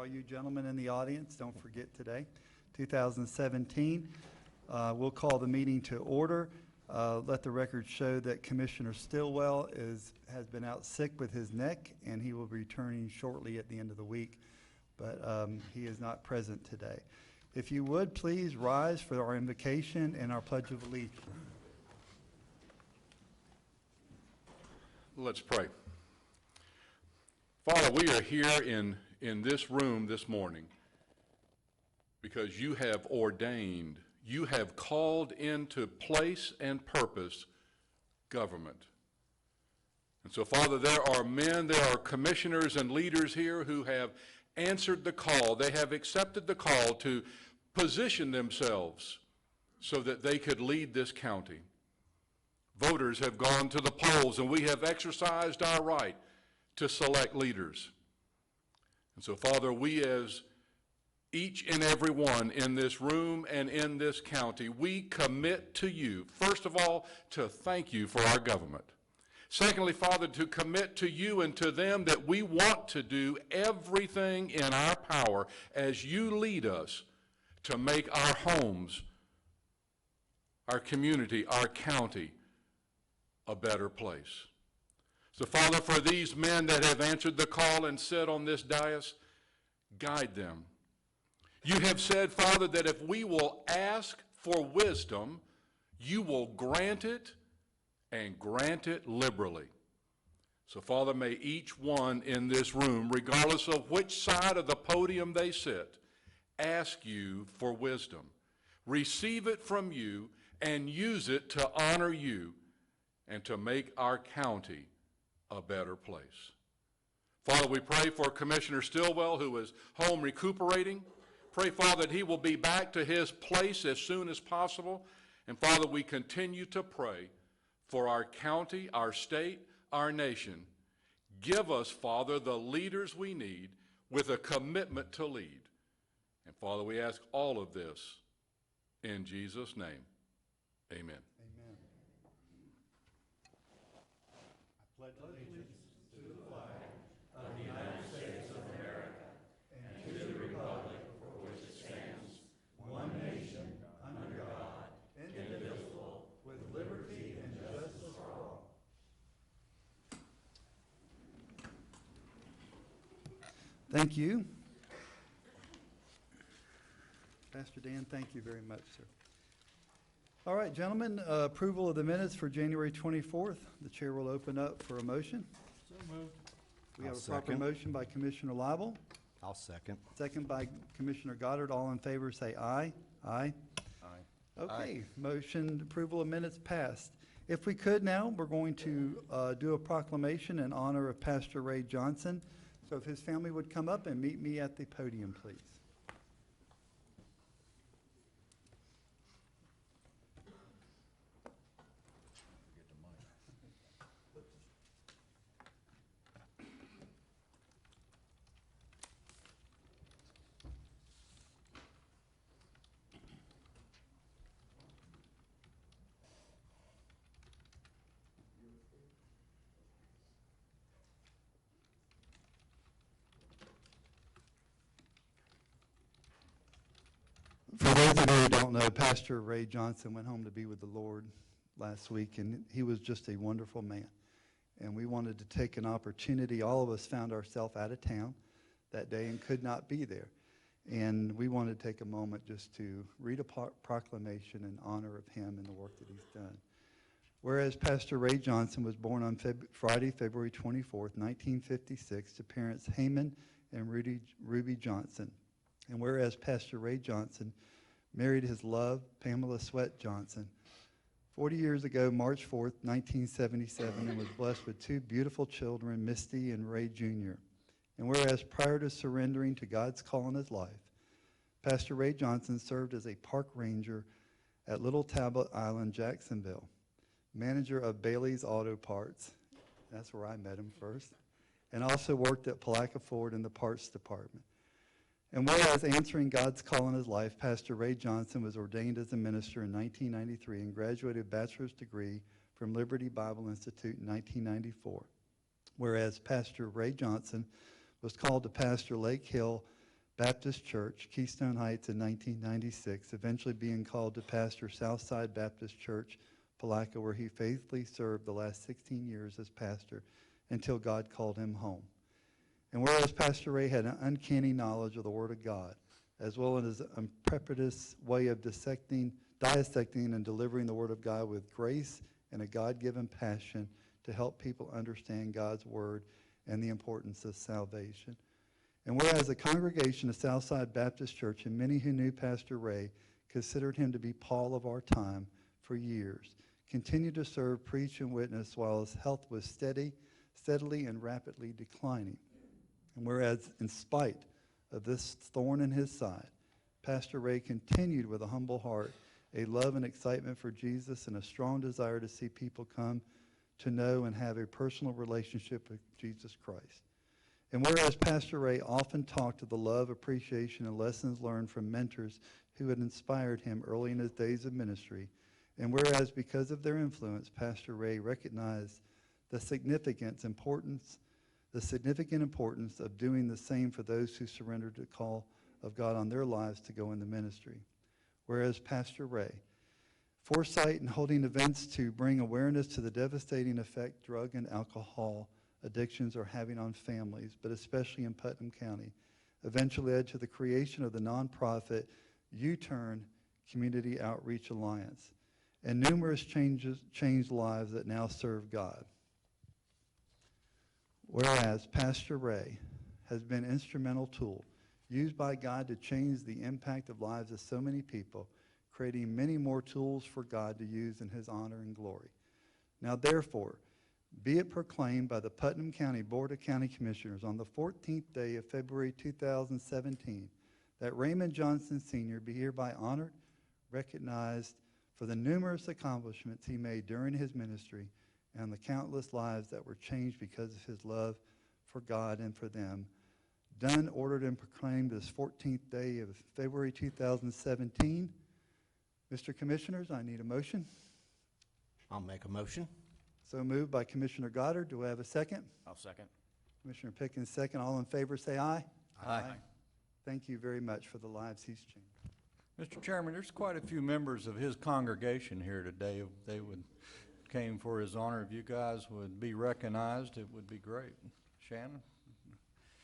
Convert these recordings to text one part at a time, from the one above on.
all you gentlemen in the audience, don't forget today, 2017. We'll call the meeting to order. Let the record show that Commissioner Stillwell has been out sick with his neck, and he will be returning shortly at the end of the week, but he is not present today. If you would, please rise for our invocation and our Pledge of Allegiance. Let's pray. Father, we are here in this room this morning because you have ordained, you have called into place and purpose government. And so, Father, there are men, there are commissioners and leaders here who have answered the call. They have accepted the call to position themselves so that they could lead this county. Voters have gone to the polls, and we have exercised our right to select leaders. And so, Father, we as each and every one in this room and in this county, we commit to you, first of all, to thank you for our government. Secondly, Father, to commit to you and to them that we want to do everything in our power as you lead us to make our homes, our community, our county a better place. So, Father, for these men that have answered the call and sit on this dais, guide them. You have said, Father, that if we will ask for wisdom, you will grant it and grant it liberally. So, Father, may each one in this room, regardless of which side of the podium they sit, ask you for wisdom. Receive it from you and use it to honor you and to make our county a better place. Father, we pray for Commissioner Stillwell, who is home recuperating. Pray, Father, that he will be back to his place as soon as possible. And Father, we continue to pray for our county, our state, our nation. Give us, Father, the leaders we need with a commitment to lead. And Father, we ask all of this in Jesus' name. Amen. Amen. I pledge allegiance to the flag of the United States of America and to the republic for which it stands, one nation, under God, indivisible, with liberty and justice for all. Thank you. Pastor Dan, thank you very much, sir. All right, gentlemen, approval of the minutes for January 24th. The chair will open up for a motion. So moved. We have I'll a proper second. motion by Commissioner Lible, I'll second. second by Commissioner Goddard. All in favor say aye. Aye. Aye. Okay, motion approval of minutes passed. If we could now, we're going to do a proclamation in honor of Pastor Ray Johnson. So if his family would come up and meet me at the podium, please. For those of you who don't know, Pastor Ray Johnson went home to be with the Lord last week, and he was just a wonderful man. And we wanted to take an opportunity. All of us found ourselves out of town that day and could not be there. And we wanted to take a moment just to read a proclamation in honor of him and the work that he's done. Whereas Pastor Ray Johnson was born on Friday, February 24th, 1956, to parents Hayman and Ruby Johnson. And whereas Pastor Ray Johnson married his love, Pamela Sweat Johnson, 40 years ago, March 4th, 1977, and was blessed with two beautiful children, Misty and Ray Jr. And whereas prior to surrendering to God's call in his life, Pastor Ray Johnson served as a park ranger at Little Tablet Island, Jacksonville, manager of Bailey's Auto Parts. That's where I met him first. And also worked at Palaca Ford in the parts department. And whereas answering God's call in his life, Pastor Ray Johnson was ordained as a minister in 1993 and graduated a bachelor's degree from Liberty Bible Institute in 1994. Whereas Pastor Ray Johnson was called to pastor Lake Hill Baptist Church, Keystone Heights in 1996, eventually being called to pastor Southside Baptist Church, Palaca, where he faithfully served the last 16 years as pastor until God called him home. And whereas Pastor Ray had an uncanny knowledge of the Word of God, as well as an impetuous way of dissecting and delivering the Word of God with grace and a God-given passion to help people understand God's Word and the importance of salvation. And whereas the congregation of Southside Baptist Church and many who knew Pastor Ray considered him to be Paul of our time for years, continued to serve, preach, and witness while his health was steadily and rapidly declining. And whereas in spite of this thorn in his side, Pastor Ray continued with a humble heart, a love and excitement for Jesus, and a strong desire to see people come to know and have a personal relationship with Jesus Christ. And whereas Pastor Ray often talked of the love, appreciation, and lessons learned from mentors who had inspired him early in his days of ministry, and whereas because of their influence, Pastor Ray recognized the significant importance of doing the same for those who surrendered to the call of God on their lives to go into ministry. Whereas Pastor Ray, foresight in holding events to bring awareness to the devastating effect drug and alcohol addictions are having on families, but especially in Putnam County, eventually led to the creation of the nonprofit U-Turn Community Outreach Alliance, and numerous changed lives that now serve God. Whereas Pastor Ray has been an instrumental tool used by God to change the impact of lives of so many people, creating many more tools for God to use in his honor and glory. Now therefore, be it proclaimed by the Putnam County Board of County Commissioners on the 14th day of February 2017 that Raymond Johnson Sr. be hereby honored, recognized for the numerous accomplishments he made during his ministry and the countless lives that were changed because of his love for God and for them. Done, ordered, and proclaimed this 14th day of February 2017. Mr. Commissioners, I need a motion. I'll make a motion. So moved by Commissioner Goddard. Do I have a second? I'll second. Commissioner Pickens, second. All in favor, say aye. Aye. Thank you very much for the lives he's changed. Mr. Chairman, there's quite a few members of his congregation here today. If they came for his honor. If you guys would be recognized, it would be great. Shannon?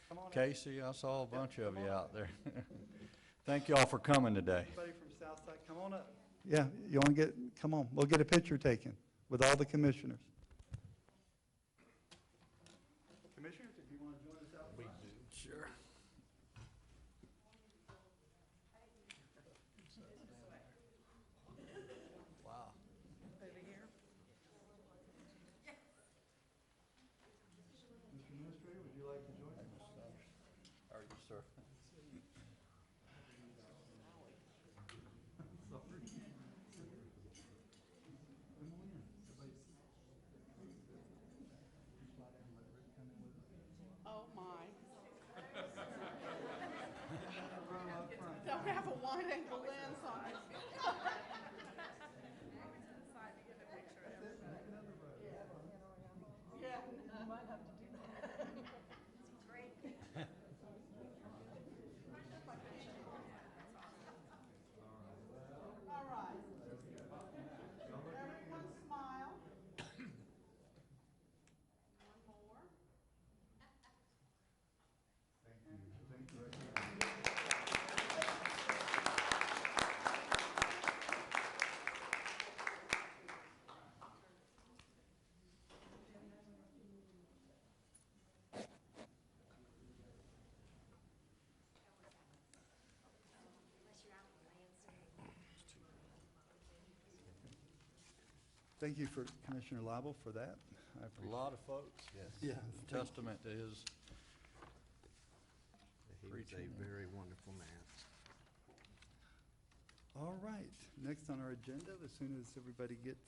Come on up. Casey, I saw a bunch of you out there. Thank you all for coming today. Everybody from Southside, come on up. Yeah, you want to come on. We'll get a picture taken with all the commissioners. Commissioners, if you want to join us out front. Sure. Wow. Mr. Administrator, would you like to join us? How are you, sir? Oh, my. Don't have a wide angle lens on it. Yeah, I might have to do that. All right. Everyone smile. One more. Thank you for Commissioner Lible for that. I A appreciate lot of folks. Yes. Yeah. Testament to his He was Preaching. a very wonderful man. All right, next on our agenda, as soon as everybody gets,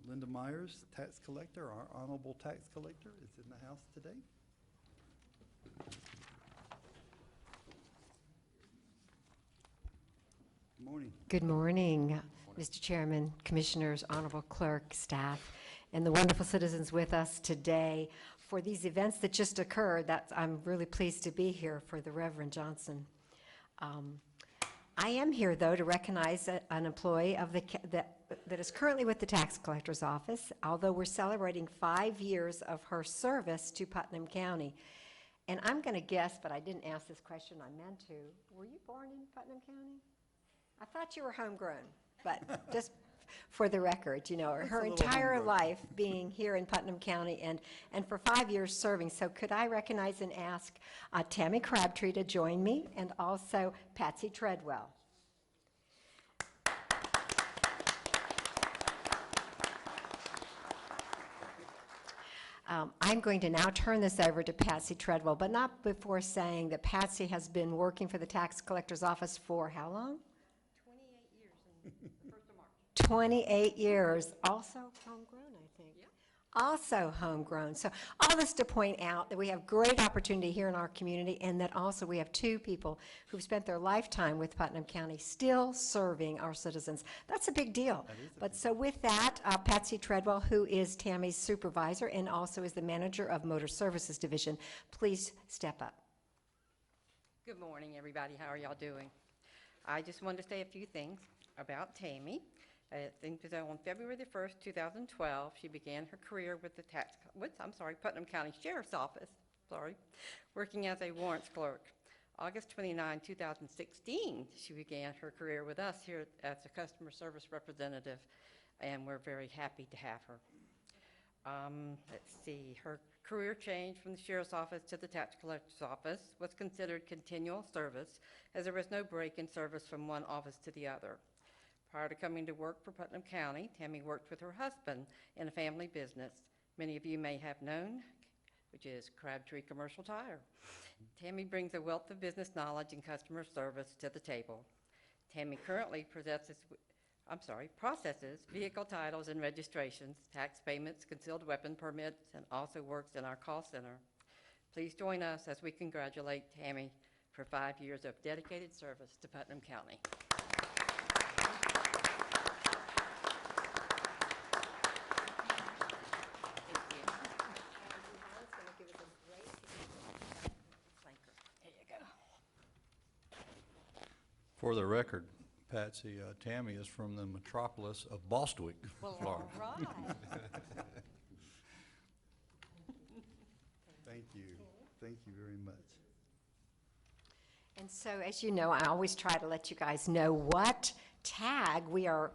Linda Myers, tax collector, our honorable tax collector, is in the house today. Good morning. Good morning, Mr. Chairman, Commissioners, Honorable Clerk, staff, and the wonderful citizens with us today for these events that just occurred. I'm really pleased to be here for the Reverend Johnson. I am here, though, to recognize an employee of that is currently with the tax collector's office, although we're celebrating 5 years of her service to Putnam County. And I'm going to guess, but I didn't ask this question, I meant to. Were you born in Putnam County? I thought you were homegrown, but just for the record, you know, her entire life being here in Putnam County and for 5 years serving. So could I recognize and ask Tammy Crabtree to join me, and also Patsy Treadwell. I'm going to now turn this over to Patsy Treadwell, but not before saying that Patsy has been working for the tax collector's office for how long? 28 years in the 1st of March. 28 years. Also homegrown, I think. Yeah. Also homegrown. So all this to point out that we have great opportunity here in our community, and that also we have 2 people who've spent their lifetime with Putnam County still serving our citizens. That's a big deal. But so with that, Patsy Treadwell, who is Tammy's supervisor and also is the manager of Motor Services Division, please step up. Good morning, everybody. How are y'all doing? I just wanted to say a few things about Tammy. I think that on February the 1st, 2012, she began her career with the Putnam County Sheriff's Office, working as a warrants clerk. August 29, 2016, she began her career with us here as a customer service representative, and we're very happy to have her. Let's see, her career change from the Sheriff's Office to the Tax Collector's Office was considered continual service, as there was no break in service from one office to the other. Prior to coming to work for Putnam County, Tammy worked with her husband in a family business many of you may have known, which is Crabtree Commercial Tire. Tammy brings a wealth of business knowledge and customer service to the table. Tammy currently processes vehicle titles and registrations, tax payments, concealed weapon permits, and also works in our call center. Please join us as we congratulate Tammy for 5 years of dedicated service to Putnam County. For the record, Patsy, Tammy is from the metropolis of Bostwick, Well, Florida. all right. Thank you. Thank you very much. And so, as you know, I always try to let you guys know what tag we are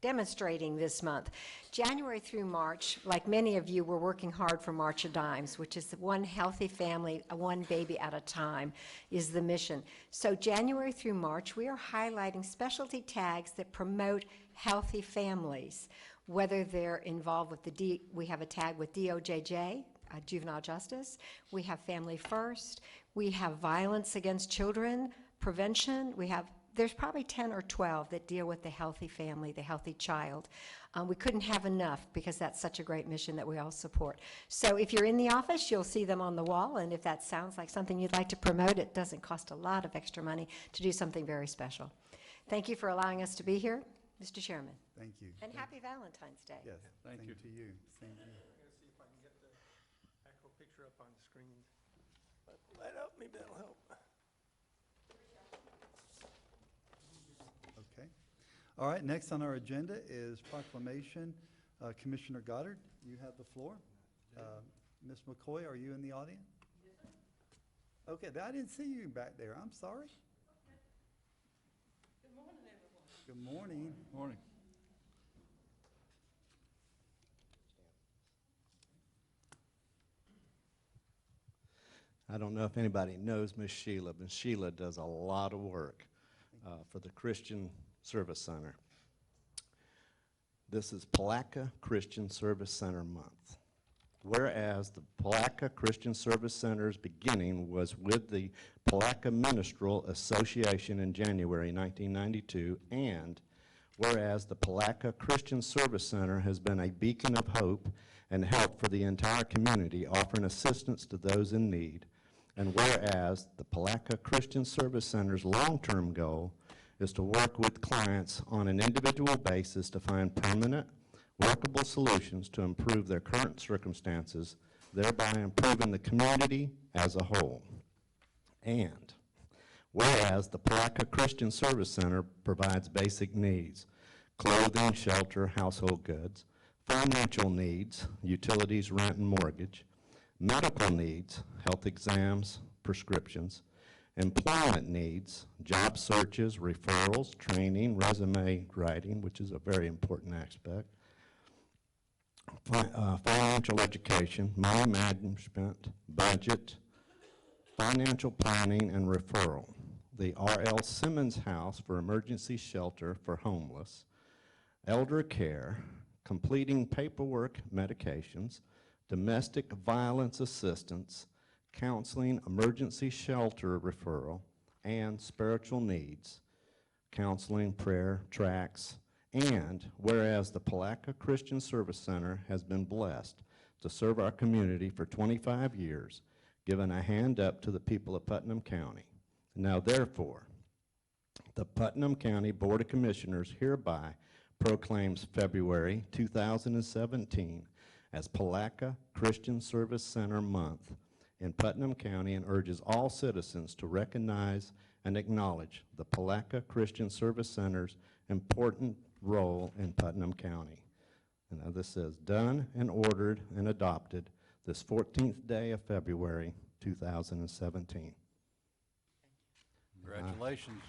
demonstrating this month. January through March, like many of you, we're working hard for March of Dimes, which is one healthy family, one baby at a time is the mission. So January through March, we are highlighting specialty tags that promote healthy families, whether they're involved with we have a tag with DOJJ, juvenile justice, we have Family First, we have violence against children, prevention, there's probably 10 or 12 that deal with the healthy family, the healthy child. We couldn't have enough because that's such a great mission that we all support. So if you're in the office, you'll see them on the wall, and if that sounds like something you'd like to promote, it doesn't cost a lot of extra money to do something very special. Thank you for allowing us to be here, Mr. Chairman. Thank you. And happy Valentine's Day. Yes, Thank same you. to you. Same to you. I'm gonna see if I can get the actual picture up on the screen. But light up, maybe that'll help. Okay. All right, next on our agenda is proclamation. Commissioner Goddard, you have the floor. Ms. McCoy, are you in the audience? Yes, sir. Okay, I didn't see you back there. I'm sorry. Good morning, everyone. Good morning. Morning. I don't know if anybody knows Miss Sheila, but Sheila does a lot of work for the Christian Service Center. This is Palatka Christian Service Center Month. Whereas the Palatka Christian Service Center's beginning was with the Palatka Minstrel Association in January 1992, and whereas the Palatka Christian Service Center has been a beacon of hope and help for the entire community, offering assistance to those in need, and whereas the Palatka Christian Service Center's long-term goal is to work with clients on an individual basis to find permanent workable solutions to improve their current circumstances, thereby improving the community as a whole. And whereas the Palatka Christian Service Center provides basic needs, clothing, shelter, household goods, financial needs, utilities, rent, and mortgage, medical needs, health exams, prescriptions, employment needs, job searches, referrals, training, resume writing, which is a very important aspect, financial education, money management, budget, financial planning, and referral. The R.L. Simmons House for Emergency Shelter for Homeless, elder care, completing paperwork, medications, domestic violence assistance, counseling, emergency shelter referral, and spiritual needs, counseling, prayer, tracts, and whereas the Palatka Christian Service Center has been blessed to serve our community for 25 years, giving a hand up to the people of Putnam County. Now therefore, the Putnam County Board of Commissioners hereby proclaims February 2017 as Palatka Christian Service Center Month in Putnam County and urges all citizens to recognize and acknowledge the Palatka Christian Service Center's important role in Putnam County. And now this says, done and ordered and adopted this 14th day of February 2017. Congratulations.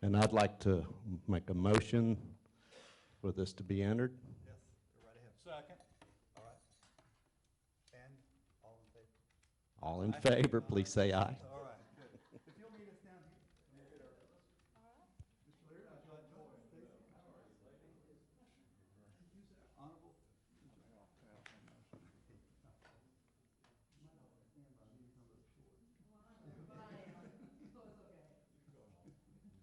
And I'd like to make a motion for this to be entered. Yes, go right ahead. Second. All right. And all in favor? All in favor, please say aye. All right, good. If you'll meet us down here. Mr. Leary, would you like to join Stacy? Honorable. Congratulations. Appreciate it. Thank you for all you do. Appreciate it. Thank you.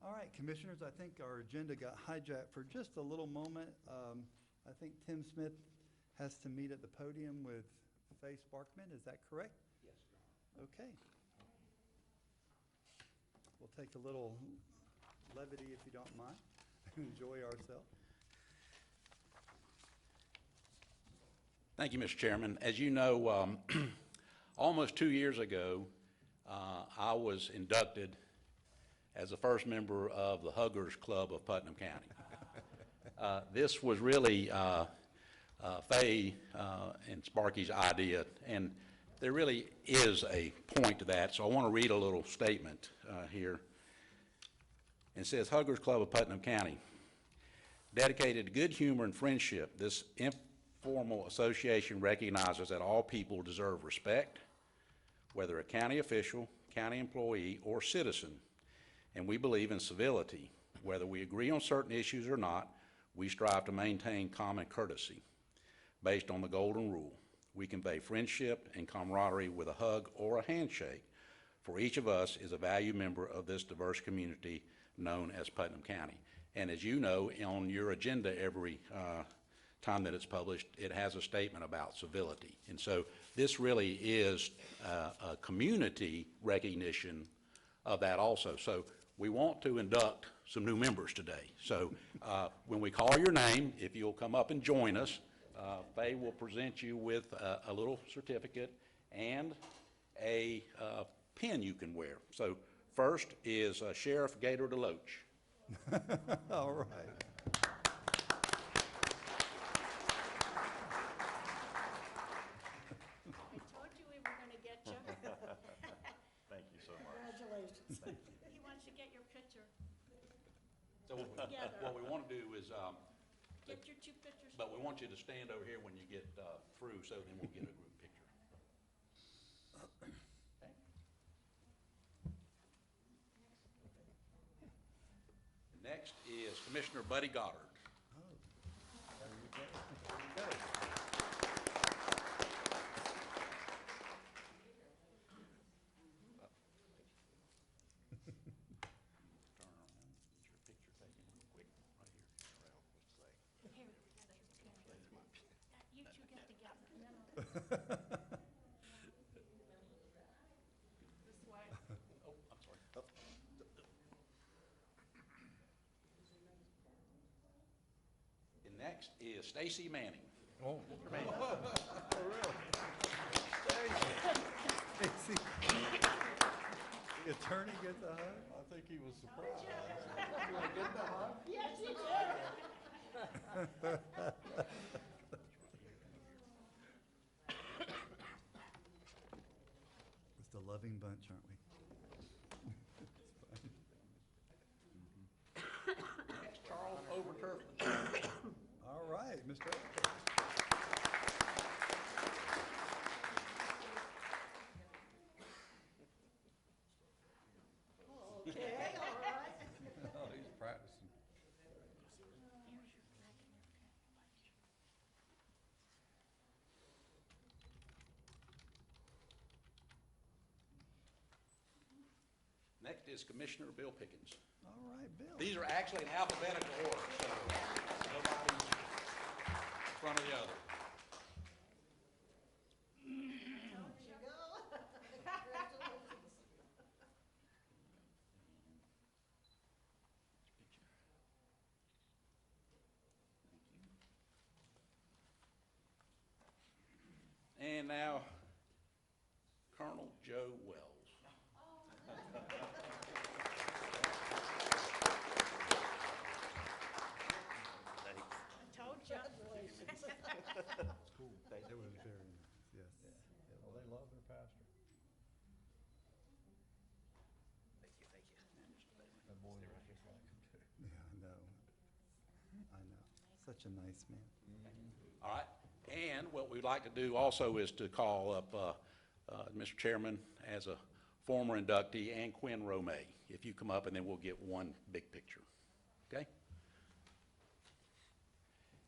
All right, Commissioners, I think our agenda got hijacked for just a little moment. I think Tim Smith has to meet at the podium with Faye Sparkman. Is that correct? Yes, Your Honor. Okay. We'll take a little levity if you don't mind. Enjoy ourselves. Thank you, Mr. Chairman. As you know, almost 2 years ago, I was inducted as the first member of the Huggers Club of Putnam County. This was really Faye and Sparky's idea, and there really is a point to that, so I want to read a little statement here. It says, Huggers Club of Putnam County, dedicated to good humor and friendship, this informal association recognizes that all people deserve respect, whether a county official, county employee, or citizen, and we believe in civility. Whether we agree on certain issues or not, we strive to maintain common courtesy. Based on the golden rule, we convey friendship and camaraderie with a hug or a handshake, for each of us is a valued member of this diverse community known as Putnam County. And as you know, on your agenda every time that it's published, it has a statement about civility. And so this really is a community recognition of that also. So we want to induct some new members today. So when we call your name, if you'll come up and join us, Faye will present you with a little certificate and a pin you can wear. So first is Sheriff Gator DeLoach. All right. I told you we were gonna get you. Thank you so much. Congratulations. He wants to get your picture. So Together. what we want to do is, Get your two pictures. but we want you to stand over here when you get through, so then we'll get a group picture. Okay. Next is Commissioner Buddy Goddard. And next is Stacy Manning. Oh, Mr. Manning. Stacy. The attorney gets a hug? I think he was surprised. Yes, you did. It's a loving bunch, aren't we? Next, Charles Overturf. All right, Mr. Oh, he's practicing. Next is Commissioner Bill Pickens. All right, Bill. These are actually in alphabetical order, so nobody's in front of the other. And now, Colonel Joe Wells. I told you. It was very nice, yes. Well, they love their pastor. That boy was just like him too. Yeah, I know. I know. Such a nice man. All right, and what we'd like to do also is to call up Mr. Chairman as a former inductee, and Quinn Romay. If you come up, and then we'll get one big picture, okay?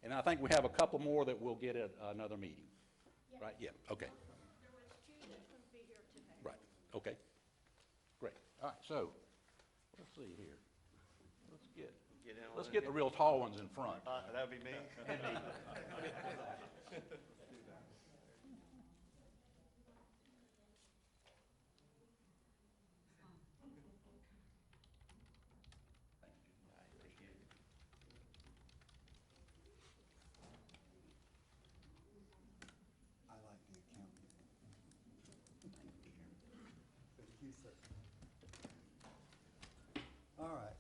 And I think we have a couple more that we'll get at another meeting, right? Yeah, okay, There was two that couldn't be here today. right, okay, great. All right, so, let's see here. Let's get the real tall ones in front. That would be me? I like the accountant. Thank you, sir. All right.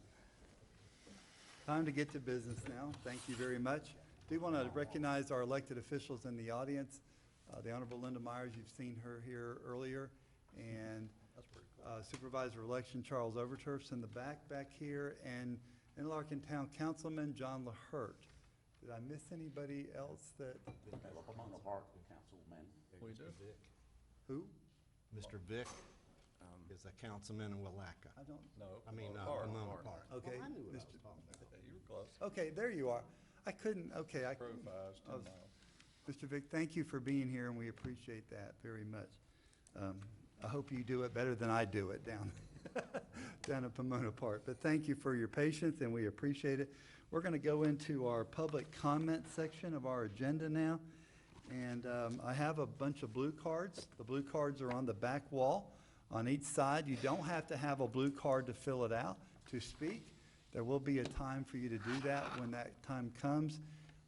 Time to get to business now. Thank you very much. Do want to recognize our elected officials in the audience. The Honorable Linda Myers, you've seen her here earlier, and Supervisor election Charles Overturf's in the back here, and Larkin Town Councilman John LaHurt. Did I miss anybody else that, Pomona Park Councilman. We do. who? Mr. Vick is a councilman in Willaca. I don't, No. I mean, Park. Pomona Park. okay. I knew what I was Mr. talking about. You were close. Okay, there you are. I couldn't, okay, I. Profiles, 10 was- miles. Mr. Vick, thank you for being here, and we appreciate that very much. I hope you do it better than I do it down, down at Pomona Park. But thank you for your patience, and we appreciate it. We're going to go into our public comment section of our agenda now. And I have a bunch of blue cards. The blue cards are on the back wall on each side. You don't have to have a blue card to fill it out to speak. There will be a time for you to do that when that time comes.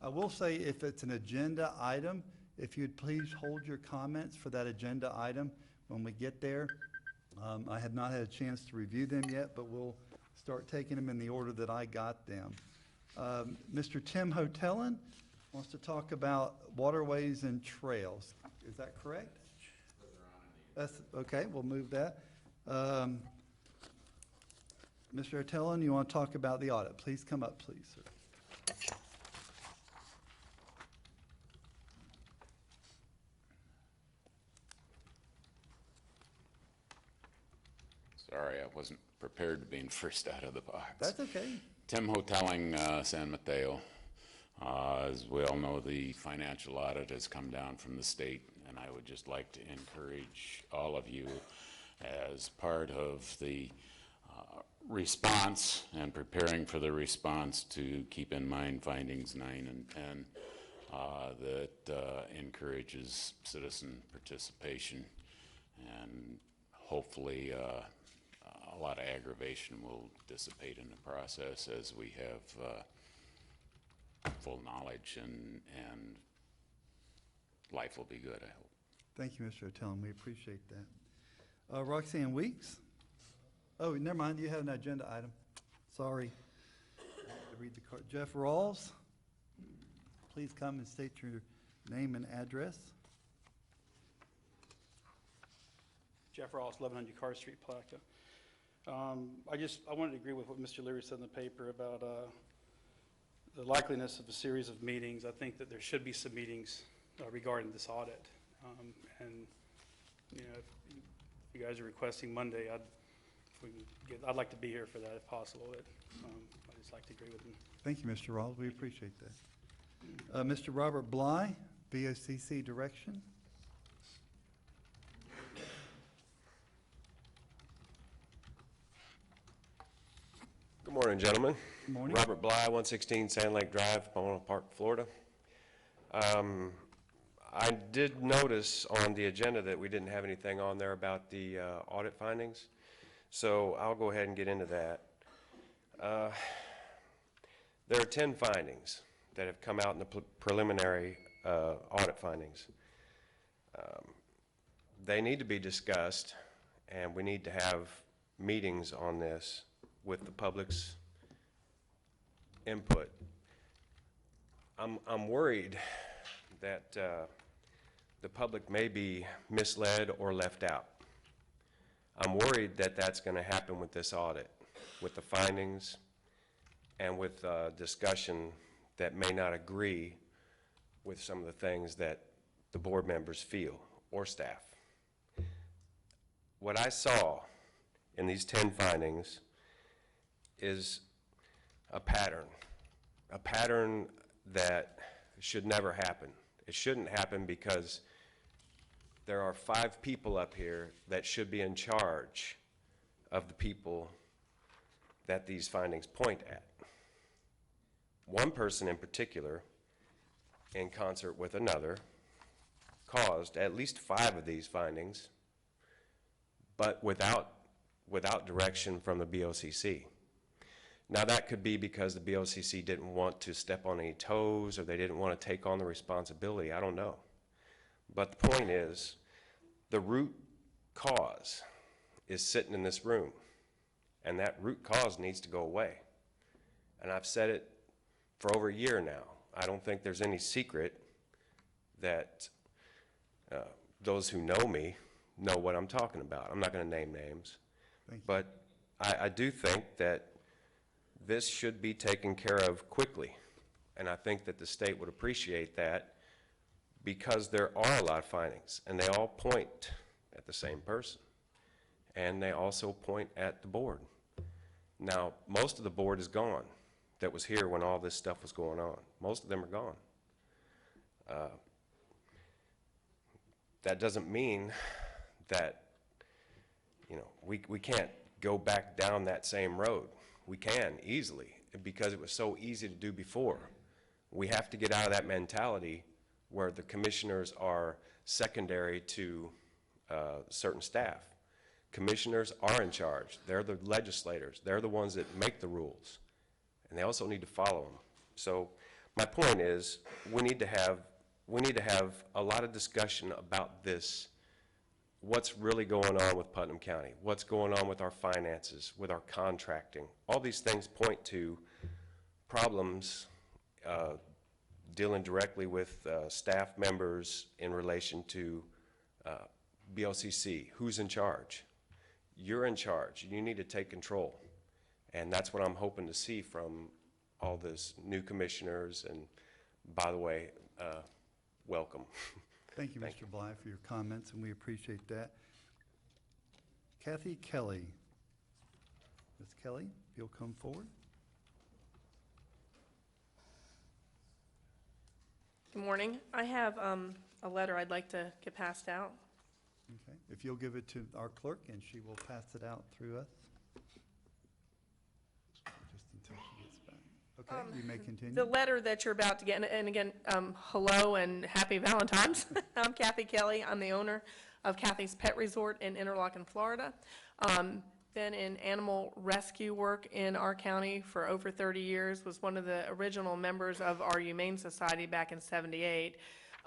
I will say, if it's an agenda item, if you'd please hold your comments for that agenda item when we get there. I have not had a chance to review them yet, but we'll start taking them in the order that I got them. Mr. Tim Hotelan wants to talk about waterways and trails. Is that correct? That's, okay, we'll move that. Mr. Hotelan, you want to talk about the audit? Please come up, please, sir. Sorry, I wasn't prepared to being first out of the box. That's okay. Tim Hoteling, San Mateo. As we all know, the financial audit has come down from the state, and I would just like to encourage all of you, as part of the response and preparing for the response, to keep in mind findings 9 and 10. that encourages citizen participation, and hopefully a lot of aggravation will dissipate in the process as we have full knowledge, and life will be good, I hope. Thank you, Mr. O'Tellum. We appreciate that. Roxanne Weeks? Oh, never mind. You have an agenda item. Sorry. I have to read the card. Jeff Rawls, please come and state your name and address. Jeff Ross, 1100 Carter Street, Palatka. I wanted to agree with what Mr. Leary said in the paper about the likeliness of a series of meetings. I think that there should be some meetings regarding this audit. And, you know, if you guys are requesting Monday, I'd like to be here for that if possible. I'd just like to agree with him. Thank you, Mr. Rawls. We appreciate that. Mr. Robert Bly, BOCC Direction. Good morning, gentlemen. Good morning. Robert Bly, 116 Sand Lake Drive, Pomona Park, Florida. I did notice on the agenda that we didn't have anything on there about the audit findings, so I'll go ahead and get into that. There are 10 findings that have come out in the preliminary audit findings. They need to be discussed, and we need to have meetings on this with the public's input. I'm worried that the public may be misled or left out. I'm worried that that's going to happen with this audit, with the findings, and with discussion that may not agree with some of the things that the board members feel, or staff. What I saw in these 10 findings is a pattern that should never happen. It shouldn't happen because there are 5 people up here that should be in charge of the people that these findings point at. One person in particular, in concert with another, caused at least 5 of these findings, but without direction from the BOCC. Now that could be because the BOCC didn't want to step on any toes, or they didn't want to take on the responsibility, I don't know. But the point is, the root cause is sitting in this room, and that root cause needs to go away. And I've said it for over a year now. I don't think there's any secret that those who know me know what I'm talking about. I'm not going to name names. But I do think that this should be taken care of quickly. And I think that the state would appreciate that, because there are a lot of findings, and they all point at the same person. And they also point at the board. Now, most of the board is gone that was here when all this stuff was going on. Most of them are gone. That doesn't mean that, you know, we can't go back down that same road. We can easily, because it was so easy to do before. We have to get out of that mentality where the commissioners are secondary to certain staff. Commissioners are in charge. They're the legislators. They're the ones that make the rules, and they also need to follow them. So my point is, we need to have a lot of discussion about this. What's really going on with Putnam County? What's going on with our finances, with our contracting? All these things point to problems dealing directly with staff members in relation to BOCC. Who's in charge? You're in charge. You need to take control. And that's what I'm hoping to see from all those new commissioners. And by the way, welcome. Thank you, Mr. Bly, for your comments, and we appreciate that. Kathy Kelly. Ms. Kelly, if you'll come forward. Good morning. I have a letter I'd like to get passed out. Okay. If you'll give it to our clerk, and she will pass it out through us. Just until she gets back. Okay, you may continue. The letter that you're about to get, and again, hello and happy Valentine's. I'm Kathy Kelly. I'm the owner of Kathy's Pet Resort in Interlaken, Florida. Been in animal rescue work in our county for over 30 years, was one of the original members of our Humane Society back in '78,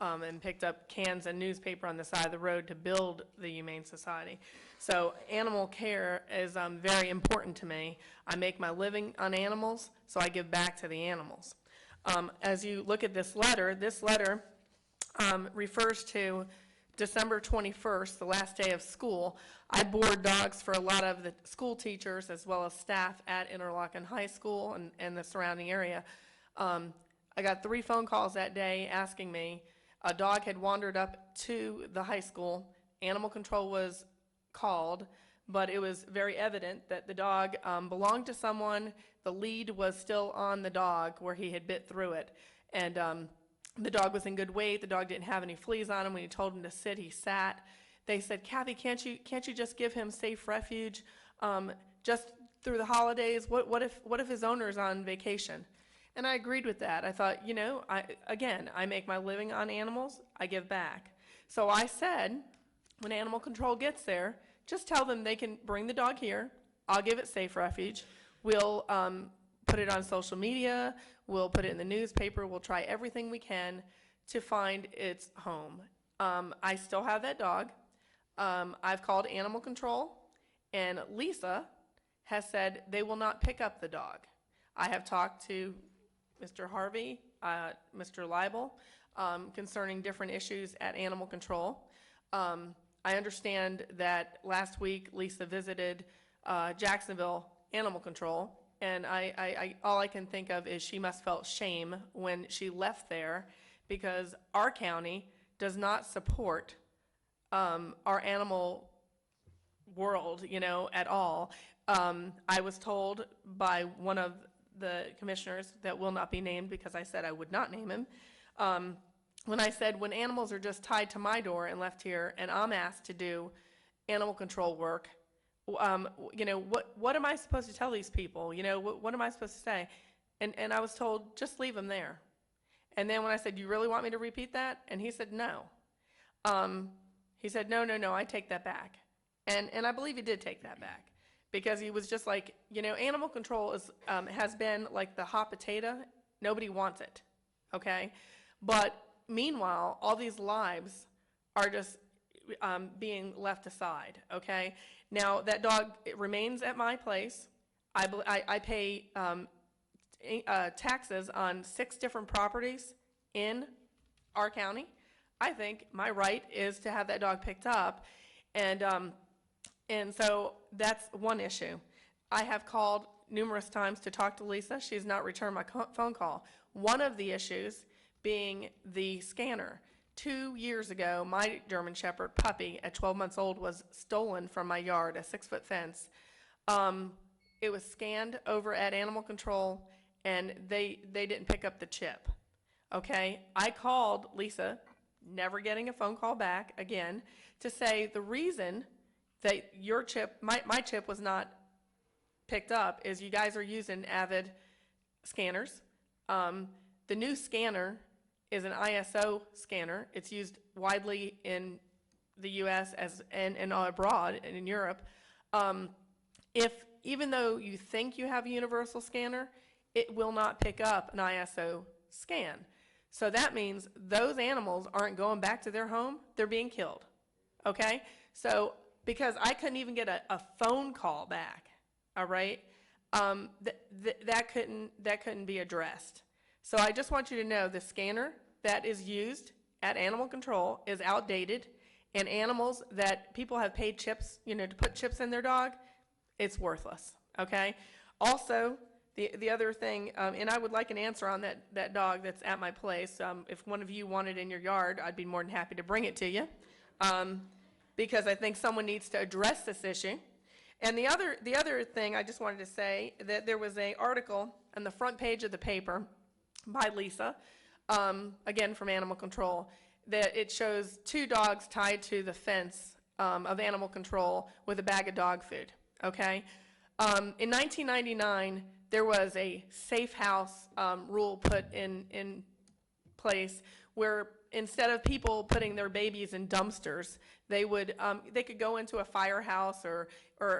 and picked up cans and newspaper on the side of the road to build the Humane Society. So animal care is very important to me. I make my living on animals, so I give back to the animals. As you look at this letter refers to December 21st, the last day of school. I board dogs for a lot of the school teachers as well as staff at Interlaken High School and the surrounding area. I got 3 phone calls that day asking me, a dog had wandered up to the high school, animal control was called, but it was very evident that the dog belonged to someone. The lead was still on the dog where he had bit through it. And the dog was in good weight. The dog didn't have any fleas on him. When you told him to sit, he sat. They said, Kathy, can't you just give him safe refuge just through the holidays? What if his owner's on vacation? And I agreed with that. I thought, I make my living on animals. I give back. So I said, when animal control gets there, just tell them they can bring the dog here. I'll give it safe refuge. We'll put it on social media. We'll put it in the newspaper. We'll try everything we can to find its home. I still have that dog. I've called animal control, and Lisa has said they will not pick up the dog. I have talked to Mr. Harvey, Mr. Leibel, concerning different issues at animal control. I understand that last week Lisa visited Jacksonville Animal Control, and all I can think of is she must felt shame when she left there because our county does not support our animal world, at all. I was told by one of the commissioners that will not be named because I said I would not name him, when I said, when animals are just tied to my door and left here and I'm asked to do animal control work, what am I supposed to tell these people? What am I supposed to say? And I was told, just leave them there. And then when I said, do you really want me to repeat that? And he said, no. He said, no, I take that back. And I believe he did take that back because he was just like, animal control is, has been like the hot potato. Nobody wants it, okay? But meanwhile, all these lives are just being left aside, okay? Now, that dog, it remains at my place. I pay taxes on 6 different properties in our county. I think my right is to have that dog picked up, and so that's one issue. I have called numerous times to talk to Lisa. She's not returned my phone call. One of the issues being the scanner. 2 years ago, my German Shepherd puppy at 12 months old was stolen from my yard, a 6-foot fence. It was scanned over at Animal Control, and they didn't pick up the chip, okay? I called Lisa, never getting a phone call back again, to say the reason that your chip, my chip was not picked up is you guys are using Avid scanners. The new scanner is an ISO scanner. It's used widely in the U.S. and abroad and in Europe. Even though you think you have a universal scanner, it will not pick up an ISO scan. So that means those animals aren't going back to their home, they're being killed, okay? So, because I couldn't even get a phone call back, all right? That couldn't be addressed. So I just want you to know the scanner that is used at Animal Control is outdated, and animals that people have paid chips, to put chips in their dog, it's worthless, okay? Also, the other thing, and I would like an answer on that dog that's at my place. If one of you want it in your yard, I'd be more than happy to bring it to you, because I think someone needs to address this issue. And the other thing I just wanted to say, that there was an article on the front page of the paper by Lisa, again from Animal Control, that it shows 2 dogs tied to the fence of Animal Control with a bag of dog food, okay? In 1999, there was a safe house rule put in place where instead of people putting their babies in dumpsters, they could go into a firehouse or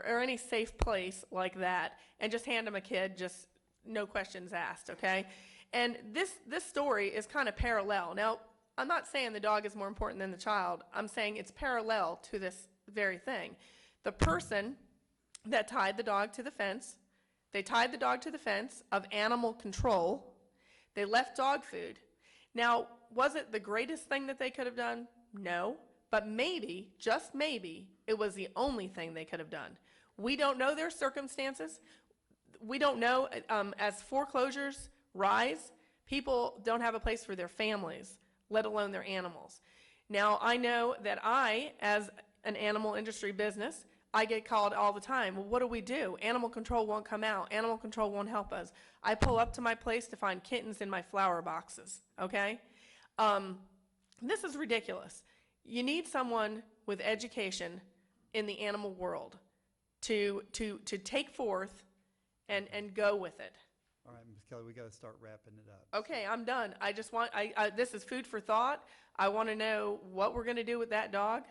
any safe place like that and just hand them a kid, just no questions asked, okay? And this story is kind of parallel. Now, I'm not saying the dog is more important than the child. I'm saying it's parallel to this very thing. The person that tied the dog to the fence, they tied the dog to the fence of animal control. They left dog food. Now, was it the greatest thing that they could have done? No. But maybe, just maybe, it was the only thing they could have done. We don't know their circumstances. We don't know, as foreclosures rise, people don't have a place for their families, let alone their animals. Now, I know that I, as an animal industry business, I get called all the time. Well, what do we do? Animal control won't come out. Animal control won't help us. I pull up to my place to find kittens in my flower boxes, okay? This is ridiculous. You need someone with education in the animal world to take forth and go with it. All right, Ms. Kelly, we got to start wrapping it up. Okay, I'm done. I just want, this is food for thought. I want to know what we're going to do with that dog.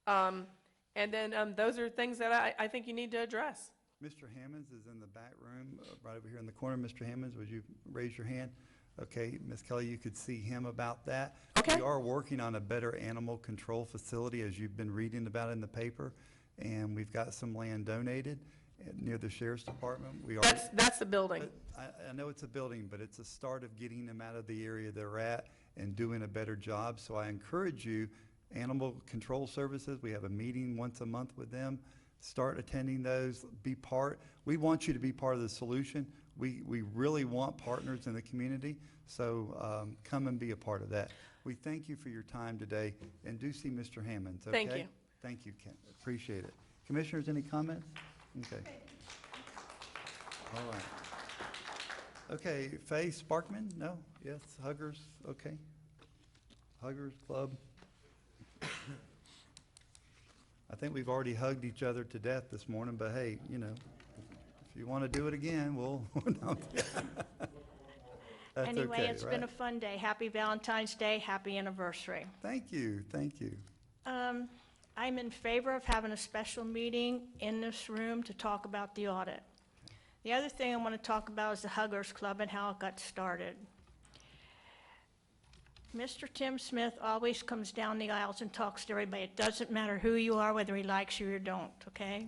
And then those are things that I think you need to address. Mr. Hammonds is in the back room, right over here in the corner. Mr. Hammonds, would you raise your hand? Okay, Ms. Kelly, you could see him about that. Okay. We are working on a better animal control facility, as you've been reading about in the paper, and we've got some land donated near the Sheriff's Department. That's the building. I know it's a building, but it's a start of getting them out of the area they're at and doing a better job. So I encourage you, Animal Control Services, we have a meeting once a month with them. Start attending those, be part. We want you to be part of the solution. We really want partners in the community, so come and be a part of that. We thank you for your time today, and do see Mr. Hammonds, okay? Thank you. Thank you, Ken. Appreciate it. Commissioners, any comments? Okay. All right. Okay, Faye Sparkman? No? Yes, Huggers? Okay. Huggers Club? I think we've already hugged each other to death this morning, but hey, you know, if you want to do it again, we'll. No. That's Anyway, okay, it's been a right? fun day. Happy Valentine's Day, happy anniversary. Thank you, thank you. I'm in favor of having a special meeting in this room to talk about the audit. The other thing I want to talk about is the Huggers Club and how it got started. Mr. Tim Smith always comes down the aisles and talks to everybody. It doesn't matter who you are, whether he likes you or don't, okay?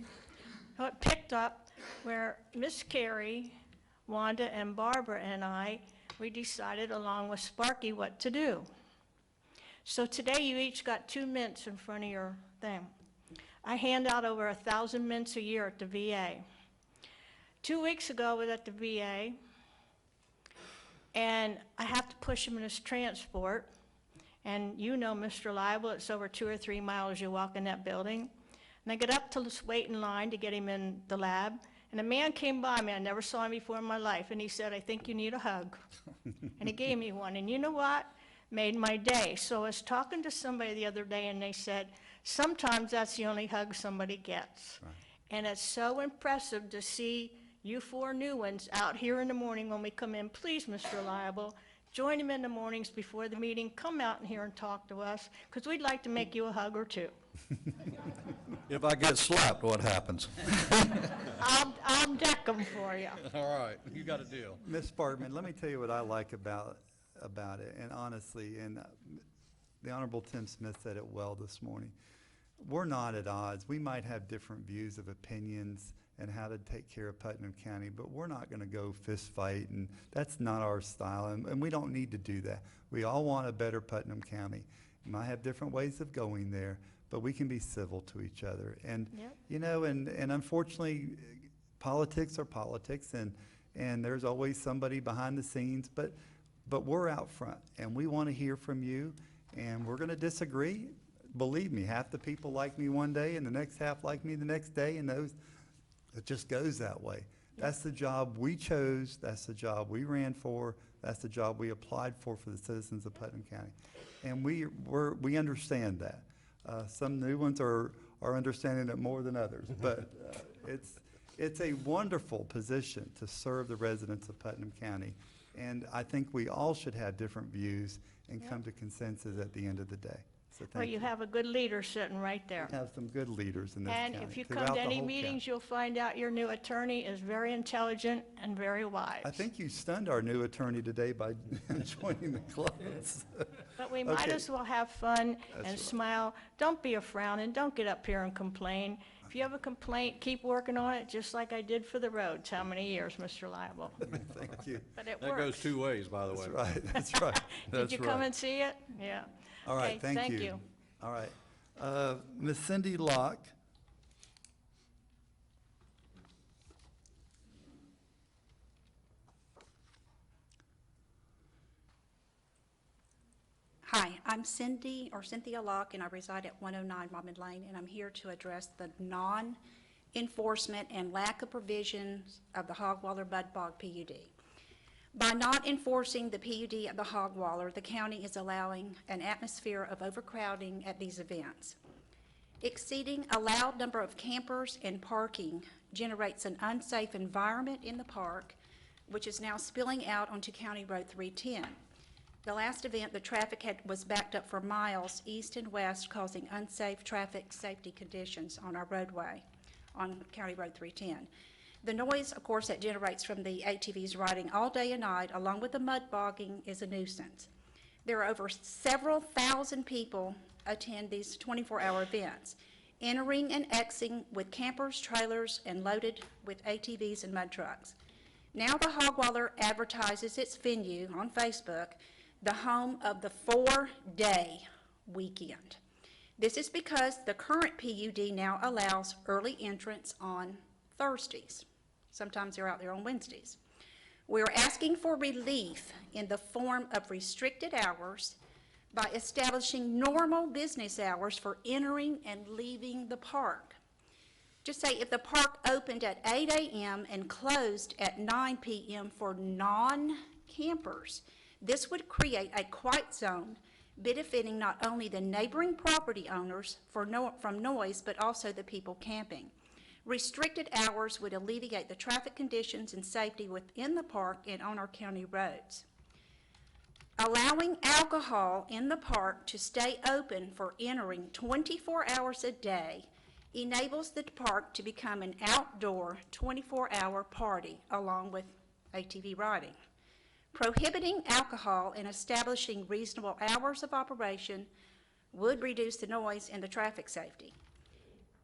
So it picked up where Miss Carey, Wanda, and Barbara and we decided along with Sparky what to do. So today you each got 2 mints in front of your thing. I hand out over 1,000 mints a year at the VA. 2 weeks ago I was at the VA, and I have to push him in his transport. And you know, Mr. Liable, it's over 2 or 3 miles you walk in that building. And I get up to this wait in line to get him in the lab, and a man came by me, I never saw him before in my life, and he said, "I think you need a hug." And he gave me one, and you know what? Made my day. So I was talking to somebody the other day, and they said, sometimes that's the only hug somebody gets. Right. And it's so impressive to see you 4 new ones out here in the morning when we come in. Please, Mr. Liable, join him in the mornings before the meeting. Come out in here and talk to us, because we'd like to make you a hug or 2. If I get slapped, what happens? I'll deck them for you. All right, you got a deal. Ms. Sparkman, let me tell you what I like about it, and honestly, and the Honorable Tim Smith said it well this morning. We're not at odds. We might have different views of opinions and how to take care of Putnam County, but we're not going to go fist fight, and that's not our style, and we don't need to do that. We all want a better Putnam County. We might have different ways of going there, but we can be civil to each other. And, Yep. you know, and unfortunately, politics are politics, and there's always somebody behind the scenes, but we're out front, and we want to hear from you, and we're going to disagree. Believe me, half the people like me one day, and the next half like me the next day, and it just goes that way. That's the job we chose. That's the job we ran for. That's the job we applied for the citizens of Putnam County. And we understand that. Some new ones are understanding it more than others, but It's a wonderful position to serve the residents of Putnam County, and I think we all should have different views and come to consensus at the end of the day. So Well, thank you you. have a good leader sitting right there. Have some good leaders in this county. And if you throughout come to the any whole meetings, county. you'll find out your new attorney is very intelligent and very wise. I think you stunned our new attorney today by joining the club. But we might Okay. as well have fun That's and right. smile. Don't be a frown and don't get up here and complain. If you have a complaint, keep working on it, just like I did for the roads. How many years, Mr. Liable? Thank you. But it That goes works. 2 ways, by the way. That's right, that's right. Did That's you come right. and see it? Yeah. All right, Okay, thank you. All right. Ms. Cindy Locke. Hi, I'm Cynthia Locke, and I reside at 109 Mohammed Lane, and I'm here to address the non-enforcement and lack of provisions of the Hogwaller Mud Bog PUD. By not enforcing the PUD at the Hogwaller, the county is allowing an atmosphere of overcrowding at these events. Exceeding allowed number of campers and parking generates an unsafe environment in the park, which is now spilling out onto County Road 310. The last event, the traffic was backed up for miles east and west, causing unsafe traffic safety conditions on our roadway on County Road 310. The noise, of course, that generates from the ATVs riding all day and night, along with the mud bogging, is a nuisance. There are over several thousand people attend these 24-hour events, entering and exiting with campers, trailers, and loaded with ATVs and mud trucks. Now the Hogwaller advertises its venue on Facebook, the home of the 4-day weekend. This is because the current PUD now allows early entrance on Thursdays. Sometimes they're out there on Wednesdays. We're asking for relief in the form of restricted hours by establishing normal business hours for entering and leaving the park. Just say if the park opened at 8 a.m. and closed at 9 p.m. for non-campers, this would create a quiet zone benefiting not only the neighboring property owners from noise, but also the people camping. Restricted hours would alleviate the traffic conditions and safety within the park and on our county roads. Allowing alcohol in the park to stay open for entering 24 hours a day enables the park to become an outdoor 24-hour party along with ATV riding. Prohibiting alcohol and establishing reasonable hours of operation would reduce the noise and the traffic safety.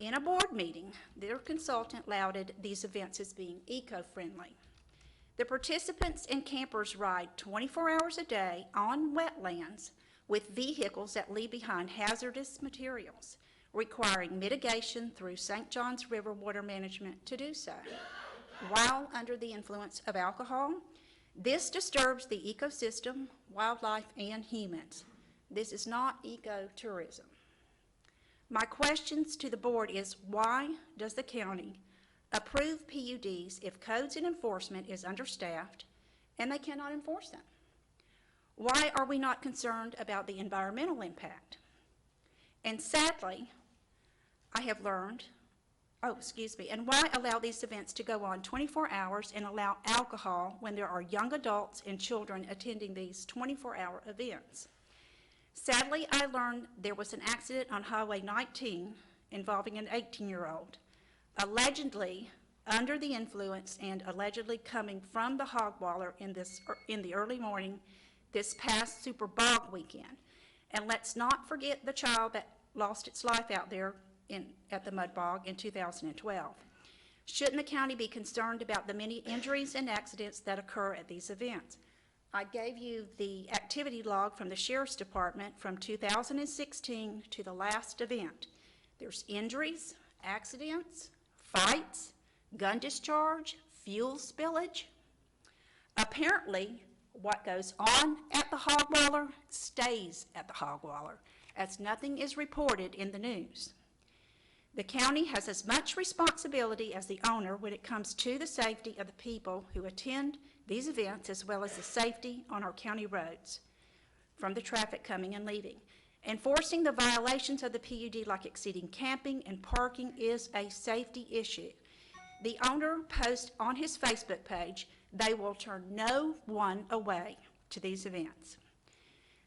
In a board meeting, their consultant lauded these events as being eco-friendly. The participants and campers ride 24 hours a day on wetlands with vehicles that leave behind hazardous materials, requiring mitigation through St. Johns River Water Management to do so. While under the influence of alcohol, this disturbs the ecosystem, wildlife, and humans. This is not ecotourism. My questions to the board is, why does the county approve PUDs if codes and enforcement is understaffed and they cannot enforce them? Why are we not concerned about the environmental impact? And sadly, I have learned, and why allow these events to go on 24 hours and allow alcohol when there are young adults and children attending these 24-hour events? Sadly, I learned there was an accident on Highway 19 involving an 18-year-old, allegedly under the influence and allegedly coming from the Hogwaller in the early morning this past Super Bog weekend. And let's not forget the child that lost its life out there at the Mud Bog in 2012. Shouldn't the county be concerned about the many injuries and accidents that occur at these events? I gave you the activity log from the Sheriff's Department from 2016 to the last event. There's injuries, accidents, fights, gun discharge, fuel spillage. Apparently, what goes on at the Hogwaller stays at the Hogwaller, as nothing is reported in the news. The county has as much responsibility as the owner when it comes to the safety of the people who attend these events, as well as the safety on our county roads from the traffic coming and leaving. Enforcing the violations of the PUD, like exceeding camping and parking, is a safety issue. The owner posts on his Facebook page, they will turn no one away to these events.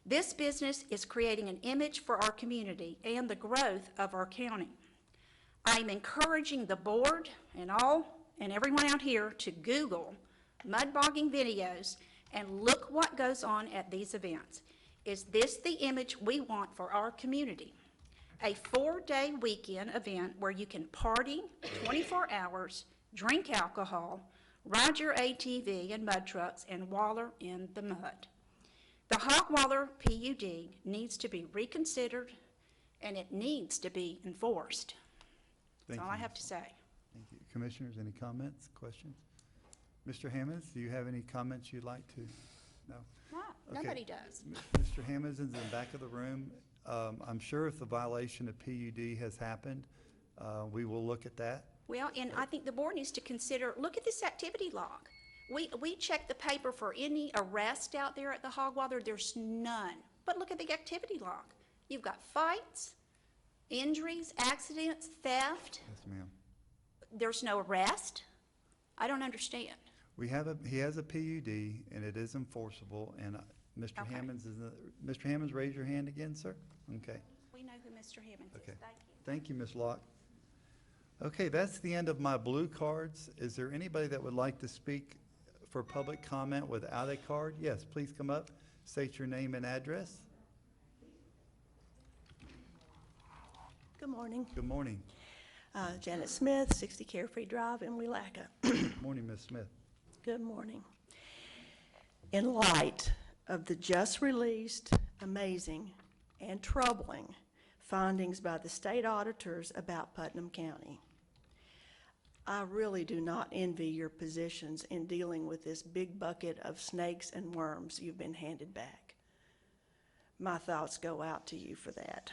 This business is creating an image for our community and the growth of our county. I'm encouraging the board and everyone out here to Google mud bogging videos and look what goes on at these events. Is this the image we want for our community? A 4-day weekend event where you can party 24 hours, drink alcohol, ride your ATV and mud trucks, and waller in the mud. The Hogwaller PUD needs to be reconsidered, and it needs to be enforced. That's all I have to say. Thank you. Commissioners, any comments, questions? Mr. Hammonds, do you have any comments you'd like to? No? Okay. Nobody does. Mr. Hammonds is in the back of the room. I'm sure if the violation of PUD has happened, we will look at that. Well, and I think the board needs to consider, look at this activity log. We checked the paper for any arrest out there at the Hogwaller. There's none. But look at the activity log. You've got fights, injuries, accidents, theft. Yes, ma'am. There's no arrest. I don't understand. He has a PUD, and it is enforceable, and Mr. Okay. Hammonds Mr. Hammonds, raise your hand again, sir. Okay. We know who Mr. Hammonds Okay. is. Thank you. Thank you, Ms. Locke. Okay, that's the end of my blue cards. Is there anybody that would like to speak for public comment without a card? Yes, please come up, state your name and address. Good morning. Good morning. Janet Smith, 60 Carefree Drive in Wielaka. Good morning, Ms. Smith. Good morning. In light of the just released, amazing, and troubling findings by the state auditors about Putnam County, I really do not envy your positions in dealing with this big bucket of snakes and worms you've been handed back. My thoughts go out to you for that.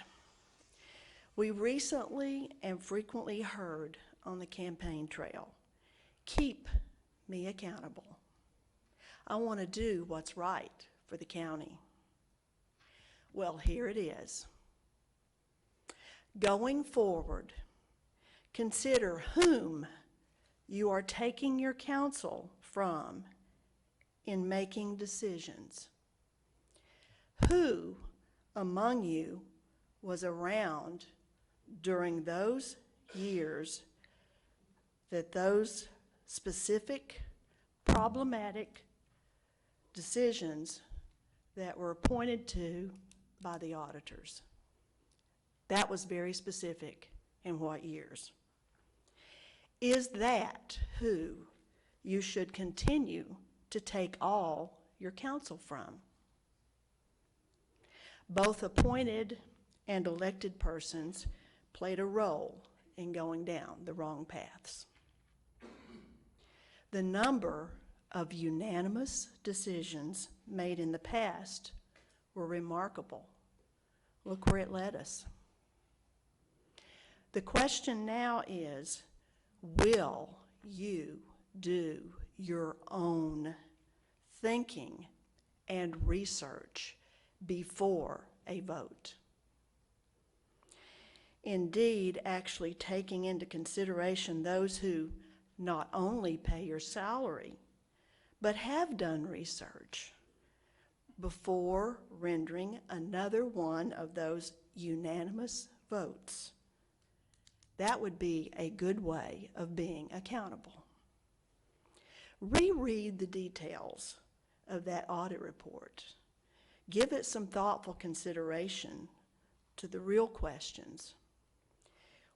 We recently and frequently heard on the campaign trail, keep me accountable. I want to do what's right for the county. Well, here it is. Going forward, consider whom you are taking your counsel from in making decisions. Who among you was around during those years that those specific problematic decisions that were pointed to by the auditors? That was very specific. In what years? Is that who you should continue to take all your counsel from? Both appointed and elected persons played a role in going down the wrong paths. The number of unanimous decisions made in the past were remarkable. Look where it led us. The question now is, will you do your own thinking and research before a vote? Indeed, actually taking into consideration those who not only pay your salary, but have done research before rendering another one of those unanimous votes. That would be a good way of being accountable. Reread the details of that audit report. Give it some thoughtful consideration to the real questions.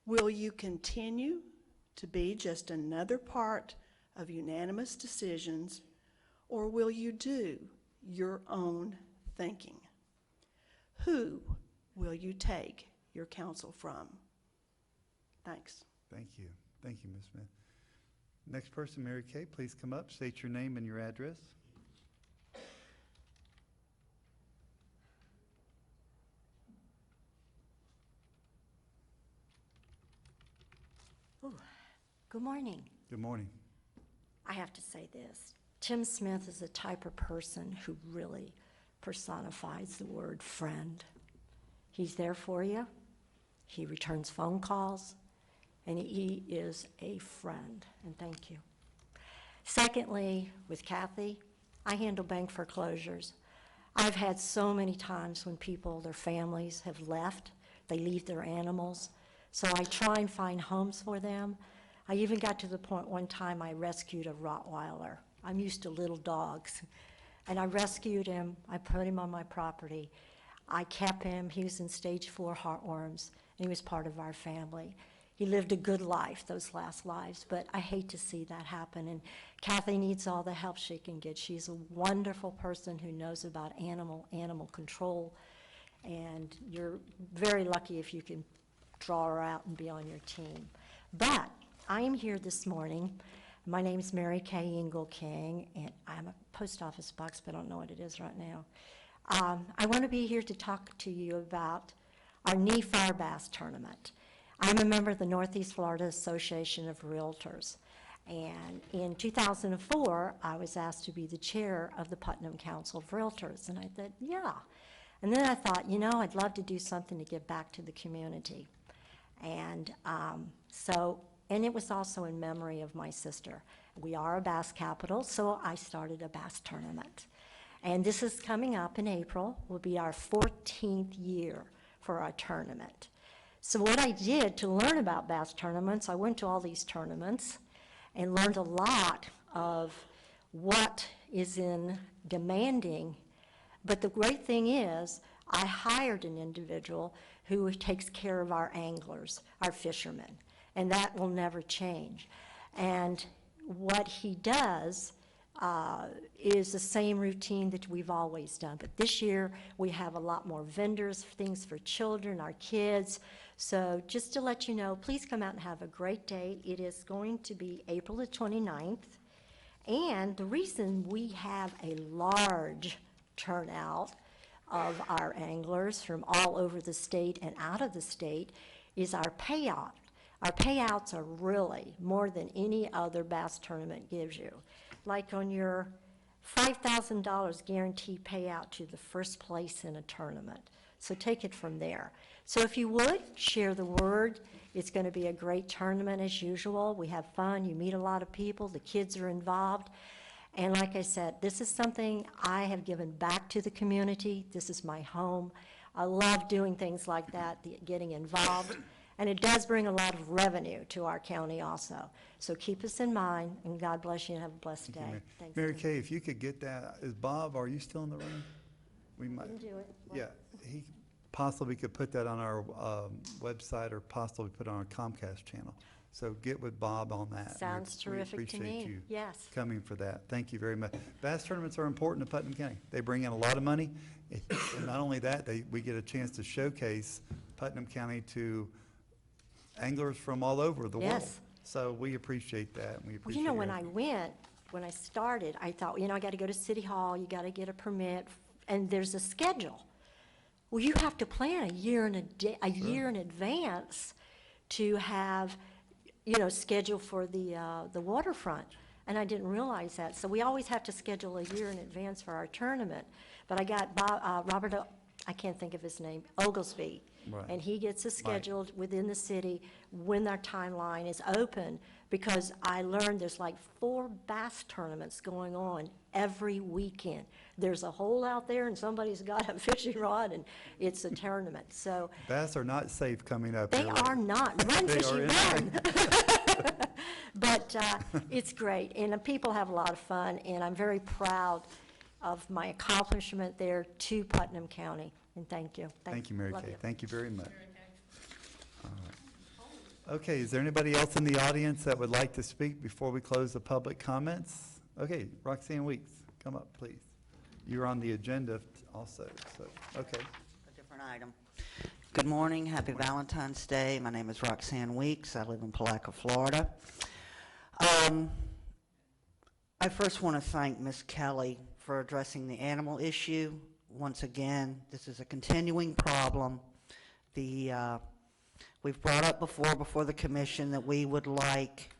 Will you continue to be just another part of unanimous decisions, or will you do your own thinking? Who will you take your counsel from? Thanks. Thank you. Thank you, Ms. Smith. Next person, Mary Kay, please come up, state your name and your address. Good morning. Good morning. I have to say this. Tim Smith is the type of person who really personifies the word friend. He's there for you. He returns phone calls, and he is a friend, and thank you. Secondly, with Kathy, I handle bank foreclosures. I've had so many times when people, their families have left, they leave their animals, so I try and find homes for them. I even got to the point one time I rescued a Rottweiler. I'm used to little dogs. And I rescued him, I put him on my property. I kept him, he was in stage 4 heartworms, and he was part of our family. He lived a good life, those last lives, but I hate to see that happen. And Kathy needs all the help she can get. She's a wonderful person who knows about animal control, and you're very lucky if you can draw her out and be on your team. But I am here this morning. My name's Mary Kay Ingle King, and I'm a post office box, but I don't know what it is right now. I want to be here to talk to you about our knee fire bass tournament. I'm a member of the Northeast Florida Association of Realtors, and in 2004, I was asked to be the chair of the Putnam Council of Realtors, and I thought, yeah. And then I thought, I'd love to do something to give back to the community. And and it was also in memory of my sister. We are a bass capital, so I started a bass tournament. And this is coming up in April, will be our 14th year for our tournament. So what I did to learn about bass tournaments, I went to all these tournaments and learned a lot of what is in demanding. But the great thing is, I hired an individual who takes care of our anglers, our fishermen, and that will never change. And what he does is the same routine that we've always done. But this year, we have a lot more vendors, things for children, our kids. So just to let you know, please come out and have a great day. It is going to be April the 29th. And the reason we have a large turnout of our anglers from all over the state and out of the state is our payout. Our payouts are really more than any other bass tournament gives you. Like on your $5,000 guaranteed payout to the first place in a tournament. So take it from there. So if you would, share the word. It's going to be a great tournament as usual. We have fun. You meet a lot of people. The kids are involved. And like I said, this is something I have given back to the community. This is my home. I love doing things like that, getting involved. And it does bring a lot of revenue to our county also. So keep us in mind, and God bless you and have a blessed day. Thanks. Mary Kay, if you could get that, is Bob, are you still in the room? We might. Didn't do it. Yeah, he possibly could put that on our website or possibly put it on our Comcast channel. So get with Bob on that. Sounds terrific to me. We appreciate you Yes. coming for that. Thank you very much. Bass tournaments are important to Putnam County. They bring in a lot of money. And not only that, we get a chance to showcase Putnam County to anglers from all over the world. Yes. So we appreciate that. And we Well, appreciate when I started, I thought, I got to go to City Hall, you got to get a permit, and there's a schedule. Well, you have to plan a year in advance to have, schedule for the waterfront. And I didn't realize that. So we always have to schedule a year in advance for our tournament. But I got Robert, I can't think of his name, Oglesby. Right. And he gets us scheduled within the city when our timeline is open, because I learned there's like 4 bass tournaments going on every weekend. There's a hole out there and somebody's got a fishing rod and it's a tournament, so. Bass are not safe coming up They here. are not. Run, They fishy, are run. But it's great, and people have a lot of fun, and I'm very proud of my accomplishment there to Putnam County, and thank you. Thank you, Mary Love Kay. you. Thank you very much. All right. Okay, is there anybody else in the audience that would like to speak before we close the public comments? Okay, Roxanne Weeks, come up, please. You're on the agenda also, so, okay. A different item. Good morning, happy Valentine's Day. My name is Roxanne Weeks. I live in Palaca, Florida. I first want to thank Ms. Kelly for addressing the animal issue. Once again, this is a continuing problem. We've brought up before the commission that we would like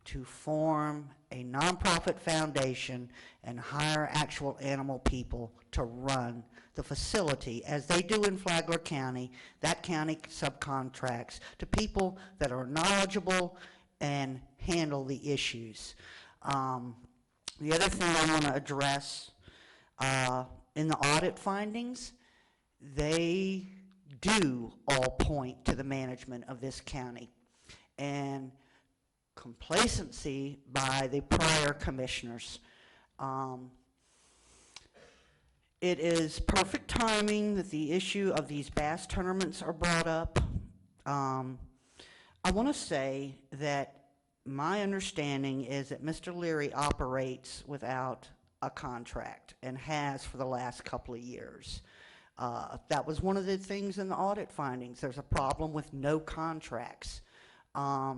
to form a nonprofit foundation and hire actual animal people to run the facility, as they do in Flagler County. That county subcontracts to people that are knowledgeable and handle the issues. The other thing I want to address, in the audit findings, they do all point to the management of this county and complacency by the prior commissioners. It is perfect timing that the issue of these bass tournaments are brought up. I want to say that my understanding is that Mr. Leary operates without a contract and has for the last couple of years. That was one of the things in the audit findings. There's a problem with no contracts. I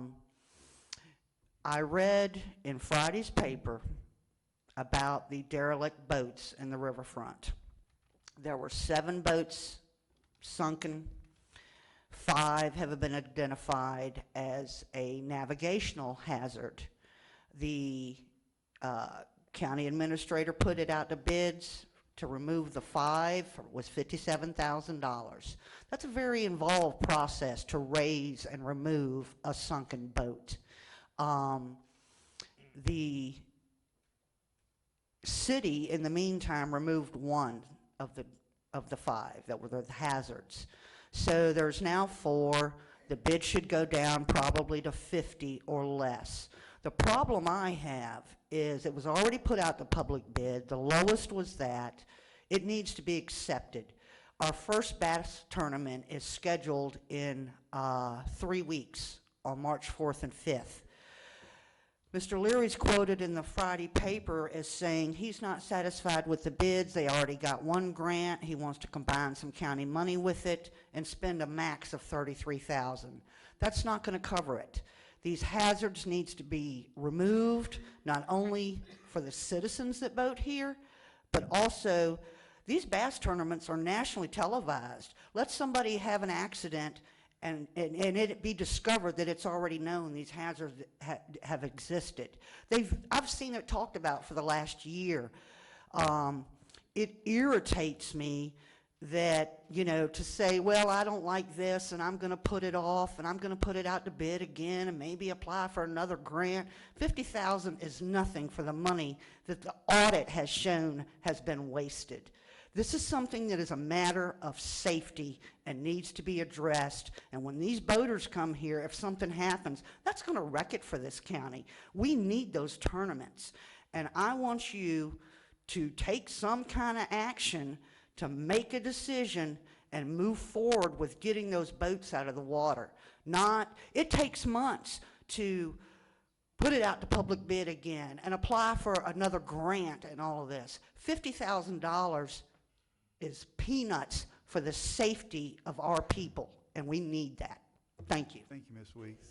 read in Friday's paper about the derelict boats in the riverfront. There were 7 boats sunken. 5 have been identified as a navigational hazard. The county administrator put it out to bids. To remove the 5 was $57,000. That's a very involved process to raise and remove a sunken boat. The city, in the meantime, removed 1 of the 5 that were the hazards. So there's now 4. The bid should go down probably to 50 or less. The problem I have is it was already put out to public bid. The lowest was that. It needs to be accepted. Our first bass tournament is scheduled in 3 weeks on March 4th and 5th. Mr. Leary's quoted in the Friday paper as saying he's not satisfied with the bids. They already got 1 grant. He wants to combine some county money with it and spend a max of $33,000. That's not going to cover it. These hazards needs to be removed, not only for the citizens that boat here, but also these bass tournaments are nationally televised. Let somebody have an accident and it be discovered that it's already known these hazards have existed. I've seen it talked about for the last year. It irritates me that, you know, to say, well, I don't like this and I'm going to put it off and I'm going to put it out to bid again and maybe apply for another grant. $50,000 is nothing for the money that the audit has shown has been wasted. This is something that is a matter of safety and needs to be addressed. And when these boaters come here, if something happens, that's going to wreck it for this county. We need those tournaments. And I want you to take some kind of action to make a decision and move forward with getting those boats out of the water. It takes months to put it out to public bid again and apply for another grant and all of this. $50,000 is peanuts for the safety of our people, and we need that. Thank you. Thank you, Ms. Weeks.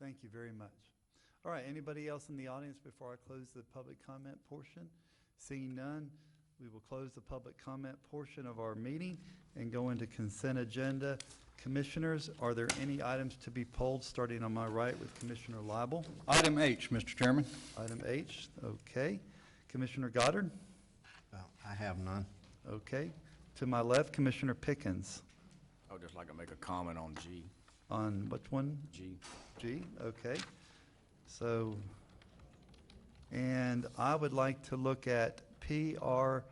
Thank you very much. All right, anybody else in the audience before I close the public comment portion? Seeing none, we will close the public comment portion of our meeting and go into consent agenda. Commissioners, are there any items to be polled, starting on my right with Commissioner Lible? Item H, Mr. Chairman. Item H, okay. Commissioner Goddard? I have none. Okay. To my left, Commissioner Pickens. I would just like to make a comment on G. On which one? G. G, okay. So, and I would like to look at P, R,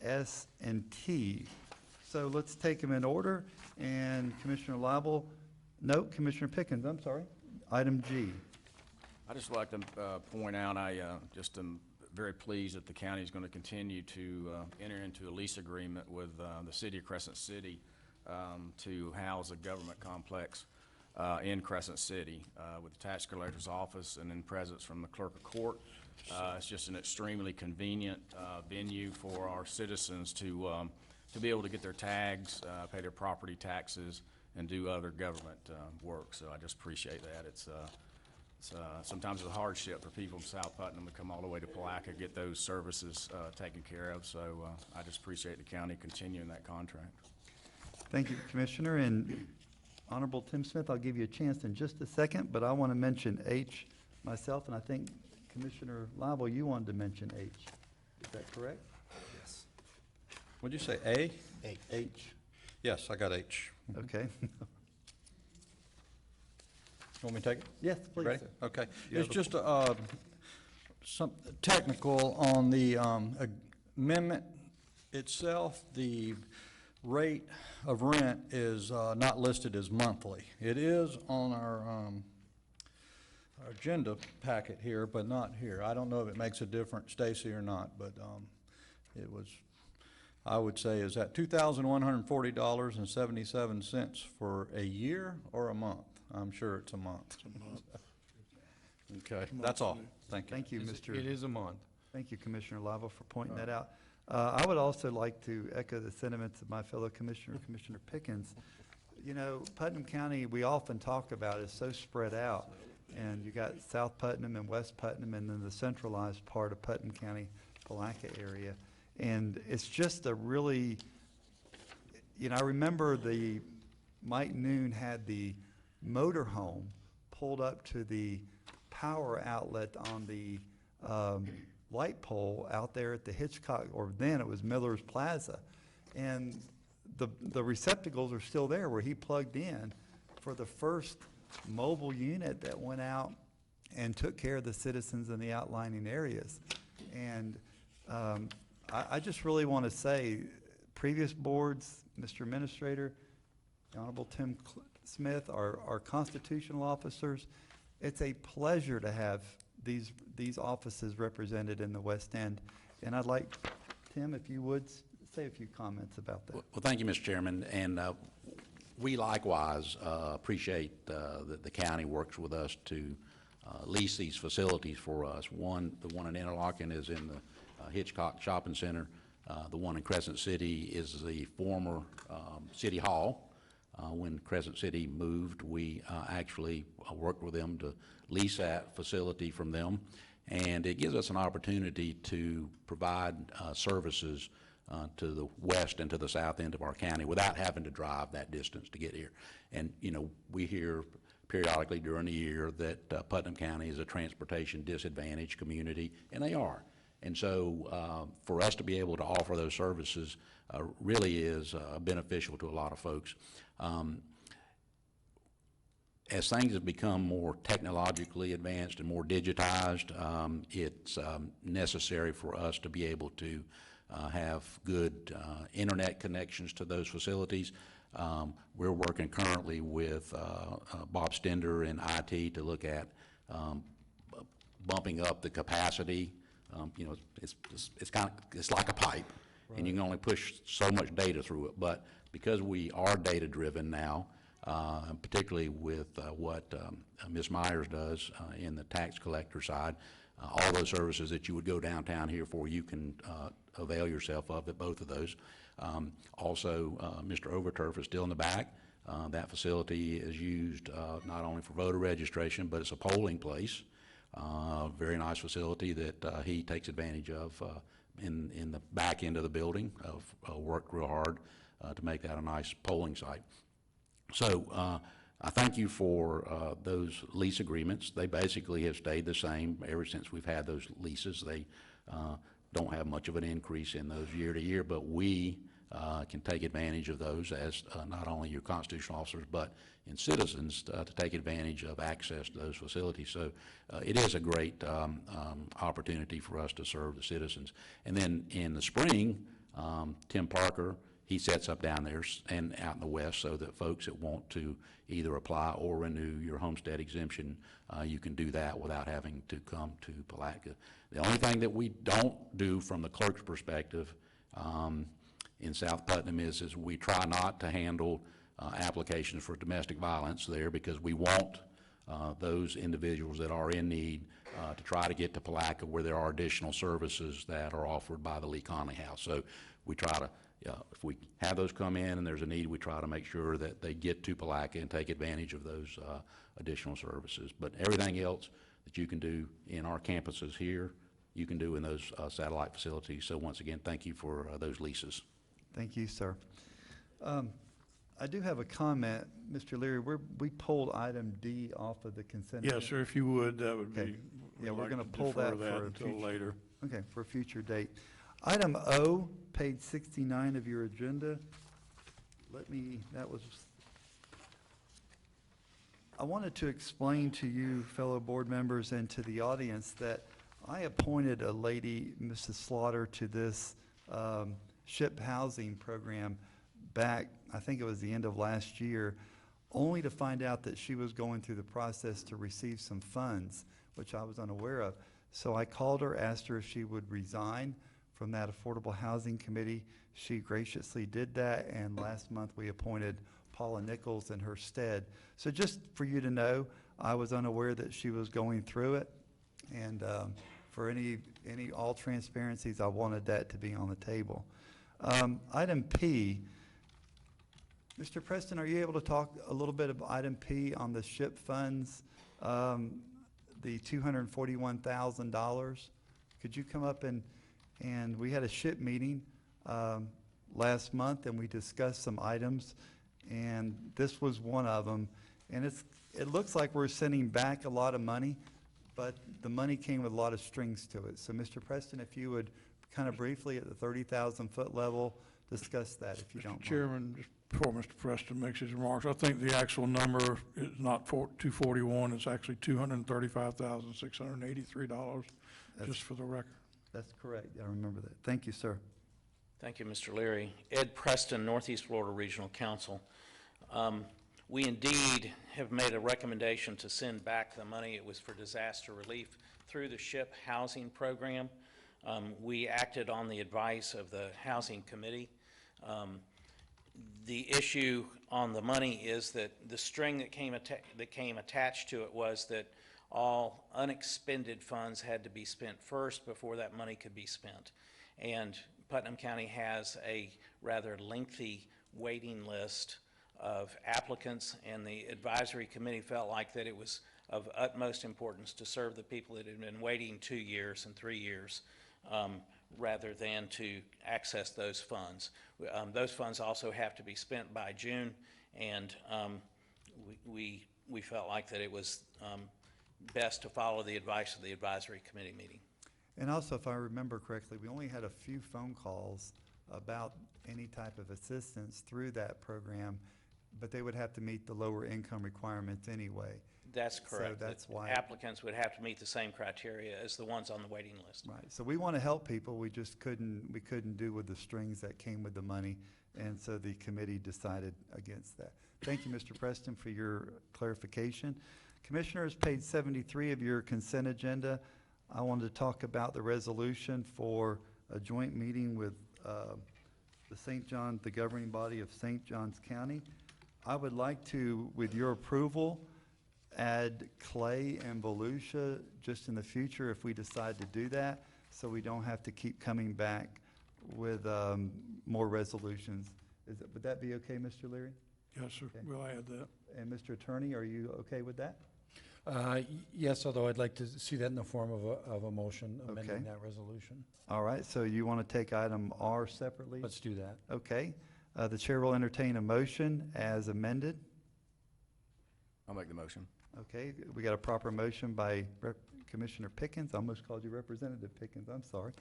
S, and T. So let's take them in order. And Commissioner Lible, no, Commissioner Pickens, I'm sorry. Item G. I just like to point out, I just am very pleased that the county is going to continue to enter into a lease agreement with the city of Crescent City to house a government complex in Crescent City with the tax collector's office and then presence from the clerk of court. It's just an extremely convenient venue for our citizens to be able to get their tags, pay their property taxes, and do other government work. So I just appreciate that. It's sometimes it's a hardship for people from South Putnam to come all the way to Palaca, get those services taken care of. So I just appreciate the county continuing that contract. Thank you, Commissioner. And Honorable Tim Smith, I'll give you a chance in just a second, but I want to mention H myself, and I think Commissioner Lible, you wanted to mention H. Is that correct? Yes. What'd you say, A? H. Yes, I got H. Okay. Want me to take it? Yes, You please, ready? sir. Okay. You It's have just some technical on the amendment itself. The rate of rent is not listed as monthly. It is on our agenda packet here, but not here. I don't know if it makes a difference, Stacy, or not, but it was, I would say, is that $2,140.77 for a year or a month? I'm sure it's a month. Okay, that's all. Thank you. Thank you, Mr. It is a month. Thank you, Commissioner Lible, for pointing that out. I would also like to echo the sentiments of my fellow commissioner, Commissioner Pickens. You know, Putnam County, we often talk about is so spread out. And you got South Putnam and West Putnam and then the centralized part of Putnam County, Palaca area. And it's just a really, you know, I remember Mike Noon had the motorhome pulled up to the power outlet on the light pole out there at the Hitchcock, or then it was Miller's Plaza. And the receptacles are still there where he plugged in for the first mobile unit that went out and took care of the citizens in the outlying areas. And I just really want to say, previous boards, Mr. Administrator, the Honorable Tim Smith, our constitutional officers, it's a pleasure to have these offices represented in the West End. And I'd like, Tim, if you would, say a few comments about that. Well, thank you, Mr. Chairman, and we likewise appreciate that the county works with us to lease these facilities for us. The one in Interlochen is in the Hitchcock Shopping Center. The one in Crescent City is the former City Hall. When Crescent City moved, we actually worked with them to lease that facility from them, and it gives us an opportunity to provide services to the west and to the south end of our county without having to drive that distance to get here. And, you know, we hear periodically during the year that Putnam County is a transportation disadvantaged community, and they are. And so for us to be able to offer those services really is beneficial to a lot of folks. As things have become more technologically advanced and more digitized, it's necessary for us to be able to have good internet connections to those facilities. We're working currently with Bob Stender in IT to look at bumping up the capacity. You know, it's like a pipe, and you can only push so much data through it. But because we are data driven now, particularly with what Ms. Myers does in the tax collector side, all those services that you would go downtown here for, you can avail yourself of at both of those. Also, Mr. Overturf is still in the back. That facility is used not only for voter registration, but it's a polling place. Very nice facility that he takes advantage of in the back end of the building. Worked real hard to make that a nice polling site. So I thank you for those lease agreements. They basically have stayed the same ever since we've had those leases. They don't have much of an increase in those year to year, but we can take advantage of those as not only your constitutional officers, but in citizens to take advantage of access to those facilities. So it is a great opportunity for us to serve the citizens. And then in the spring, Tim Parker, he sets up down there and out in the west so that folks that want to either apply or renew your homestead exemption, you can do that without having to come to Palatka. The only thing that we don't do from the clerk's perspective in South Putnam is we try not to handle applications for domestic violence there, because we want those individuals that are in need to try to get to Palatka, where there are additional services that are offered by the Lee Conley House. So we try to, if we have those come in and there's a need, we try to make sure that they get to Palatka and take advantage of those additional services. But everything else that you can do in our campuses here, you can do in those satellite facilities. So once again, thank you for those leases. Thank you, sir. I do have a comment, Mr. Leary. We pulled item D off of the consent. Yes, agenda. sir, if you would, that would Okay. be. Yeah, we'd we're like going to to pull defer that for a until future. later. Okay, for a future date. Item O, page 69 of your agenda. I wanted to explain to you, fellow board members, and to the audience that I appointed a lady, Mrs. Slaughter, to this SHIP housing program back, I think it was the end of last year, only to find out that she was going through the process to receive some funds, which I was unaware of. So I called her, asked her if she would resign from that Affordable Housing Committee. She graciously did that, and last month we appointed Paula Nichols in her stead. So just for you to know, I was unaware that she was going through it, and for all transparencies, I wanted that to be on the table. Item P, Mr. Preston, are you able to talk a little bit of item P on the SHIP funds, the $241,000? Could you come up and we had a SHIP meeting last month, and we discussed some items, and this was one of them. And it looks like we're sending back a lot of money, but the money came with a lot of strings to it. So, Mr. Preston, if you would kind of briefly at the 30,000-foot level discuss that, if you don't mind. Chairman, just before Mr. Preston makes his remarks, I think the actual number is not 241, it's actually $235,683, just for the record. That's correct. I remember that. Thank you, sir. Thank you, Mr. Leary. Ed Preston, Northeast Florida Regional Council. We indeed have made a recommendation to send back the money. It was for disaster relief through the SHIP housing program. We acted on the advice of the Housing Committee. The issue on the money is that the string that came attached to it was that all unexpended funds had to be spent first before that money could be spent. And Putnam County has a rather lengthy waiting list of applicants, and the advisory committee felt like that it was of utmost importance to serve the people that had been waiting 2 years and 3 years rather than to access those funds. Those funds also have to be spent by June, and we felt like that it was best to follow the advice of the advisory committee meeting. And also, if I remember correctly, we only had a few phone calls about any type of assistance through that program, but they would have to meet the lower income requirements anyway. That's correct. So that's why applicants would have to meet the same criteria as the ones on the waiting list. Right. So we want to help people. We just couldn't do with the strings that came with the money, and so the committee decided against that. Thank you, Mr. Preston, for your clarification. Commissioners, page 73 of your consent agenda. I wanted to talk about the resolution for a joint meeting with the governing body of St. Johns County. I would like to, with your approval, add Clay and Volusia just in the future if we decide to do that, so we don't have to keep coming back with more resolutions. Would that be okay, Mr. Leary? Yes, sir, Okay. we'll add that. And Mr. Attorney, are you okay with that? Yes, although I'd like to see that in the form of a motion amending Okay. that resolution. All right, so you want to take item R separately? Let's do that. Okay. The chair will entertain a motion as amended. I'll make the motion. Okay, we got a proper motion by Commissioner Pickens. I almost called you Representative Pickens, I'm sorry.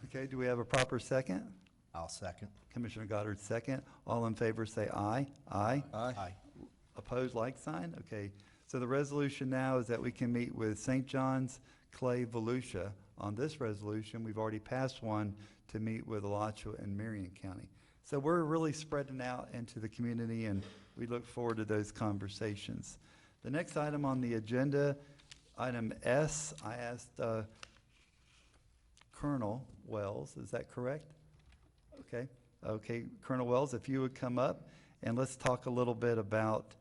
Okay, do we have a proper second? I'll second. Commissioner Goddard, second. All in favor say aye. Aye. Aye. Opposed, like sign? Okay. So the resolution now is that we can meet with St. John's, Clay, Volusia. On this resolution, we've already passed one to meet with Alachua and Marion County. So we're really spreading out into the community, and we look forward to those conversations. The next item on the agenda, item S, I asked Colonel Wells, is that correct? Okay. Okay, Colonel Wells, if you would come up, and let's talk a little bit about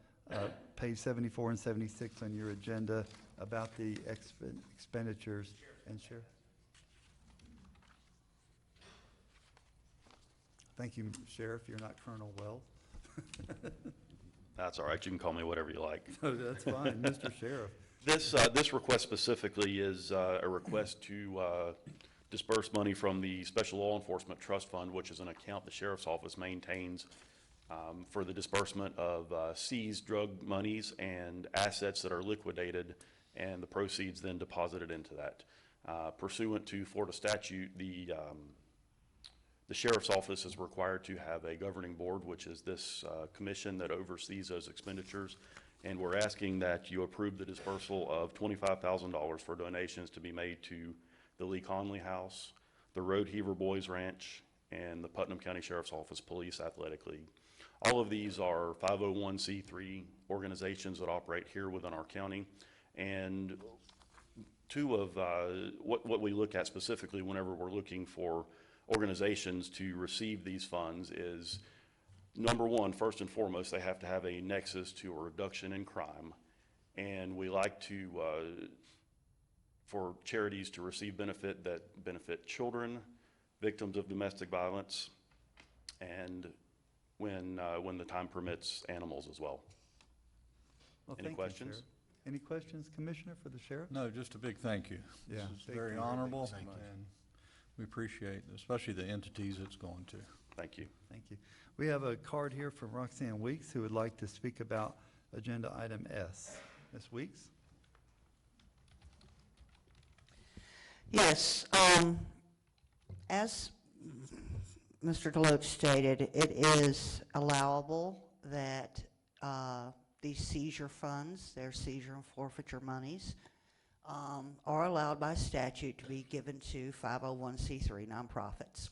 page 74 and 76 on your agenda about the expenditures and share. Thank you, Sheriff. You're not Colonel Wells. That's all right. You can call me whatever you like. No, that's fine, Mr. Sheriff. This request specifically is a request to disperse money from the Special Law Enforcement Trust Fund, which is an account the Sheriff's Office maintains for the disbursement of seized drug monies and assets that are liquidated, and the proceeds then deposited into that. Pursuant to Florida statute, the sheriff's office is required to have a governing board, which is this commission that oversees those expenditures. And we're asking that you approve the dispersal of $25,000 for donations to be made to the Lee Conley House, the Road Heaver Boys Ranch, and the Putnam County Sheriff's Office Police Athletic League. All of these are 501c3 organizations that operate here within our county. And two of what we look at specifically whenever we're looking for organizations to receive these funds is, number one, first and foremost, they have to have a nexus to a reduction in crime. And we like to, for charities to receive benefit that benefit children, victims of domestic violence, and when the time permits, animals as well. Well, Any thank you, questions? Sheriff. Any questions, Commissioner, for the sheriff? No, just a big thank you. Yeah, This is big very thank you. honorable, Thank you. and we appreciate, especially the entities it's going to. Thank you. Thank you. We have a card here from Roxanne Weeks, who would like to speak about agenda item S. Ms. Weeks? Yes, as Mr. Deloach stated, it is allowable that these seizure funds, their seizure and forfeiture monies, are allowed by statute to be given to 501c3 nonprofits.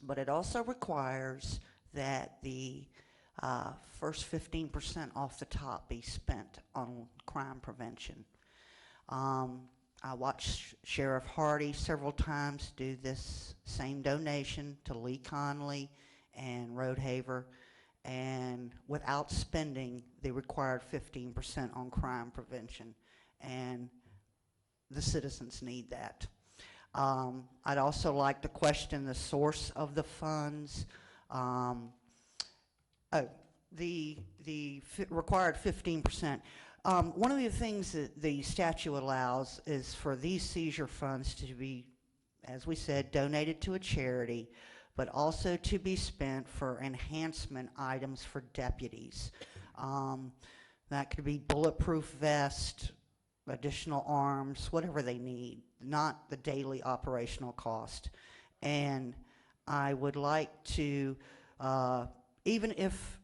But it also requires that the first 15% off the top be spent on crime prevention. I watched Sheriff Hardy several times do this same donation to Lee Conley and Road Haver, and without spending the required 15% on crime prevention. And the citizens need that. I'd also like to question the source of the funds. The required 15%. One of the things that the statute allows is for these seizure funds to be, as we said, donated to a charity, but also to be spent for enhancement items for deputies. That could be bulletproof vest, additional arms, whatever they need, not the daily operational cost. And I would like to, even if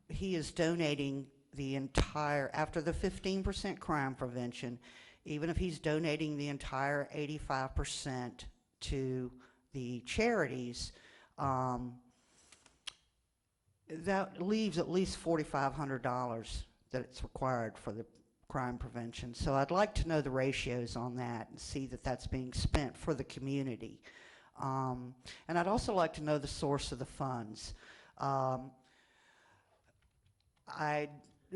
he is donating the entire, after the 15% crime prevention, even if he's donating the entire 85% to the charities, that leaves at least $4,500 that it's required for the crime prevention. So I'd like to know the ratios on that and see that that's being spent for the community. And I'd also like to know the source of the funds.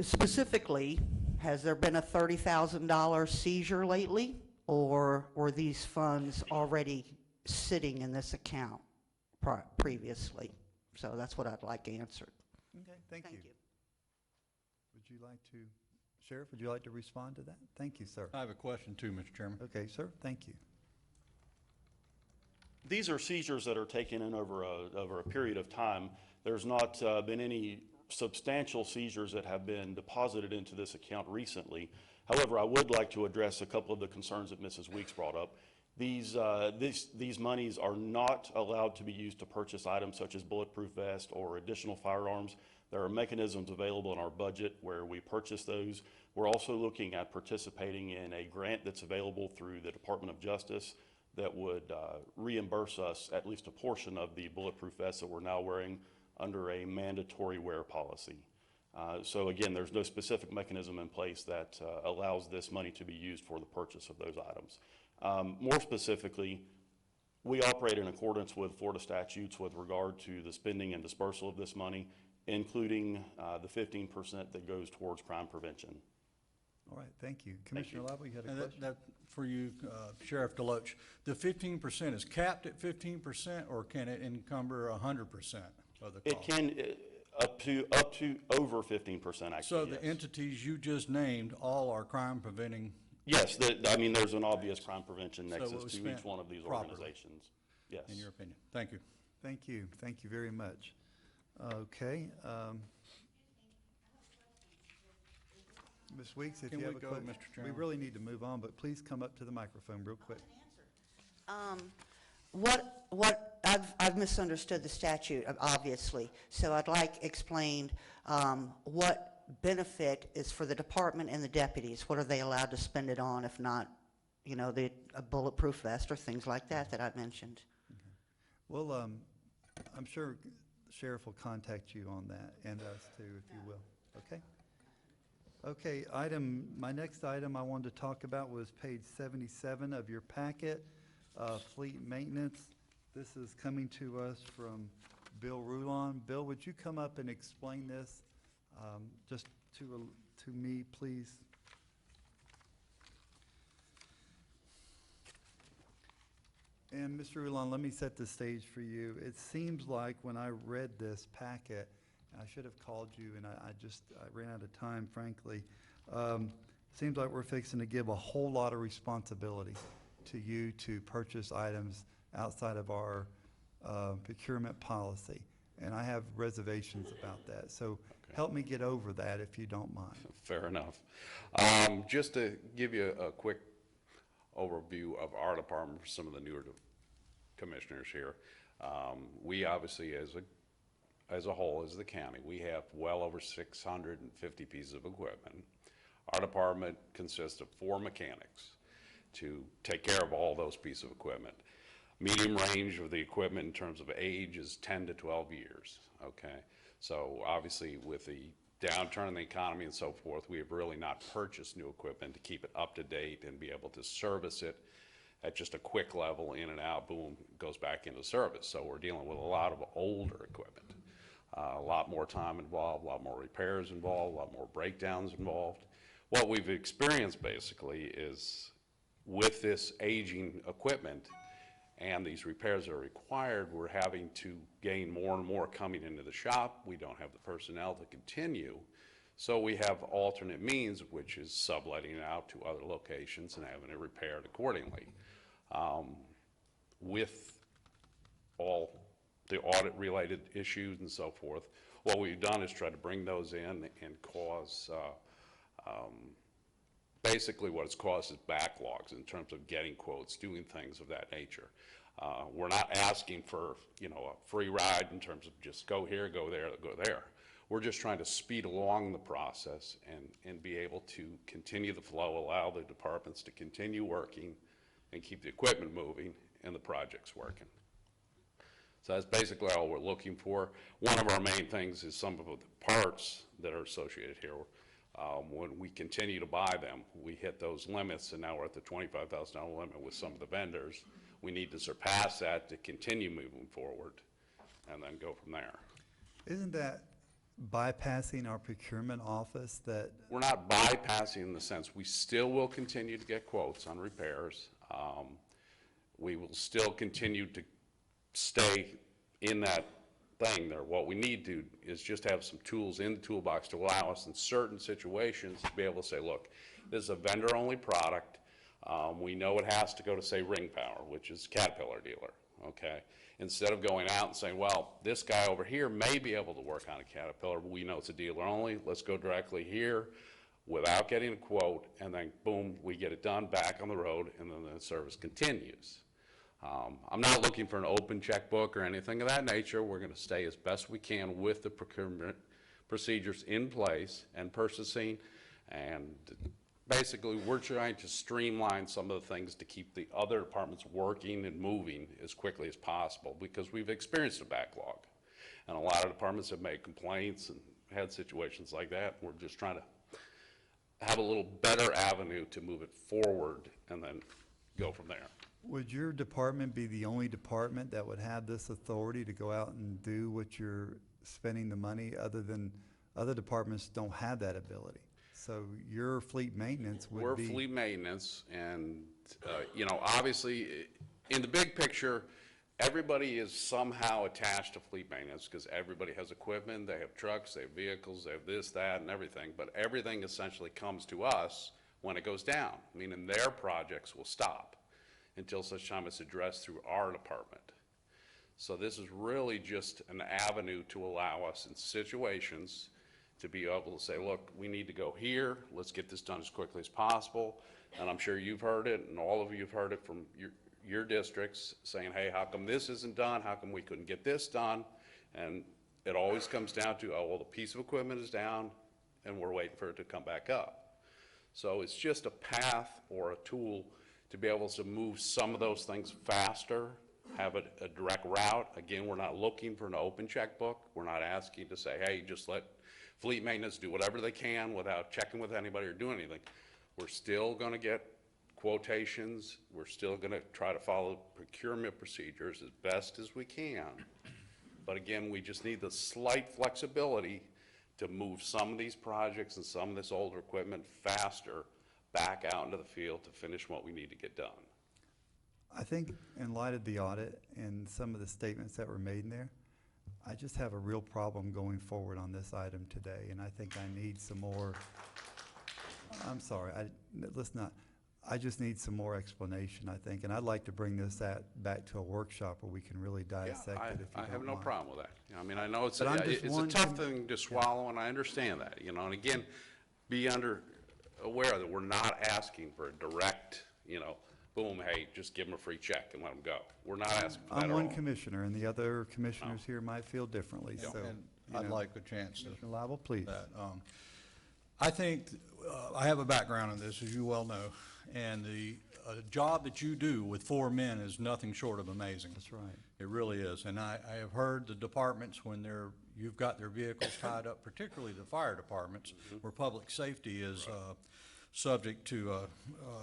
Specifically, has there been a $30,000 seizure lately, or were these funds already sitting in this account previously? So that's what I'd like answered. Okay, thank you. Would you like to, Sheriff, would you like to respond to that? Thank you, sir. I have a question too, Mr. Chairman. Okay, sir, thank you. These are seizures that are taken in over a period of time. There's not been any substantial seizures that have been deposited into this account recently. However, I would like to address a couple of the concerns that Mrs. Weeks brought up. These monies are not allowed to be used to purchase items such as bulletproof vests or additional firearms. There are mechanisms available in our budget where we purchase those. We're also looking at participating in a grant that's available through the Department of Justice that would reimburse us at least a portion of the bulletproof vests that we're now wearing under a mandatory wear policy. So again, there's no specific mechanism in place that allows this money to be used for the purchase of those items. More specifically, we operate in accordance with Florida statutes with regard to the spending and dispersal of this money, including the 15% that goes towards crime prevention. All right, thank you. Commissioner Lible, you had a And question? that for you, Sheriff Deloach, the 15% is capped at 15%, or can it encumber 100% of the cost? It can, up to over 15% actually. So the yes. entities you just named all are crime preventing? Yes, I mean, there's an obvious crime prevention So it nexus was to spent each one of these properly, organizations. Yes. in your opinion. Thank you. Thank you. Thank you very much. Okay. Ms. Weeks, if Can you have we a go, quick, Mr. we Chairman? really need to move on, but please come up to the microphone real quick. I've misunderstood the statute, obviously, so I'd like explained what benefit is for the department and the deputies. What are they allowed to spend it on, if not, a bulletproof vest or things like that that I mentioned? Well, I'm sure Sheriff will contact you on that, and us too, if you will, okay? Okay, my next item I wanted to talk about was page 77 of your packet, fleet maintenance. This is coming to us from Bill Rulon. Bill, would you come up and explain this just to me, please? And Mr. Rulon, let me set the stage for you. It seems like when I read this packet, I should have called you, and I ran out of time, frankly. Seems like we're fixing to give a whole lot of responsibility to you to purchase items outside of our procurement policy. And I have reservations about that. So help me get over that if you don't mind. Fair enough. Just to give you a quick overview of our department for some of the newer commissioners here. We obviously, as a whole, as the county, we have well over 650 pieces of equipment. Our department consists of 4 mechanics to take care of all those pieces of equipment. Medium range of the equipment in terms of age is 10 to 12 years, okay? So obviously with the downturn in the economy and so forth, we have really not purchased new equipment to keep it up to date and be able to service it at just a quick level, in and out, boom, goes back into service. So we're dealing with a lot of older equipment. A lot more time involved, a lot more repairs involved, a lot more breakdowns involved. What we've experienced basically is with this aging equipment and these repairs that are required, we're having to gain more and more coming into the shop. We don't have the personnel to continue. So we have alternate means, which is subletting it out to other locations and having it repaired accordingly. With all the audit-related issues and so forth, what we've done is try to bring those in and cause, basically what it's caused is backlogs in terms of getting quotes, doing things of that nature. We're not asking for, a free ride in terms of just go here, go there, go there. We're just trying to speed along the process and be able to continue the flow, allow the departments to continue working and keep the equipment moving and the projects working. So that's basically all we're looking for. One of our main things is some of the parts that are associated here. When we continue to buy them, we hit those limits, and now we're at the $25,000 limit with some of the vendors. We need to surpass that to continue moving forward and then go from there. Isn't that bypassing our procurement office that? We're not bypassing in the sense we still will continue to get quotes on repairs. We will still continue to stay in that thing there. What we need to is just have some tools in the toolbox to allow us in certain situations to be able to say, look, this is a vendor-only product. We know it has to go to, say, Ring Power, which is Caterpillar dealer, okay? Instead of going out and saying, well, this guy over here may be able to work on a Caterpillar, but we know it's a dealer only. Let's go directly here without getting a quote, and then boom, we get it done, back on the road, and then the service continues. I'm not looking for an open checkbook or anything of that nature. We're going to stay as best we can with the procurement procedures in place and purchasing, and basically we're trying to streamline some of the things to keep the other departments working and moving as quickly as possible, because we've experienced a backlog. And a lot of departments have made complaints and had situations like that. We're just trying to have a little better avenue to move it forward and then go from there. Would your department be the only department that would have this authority to go out and do what you're spending the money, other than other departments don't have that ability? So your fleet maintenance would be... We're fleet maintenance, and obviously in the big picture, everybody is somehow attached to fleet maintenance because everybody has equipment, they have trucks, they have vehicles, they have this, that, and everything, but everything essentially comes to us when it goes down, meaning their projects will stop until such time it's addressed through our department. So this is really just an avenue to allow us in situations to be able to say, look, we need to go here, let's get this done as quickly as possible. And I'm sure you've heard it, and all of you have heard it from your districts, saying, hey, how come this isn't done? How come we couldn't get this done? And it always comes down to, oh, well, the piece of equipment is down, and we're waiting for it to come back up. So it's just a path or a tool to be able to move some of those things faster, have a direct route. Again, we're not looking for an open checkbook. We're not asking to say, hey, just let fleet maintenance do whatever they can without checking with anybody or doing anything. We're still going to get quotations. We're still going to try to follow procurement procedures as best as we can. But again, we just need the slight flexibility to move some of these projects and some of this older equipment faster back out into the field to finish what we need to get done. I think in light of the audit and some of the statements that were made in there, I just have a real problem going forward on this item today, and I think I need some more, I'm sorry, let's not, I just need some more explanation, I think, and I'd like to bring this back to a workshop where we can really dissect it if you I don't have no mind. problem with that. I mean, I know it's But I'm just a one tough thing to swallow, and I understand that, you know, and again, be aware that we're not asking for a direct, you know, boom, hey, just give them a free check and let them go. We're not asking for that I'm at one all. commissioner, and the other commissioners here might feel differently, so. And you I'd know, like a chance to. Commissioner Lible, please. I think, I have a background in this, as you well know, and the job that you do with 4 men is nothing short of amazing. That's right. It really is. And I have heard the departments, when you've got their vehicles tied up, particularly the fire departments, where public safety is subject to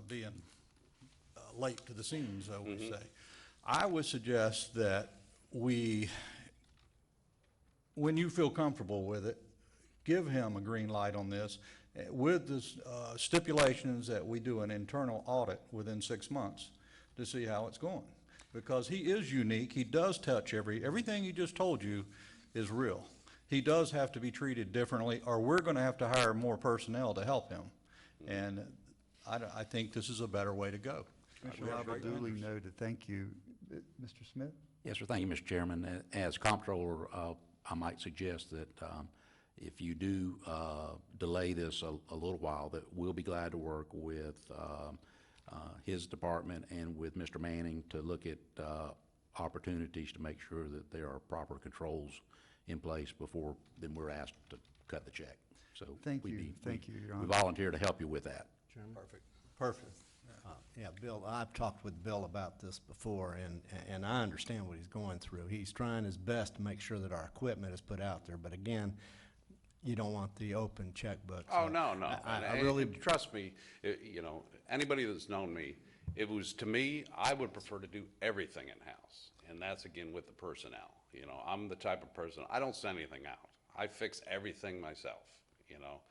being late to the scene, so we say. I would suggest that when you feel comfortable with it, give him a green light on this with the stipulations that we do an internal audit within 6 months to see how it's going. Because he is unique. He does touch everything he just told you is real. He does have to be treated differently, or we're going to have to hire more personnel to help him. And I think this is a better way to go. Commissioner Lible, duly noted. Thank you. Mr. Smith? Yes, sir. Thank you, Mr. Chairman. As comptroller, I might suggest that if you do delay this a little while, that we'll be glad to work with his department and with Mr. Manning to look at opportunities to make sure that there are proper controls in place before then we're asked to cut the check. So Thank you, Your we Honor. volunteer to help you with that. Perfect. Yeah, Bill, I've talked with Bill about this before, and I understand what he's going through. He's trying his best to make sure that our equipment is put out there, but again, you don't want the open checkbook. Oh, So no. I really, and trust me, you know, anybody that's known me, it was, to me, I would prefer to do everything in-house. And that's, again, with the personnel. You know, I'm the type of person, I don't send anything out. I fix everything myself, you know.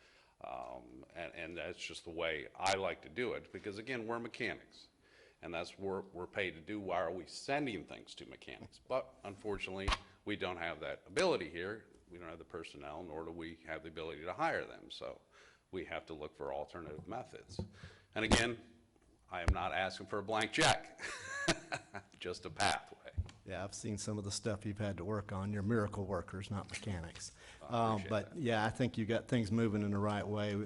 And that's just the way I like to do it, because again, we're mechanics, and that's what we're paid to do. Why are we sending things to mechanics? But unfortunately, we don't have that ability here. We don't have the personnel, nor do we have the ability to hire them. So we have to look for alternative methods. And again, I am not asking for a blank check, just a pathway. yeah, I've seen some of the stuff you've had to work on. You're miracle workers, not mechanics. appreciate But yeah, I think you got things moving in the right way.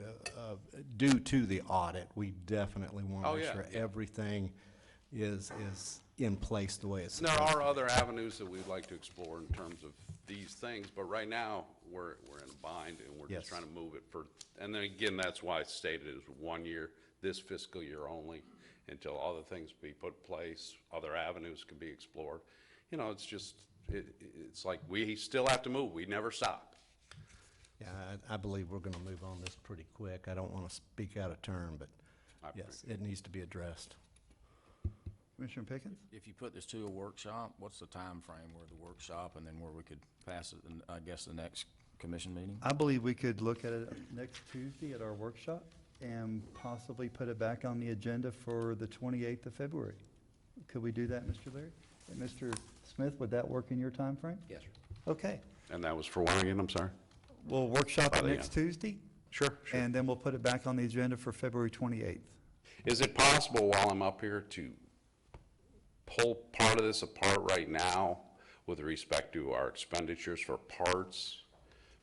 Due to the audit, we definitely want to Oh, make yeah, sure yeah. everything is in place the way it's There supposed to are be. other avenues that we'd like to explore in terms of these things, but right now, we're in a bind, and we're Yes. just trying to move it for, and then again, that's why it's stated as 1 year, this fiscal year only, until other things be put in place, other avenues can be explored. You know, it's just, it's like we still have to move, we never stop. Yeah, I believe we're gonna move on this pretty quick. I don't wanna speak out of turn, but yes, it needs to be addressed. Commissioner Pickens? If you put this to a workshop, what's the time frame where the workshop and then where we could pass it in, I guess, the next commission meeting? I believe we could look at it next Tuesday at our workshop and possibly put it back on the agenda for the 28th of February. Could we do that, Mr. Leary? And Mr. Smith, would that work in your time frame? Yes, sir. Okay. And that was for when again, I'm sorry? We'll workshop By it the next end. Tuesday, Sure, sure. and then we'll put it back on the agenda for February 28th. Is it possible while I'm up here to pull part of this apart right now with respect to our expenditures for parts,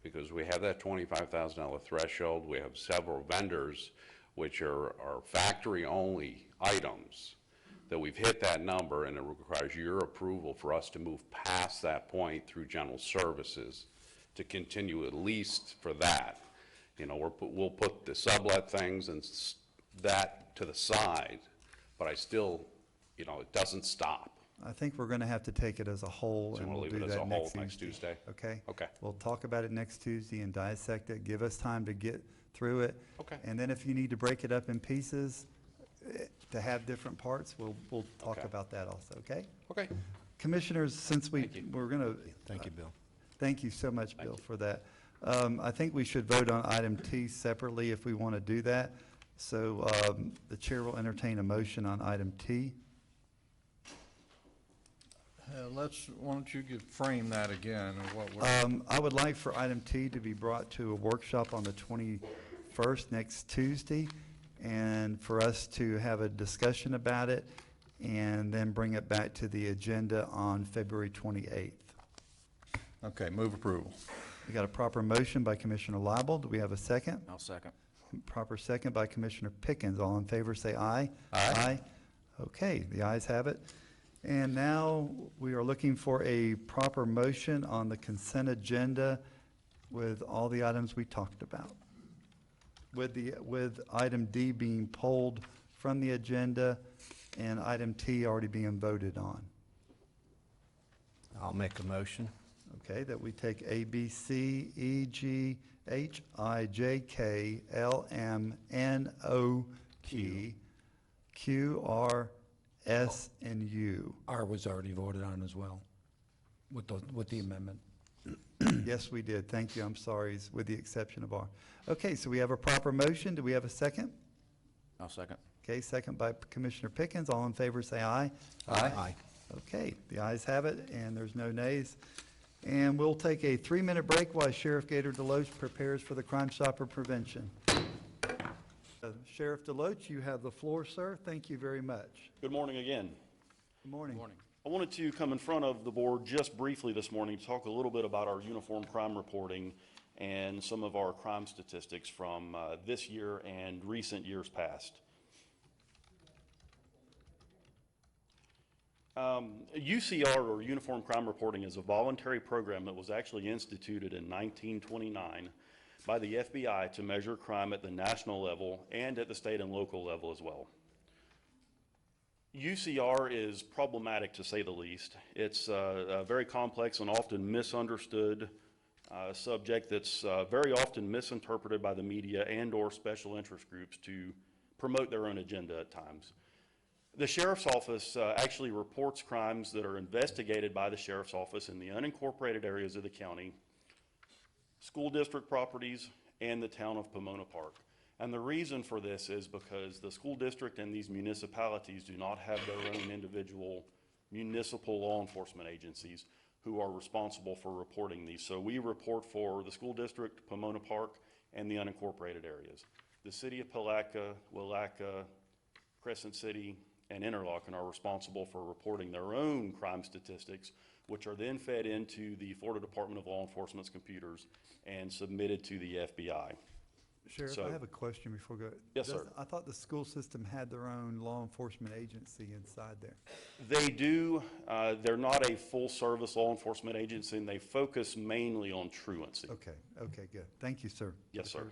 because we have that $25,000 threshold. We have several vendors which are factory-only items that we've hit that number, and it requires your approval for us to move past that point through general services to continue at least for that. You know, we'll put the sublet things and that to the side, but I still, you know, it doesn't stop. I think we're going to have to take it as a whole, So and we'll we'll leave do it as that a whole next Tuesday? Okay? Okay. We'll talk about it next Tuesday and dissect it, give us time to get through it. Okay. And then if you need to break it up in pieces to have different parts, we'll talk Okay. about that also, okay? Okay. Commissioners, since we're going to. Thank you, Bill. Thank you so much, Bill, for that. I think we should vote on item T separately if we want to do that. So the chair will entertain a motion on item T. Why don't you frame that again, or what we're. I would like for item T to be brought to a workshop on the 21st, next Tuesday, and for us to have a discussion about it, and then bring it back to the agenda on February 28th. Okay, move approval. We got a proper motion by Commissioner Lible. Do we have a second? I'll second. Proper second by Commissioner Pickens. All in favor, say aye. Aye. Okay, the ayes have it. And now we are looking for a proper motion on the consent agenda with all the items we talked about. With item D being pulled from the agenda and item T already being voted on. I'll make a motion. Okay, that we take A, B, C, E, G, H, I, J, K, L, M, N, O, P, Q, R, S, and U. R was already voted on as well, with the amendment. Yes, we did. Thank you. I'm sorry, with the exception of R. Okay, so we have a proper motion. Do we have a second? I'll second. Okay, second by Commissioner Pickens. All in favor, say aye. Aye. Okay, the ayes have it, and there's no nays. And we'll take a 3-minute break while Sheriff Gator Deloach prepares for the Crime Stopper prevention. Sheriff Deloach, you have the floor, sir. Thank you very much. Good morning again. Good morning. I wanted to come in front of the board just briefly this morning to talk a little bit about our uniform crime reporting and some of our crime statistics from this year and recent years past. UCR, or Uniform Crime Reporting, is a voluntary program that was actually instituted in 1929 by the FBI to measure crime at the national level and at the state and local level as well. UCR is problematic, to say the least. It's a very complex and often misunderstood subject that's very often misinterpreted by the media and or special interest groups to promote their own agenda at times. The Sheriff's Office actually reports crimes that are investigated by the Sheriff's Office in the unincorporated areas of the county, school district properties, and the town of Pomona Park. And the reason for this is because the school district and these municipalities do not have their own individual municipal law enforcement agencies who are responsible for reporting these. So we report for the school district, Pomona Park, and the unincorporated areas. The city of Palatka, Willaca, Crescent City, and Interlochen are responsible for reporting their own crime statistics, which are then fed into the Florida Department of Law Enforcement's computers and submitted to the FBI. Sheriff, I have a question before we go. Yes, sir. I thought the school system had their own law enforcement agency inside there. They do. They're not a full-service law enforcement agency, and they focus mainly on truancy. Okay, good. Thank you, sir. Yes, sir.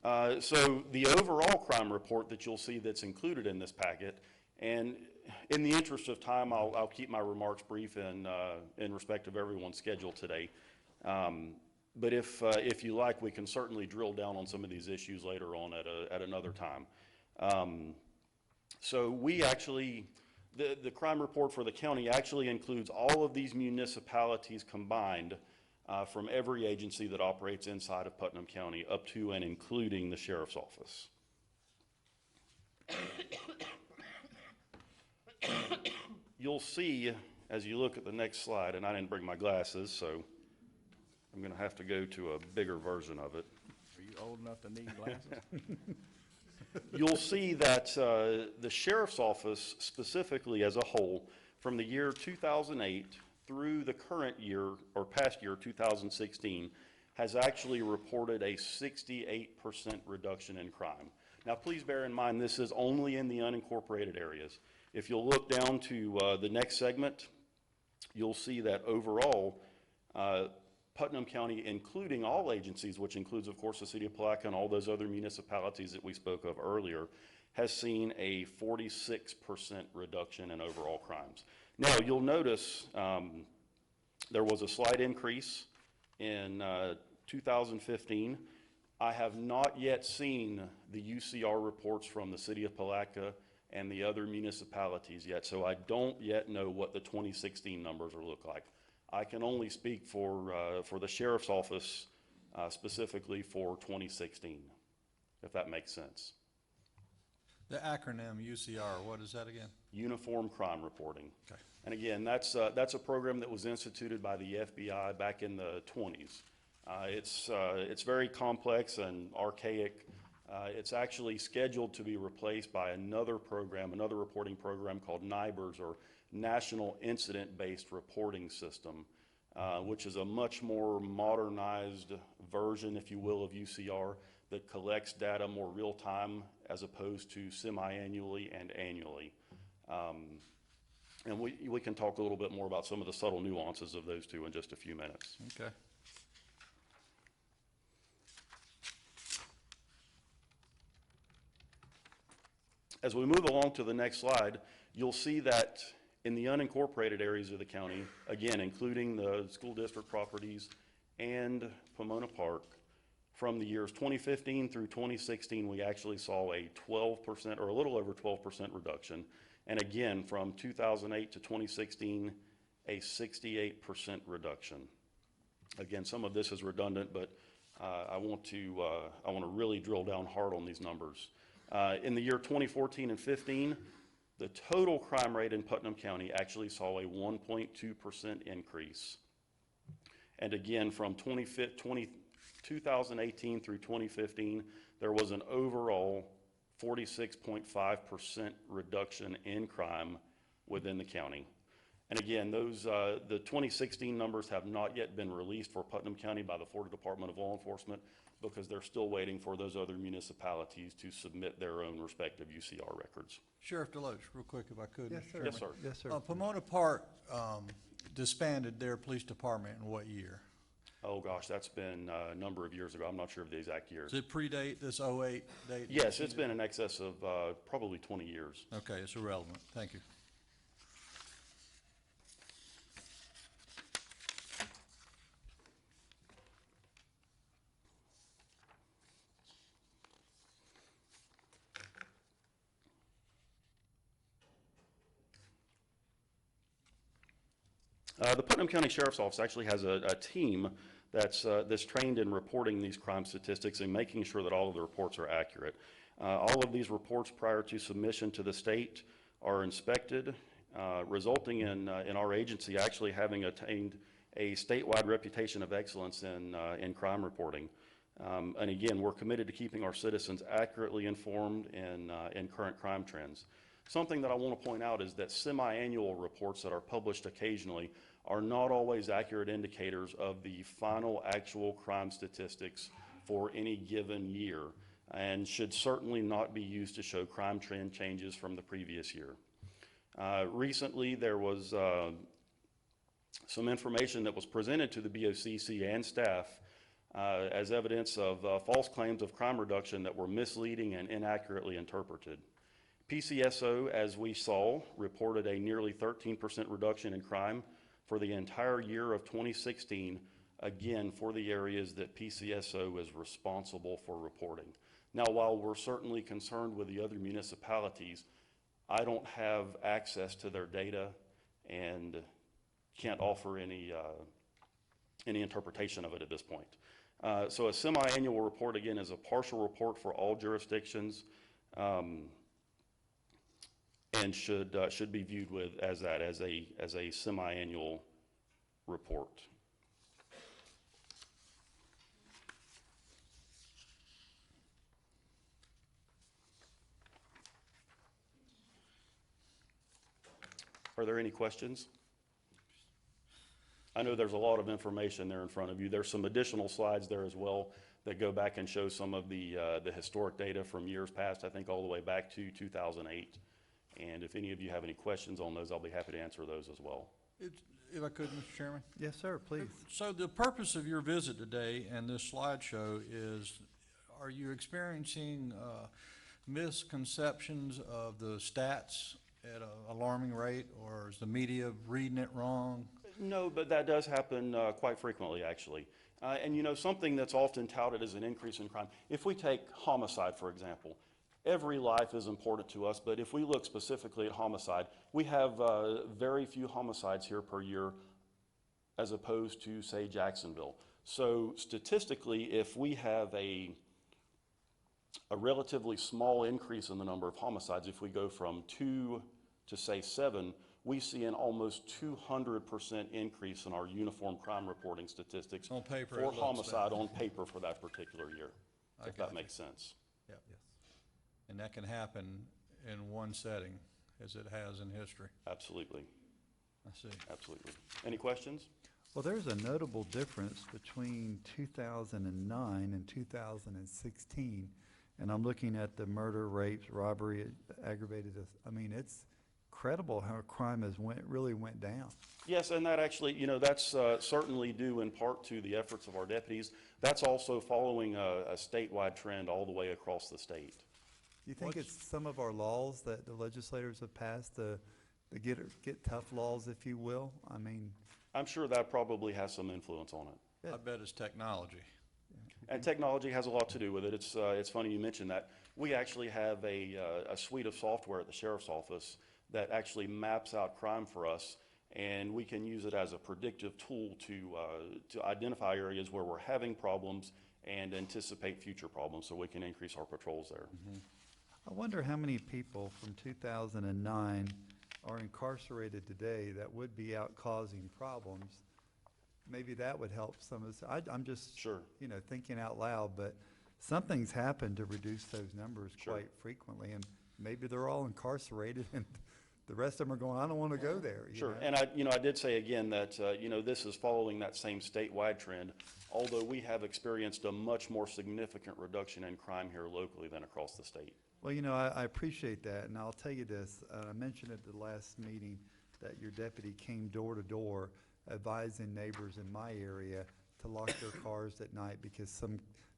Clarification. So the overall crime report that you'll see that's included in this packet, and in the interest of time, I'll keep my remarks brief in respect of everyone's schedule today. But if you like, we can certainly drill down on some of these issues later on at another time. So we actually, the crime report for the county actually includes all of these municipalities combined from every agency that operates inside of Putnam County up to and including the Sheriff's Office. You'll see as you look at the next slide, and I didn't bring my glasses, so I'm going to have to go to a bigger version of it. Are you old enough to need glasses? You'll see that the Sheriff's Office, specifically as a whole, from the year 2008 through the current year, or past year, 2016, has actually reported a 68% reduction in crime. Now, please bear in mind, this is only in the unincorporated areas. If you'll look down to the next segment, you'll see that overall, Putnam County, including all agencies, which includes, of course, the city of Palatka and all those other municipalities that we spoke of earlier, has seen a 46% reduction in overall crimes. Now, you'll notice there was a slight increase in 2015. I have not yet seen the UCR reports from the city of Palatka and the other municipalities yet, so I don't yet know what the 2016 numbers will look like. I can only speak for the sheriff's office, specifically for 2016, if that makes sense. The acronym UCR, what is that again? Uniform Crime Reporting. Okay. And again, that's a program that was instituted by the FBI back in the 20s. It's very complex and archaic. It's actually scheduled to be replaced by another program, another reporting program called NIBRS, or National Incident-Based Reporting System, which is a much more modernized version, if you will, of UCR that collects data more real-time as opposed to semi-annually and annually. And we can talk a little bit more about some of the subtle nuances of those two in just a few minutes. Okay. As we move along to the next slide, you'll see that in the unincorporated areas of the county, again, including the school district properties and Pomona Park, from the years 2015 through 2016, we actually saw a 12%, or a little over 12% reduction. And again, from 2008 to 2016, a 68% reduction. Again, some of this is redundant, but I want to really drill down hard on these numbers. In the year 2014 and 15, the total crime rate in Putnam County actually saw a 1.2% increase. And again, from 2018 through 2015, there was an overall 46.5% reduction in crime within the county. And again, those the 2016 numbers have not yet been released for Putnam County by the Florida Department of Law Enforcement, because they're still waiting for those other municipalities to submit their own respective UCR records. Sheriff Deloach, real quick if I could. Yes, sir. Yes, sir. Yes, sir. Pomona Park disbanded their police department in what year? Oh, gosh, that's been a number of years ago. I'm not sure of the exact year. Does it predate this 08 date? Yes, it's been in excess of probably 20 years. Okay, it's irrelevant. Thank you. The Putnam County Sheriff's Office actually has a team that's trained in reporting these crime statistics and making sure that all of the reports are accurate. All of these reports prior to submission to the state are inspected, resulting in our agency actually having attained a statewide reputation of excellence in crime reporting. And again, we're committed to keeping our citizens accurately informed in current crime trends. Something that I want to point out is that semi-annual reports that are published occasionally are not always accurate indicators of the final actual crime statistics for any given year, and should certainly not be used to show crime trend changes from the previous year. Recently, there was some information that was presented to the BOCC and staff as evidence of false claims of crime reduction that were misleading and inaccurately interpreted. PCSO, as we saw, reported a nearly 13% reduction in crime for the entire year of 2016, again, for the areas that PCSO is responsible for reporting. Now, while we're certainly concerned with the other municipalities, I don't have access to their data and can't offer any interpretation of it at this point. So a semi-annual report, again, is a partial report for all jurisdictions, and should be viewed as a semi-annual report. Are there any questions? I know there's a lot of information there in front of you. There's some additional slides there as well that go back and show some of the historic data from years past, I think all the way back to 2008. And if any of you have any questions on those, I'll be happy to answer those as well. If I could, Mr. Chairman? Yes, sir, please. So the purpose of your visit today and this slideshow is, are you experiencing misconceptions of the stats at an alarming rate, or is the media reading it wrong? No, but that does happen quite frequently, actually. And you know, something that's often touted as an increase in crime, if we take homicide, for example, every life is important to us, but if we look specifically at homicide, we have very few homicides here per year as opposed to, say, Jacksonville. So statistically, if we have a relatively small increase in the number of homicides, if we go from 2 to, say, 7, we see an almost 200% increase in our uniform crime reporting statistics on paper, for homicide on paper for that particular year, if that makes sense. Yeah. Yes. And that can happen in one setting, as it has in history. Absolutely. I see. Absolutely. Any questions? Well, there's a notable difference between 2009 and 2016. And I'm looking at the murder, rapes, robbery, aggravated, I mean, it's incredible how crime has really went down. Yes, and that actually, you know, that's certainly due in part to the efforts of our deputies. That's also following a statewide trend all the way across the state. Do you think it's some of our laws that the legislators have passed to get tough laws, if you will? I mean, I'm sure that probably has some influence on it. I bet it's technology. And technology has a lot to do with it. It's funny you mentioned that. We actually have a suite of software at the sheriff's office that actually maps out crime for us, and we can use it as a predictive tool to identify areas where we're having problems and anticipate future problems, so we can increase our patrols there. Mm-hmm. I wonder how many people from 2009 are incarcerated today that would be out causing problems. Maybe that would help some of us. I'm just, you know, thinking out loud, but something's happened to reduce those numbers quite frequently, and maybe they're all incarcerated and the rest of them are going, I don't want to go there. Sure, and I did say again that, you know, this is following that same statewide trend, although we have experienced a much more significant reduction in crime here locally than across the state. Well, you know, I appreciate that, and I'll tell you this. I mentioned at the last meeting that your deputy came door to door advising neighbors in my area to lock their cars at night because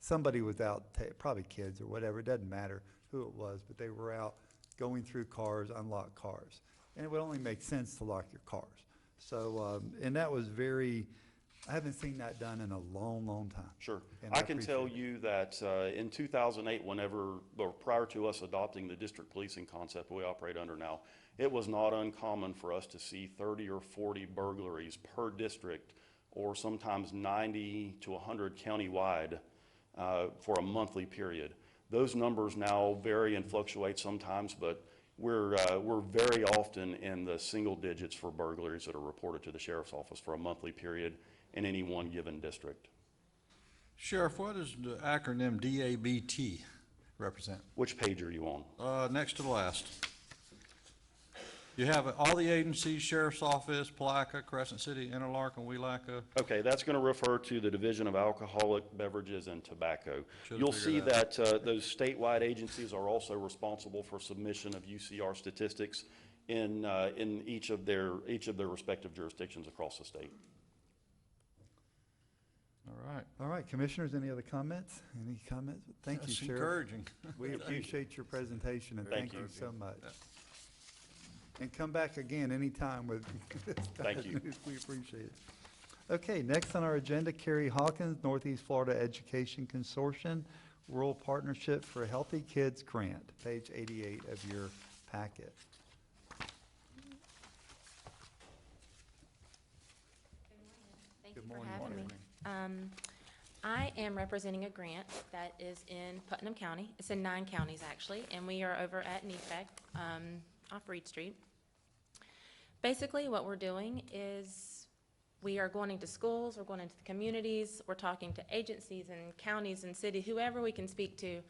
somebody was out, probably kids or whatever, it doesn't matter who it was, but they were out going through cars, unlocked cars. And it would only make sense to lock your cars. So, and that was I haven't seen that done in a long, long time. Sure. And I can tell you that in 2008, prior to us adopting the district policing concept we operate under now, it was not uncommon for us to see 30 or 40 burglaries per district, or sometimes 90 to 100 countywide for a monthly period. Those numbers now vary and fluctuate sometimes, but we're very often in the single digits for burglaries that are reported to the sheriff's office for a monthly period in any one given district. Sheriff, what does the acronym DABT represent? Which page are you on? Next to the last. You have all the agencies, Sheriff's Office, Palaca, Crescent City, Interlaken, Weelaca. Okay, that's going to refer to the Division of Alcoholic Beverages and Tobacco. Should've You'll see figured that those statewide agencies are also responsible for submission of UCR statistics in each of their respective jurisdictions across the state. All right. All right, commissioners, any other comments? Any comments? Thank you, That's Sheriff. encouraging. We appreciate your presentation, and thank you so much. Yeah. And come back again anytime with Thank you. We appreciate it. Okay, next on our agenda, Carrie Hawkins, Northeast Florida Education Consortium, Rural Partnership for Healthy Kids Grant, page 88 of your packet. Thank you for having me. I am representing a grant that is in Putnam County. It's in 9 counties, actually, and we are over at NEFAC off Reed Street. Basically, what we're doing is we are going into schools, we're going into the communities, we're talking to agencies and counties and cities, whoever we can speak to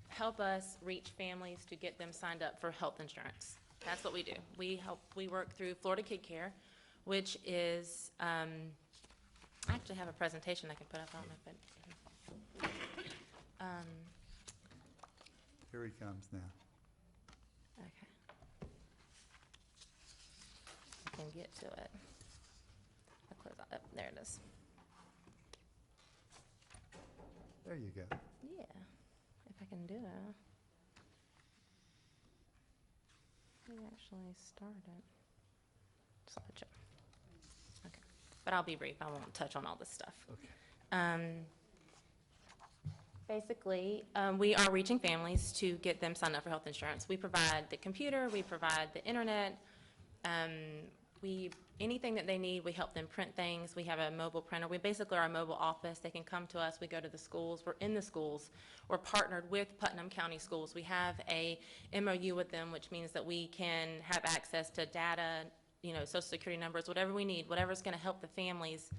help us reach families to get them signed up for health insurance. That's what we do. We work through Florida Kid Care, which is, I actually have a presentation I can put up. I don't know if it, Here he comes now. okay. I can get to it. I'll close out. Oh, there it is. There you go. Yeah, if I can do it. We actually started. Slideshow. Okay, but I'll be brief. I won't touch on all this stuff. Okay. Basically, we are reaching families to get them signed up for health insurance. We provide the computer, we provide the internet, anything that they need, we help them print things. We have a mobile printer. We basically are a mobile office. They can come to us. We go to the schools. We're in the schools. We're partnered with Putnam County Schools. We have a MOU with them, which means that we can have access to data, social security numbers, whatever we need, whatever's going to help the families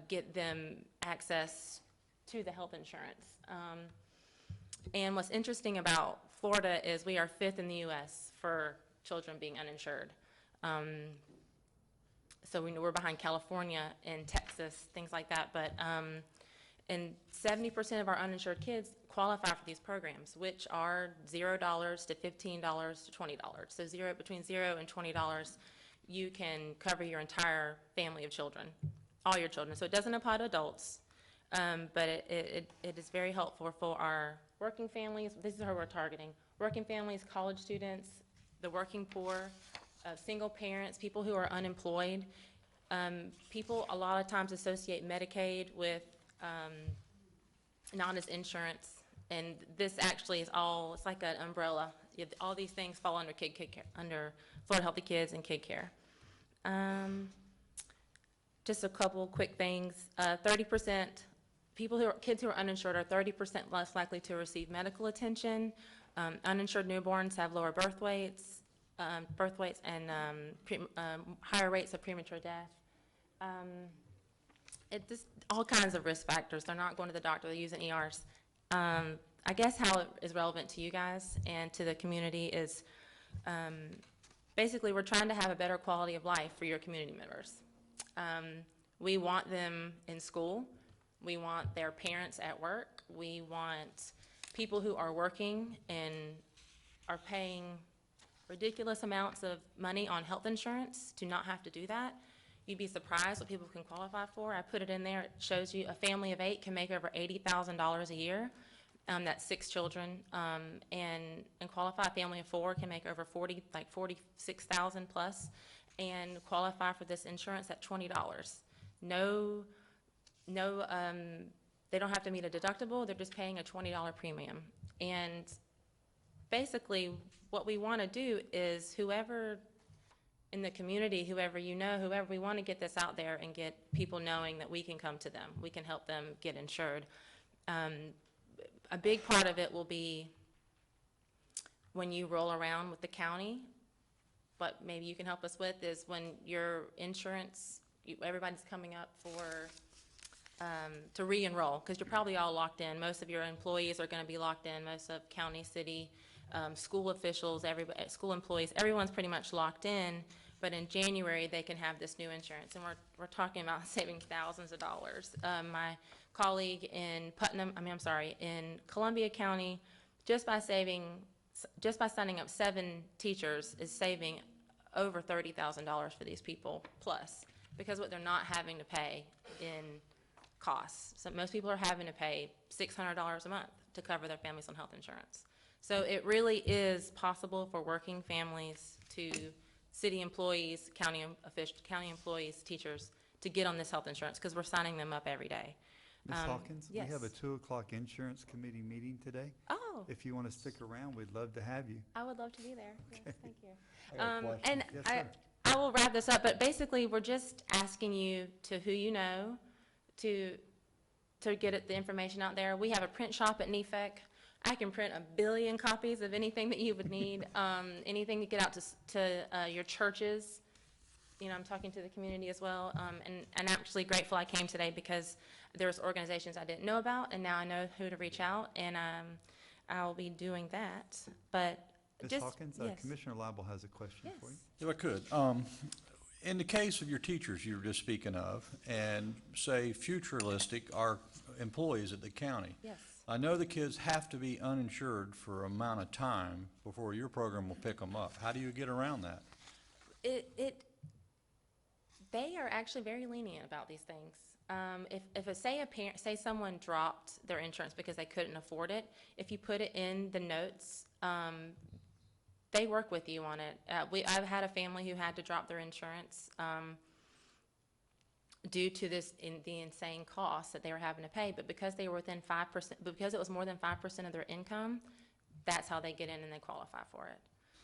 get them access to the health insurance. And what's interesting about Florida is we are 5th in the U.S. for children being uninsured. So we know we're behind California and Texas, things like that. But and 70% of our uninsured kids qualify for these programs, which are $0 to $15 to $20. So between $0 and $20, you can cover your entire family of children, all your children. So it doesn't apply to adults. But it is very helpful for our working families. This is who we're targeting. Working families, college students, the working poor, single parents, people who are unemployed. People a lot of times associate Medicaid with not as insurance. And this actually is it's like an umbrella. All these things fall under under Florida Healthy Kids and Kid Care. Just a couple quick things. 30%. Kids who are uninsured are 30% less likely to receive medical attention. Uninsured newborns have lower birth weights and higher rates of premature death. All kinds of risk factors. They're not going to the doctor. They're using ERs. I guess how it is relevant to you guys and to the community is basically we're trying to have a better quality of life for your community members. We want them in school. We want their parents at work. We want people who are working and are paying ridiculous amounts of money on health insurance to not have to do that. You'd be surprised what people can qualify for. I put it in there. It shows you a family of 8 can make over $80,000 a year. That's 6 children. And qualify a family of 4 can make over $46,000 plus and qualify for this insurance at $20. They don't have to meet a deductible. They're just paying a $20 premium. And basically what we want to do is whoever in the community, whoever we want to get this out there and get people knowing that we can come to them. We can help them get insured. A big part of it will be when you roll around with the county, what maybe you can help us with is when your insurance, everybody's coming up for to re-enroll, because you're probably all locked in. Most of your employees are going to be locked in, most of county, city, school officials, school employees, everyone's pretty much locked in, but in January they can have this new insurance, and we're talking about saving thousands of dollars. My colleague in in Columbia County, just by signing up 7 teachers is saving over $30,000 for these people plus, because what they're not having to pay in costs. So most people are having to pay $600 a month to cover their families on health insurance. So it really is possible for working families, to city employees, county officials, county employees, teachers, to get on this health insurance, because we're signing them up every day. Ms. Hawkins, yes. we have a 2:00 insurance committee meeting today. Oh. If you want to stick around, we'd love to have you. I would love to be there. Okay. Yes, thank you. I got a question. And Yes, sir. I will wrap this up, but basically we're just asking you to who you know to get the information out there. We have a print shop at NEFEC. I can print 1 billion copies of anything that you would need, anything to get out to your churches. I'm talking to the community as well, and I'm actually grateful I came today because there's organizations I didn't know about, and now I know who to reach out, and I'll be doing that. But Ms. just, Hawkins, yes. Commissioner Lible has a question for you. If I could, In the case of your teachers you were just speaking of, and say futuristic are employees at the county. Yes. I know the kids have to be uninsured for an amount of time before your program will pick them up. How do you get around that? They are actually very lenient about these things. Say someone dropped their insurance because they couldn't afford it, if you put it in the notes, they work with you on it. I've had a family who had to drop their insurance due to the insane costs that they were having to pay, but because they were within 5%, because it was more than 5% of their income, that's how they get in and they qualify for it.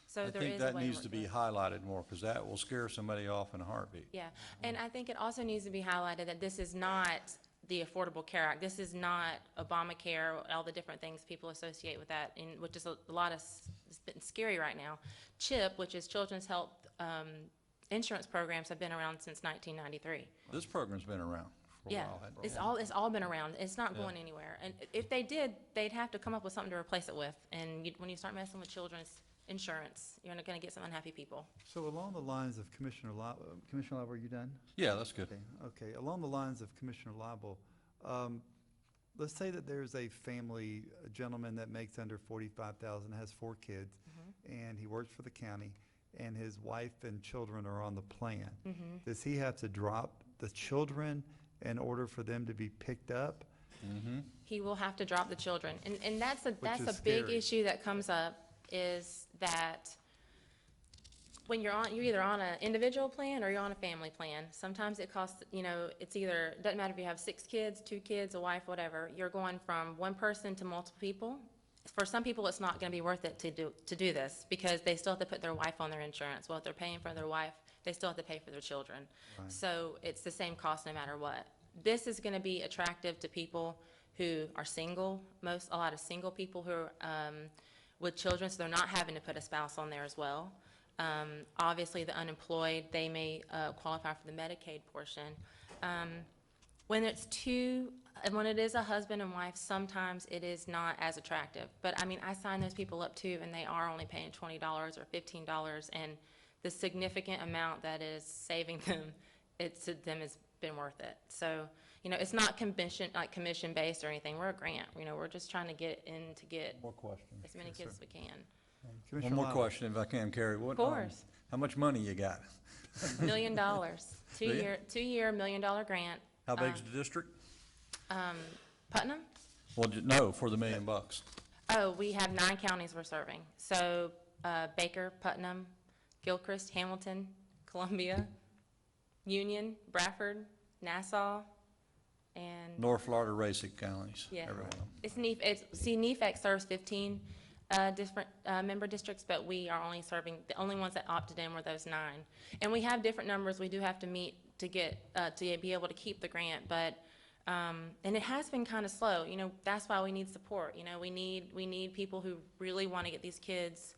So I there think is a that way needs work to be through it. highlighted more, because that will scare somebody off in a heartbeat. Yeah, and I think it also needs to be highlighted that this is not the Affordable Care Act. This is not Obamacare, all the different things people associate with that, which is a lot of, it's been scary right now. CHIP, which is Children's Health Insurance Programs, have been around since 1993. This program's been around for a Yeah, while. it's all been around. It's not going anywhere. And if they did, they'd have to come up with something to replace it with. And when you start messing with children's insurance, you're going to get some unhappy people. So along the lines of Commissioner Lible, are you done? Yeah, that's good. Okay, along the lines of Commissioner Lible, let's say that there's a family, a gentleman that makes under 45,000, has 4 kids, and he works for the county, and his wife and children are on the plan. Does he have to drop the children in order for them to be picked up? He will have to drop the children. And that's a is big scary. issue that comes up, is that when you're either on an individual plan or you're on a family plan. Sometimes it costs, it's either, doesn't matter if you have 6 kids, 2 kids, a wife, whatever. You're going from one person to multiple people. For some people, it's not going to be worth it to do this, because they still have to put their wife on their insurance. Well, if they're paying for their wife, they still have to pay for their children. Right. So it's the same cost no matter what. This is going to be attractive to people who are single, a lot of single people who are with children, so they're not having to put a spouse on there as well. Obviously, the unemployed, they may qualify for the Medicaid portion. When it is a husband and wife, sometimes it is not as attractive. But I mean, I sign those people up too, and they are only paying $20 or $15, and the significant amount that is saving them, to them has been worth it. So, it's not commission based or anything. We're a grant. We're just trying to get More questions. as many kids as we can. One more question, if I can, Carrie. Of course. How much money you got? $1 million, two-year $1 million grant. How big's the district? Putnam? Well, no, for the $1 million. Oh, we have 9 counties we're serving. So Baker, Putnam, Gilchrist, Hamilton, Columbia, Union, Bradford, Nassau, and North Florida Racing counties. yeah, Every one of them. it's NEFAC serves 15 different member districts, but we are only serving, the only ones that opted in were those 9. And we have different numbers we do have to meet to get to be able to keep the grant, but and it has been kind of slow. That's why we need support. We need people who really want to get these kids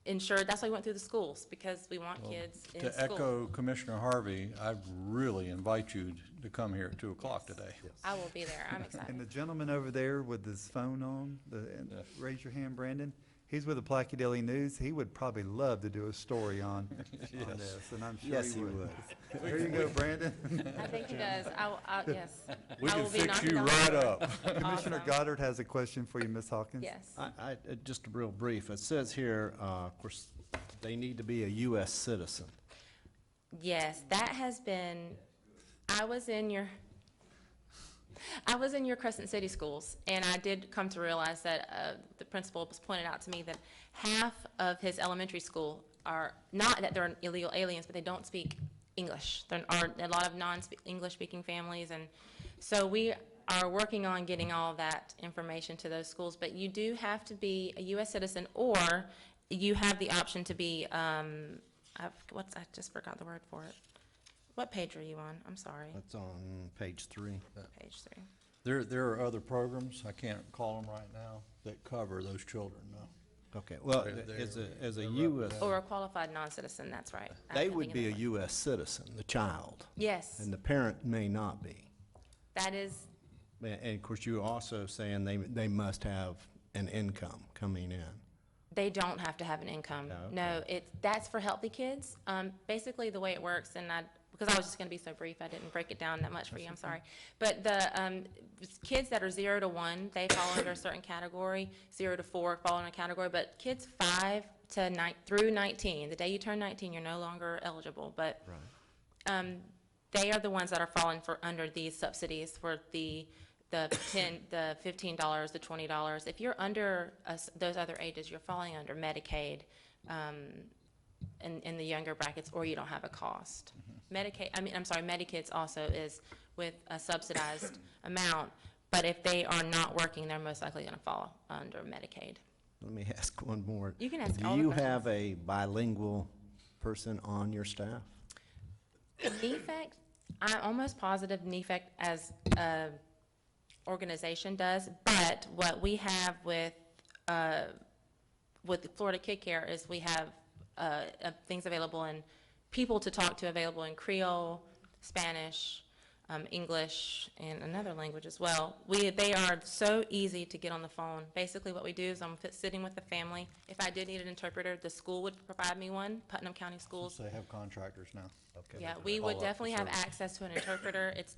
insured. That's why we went through the schools, because we want kids in school. To echo Commissioner Harvey, I really invite you to come here at 2 o'clock today. I will be there. I'm excited. And the gentleman over there with his phone on, raise your hand, Brandon. He's with the Plaquemine Daily News. He would probably love to do a story on this, and I'm sure Yes, he he would. would. There you go, Brandon. I think he does. Yes. We I can will be fix knocking you on right the door. up. Commissioner Awesome. Goddard has a question for you, Ms. Hawkins. Yes. Just real brief, it says here, of course, they need to be a U.S. citizen. Yes, that has been, I was in your Crescent City schools, and I did come to realize that the principal was pointed out to me that half of his elementary school are, not that they're illegal aliens, but they don't speak English. There are a lot of non-English speaking families, and so we are working on getting all of that information to those schools. But you do have to be a U.S. citizen, or you have the option to be, I just forgot the word for it. What page are you on? I'm sorry. That's on page 3. Page 3. There are other programs, I can't call them right now, that cover those children, no. Okay, well, They're- as a they're U.S., Or a qualified non-citizen, that's right. I they couldn't would think be a of it. U.S. citizen, the child. Yes, And the parent may not be. that is, And of course, you're also saying they must have an income coming in. They don't have to have an income. Oh, okay. No, that's for healthy kids. Basically, the way it works, and because I was just going to be so brief, I didn't break it down that much for you, I'm sorry. But the kids that are 0 to 1, they fall under a certain category. 0 to 4 fall in a category. But kids 5 to 9 through 19, the day you turn 19, you're no longer eligible. But they are the ones that are falling under these subsidies for the $15, the $20. If you're under those other ages, you're falling under Medicaid in the younger brackets, or you don't have a cost. Medikids also is with a subsidized amount, but if they are not working, they're most likely going to fall under Medicaid. Let me ask one more. You can ask Do all the you questions. have a bilingual person on your staff? NEFAC, I'm almost positive NEFAC as a organization does, but what we have with Florida Kid Care is we have things available and people to talk to available in Creole, Spanish, English, and another language as well. They are so easy to get on the phone. Basically what we do is I'm sitting with the family. If I did need an interpreter, the school would provide me one, Putnam County Schools. So they have contractors now. Okay. Yeah, we would Follow up definitely have service. access to an interpreter. It's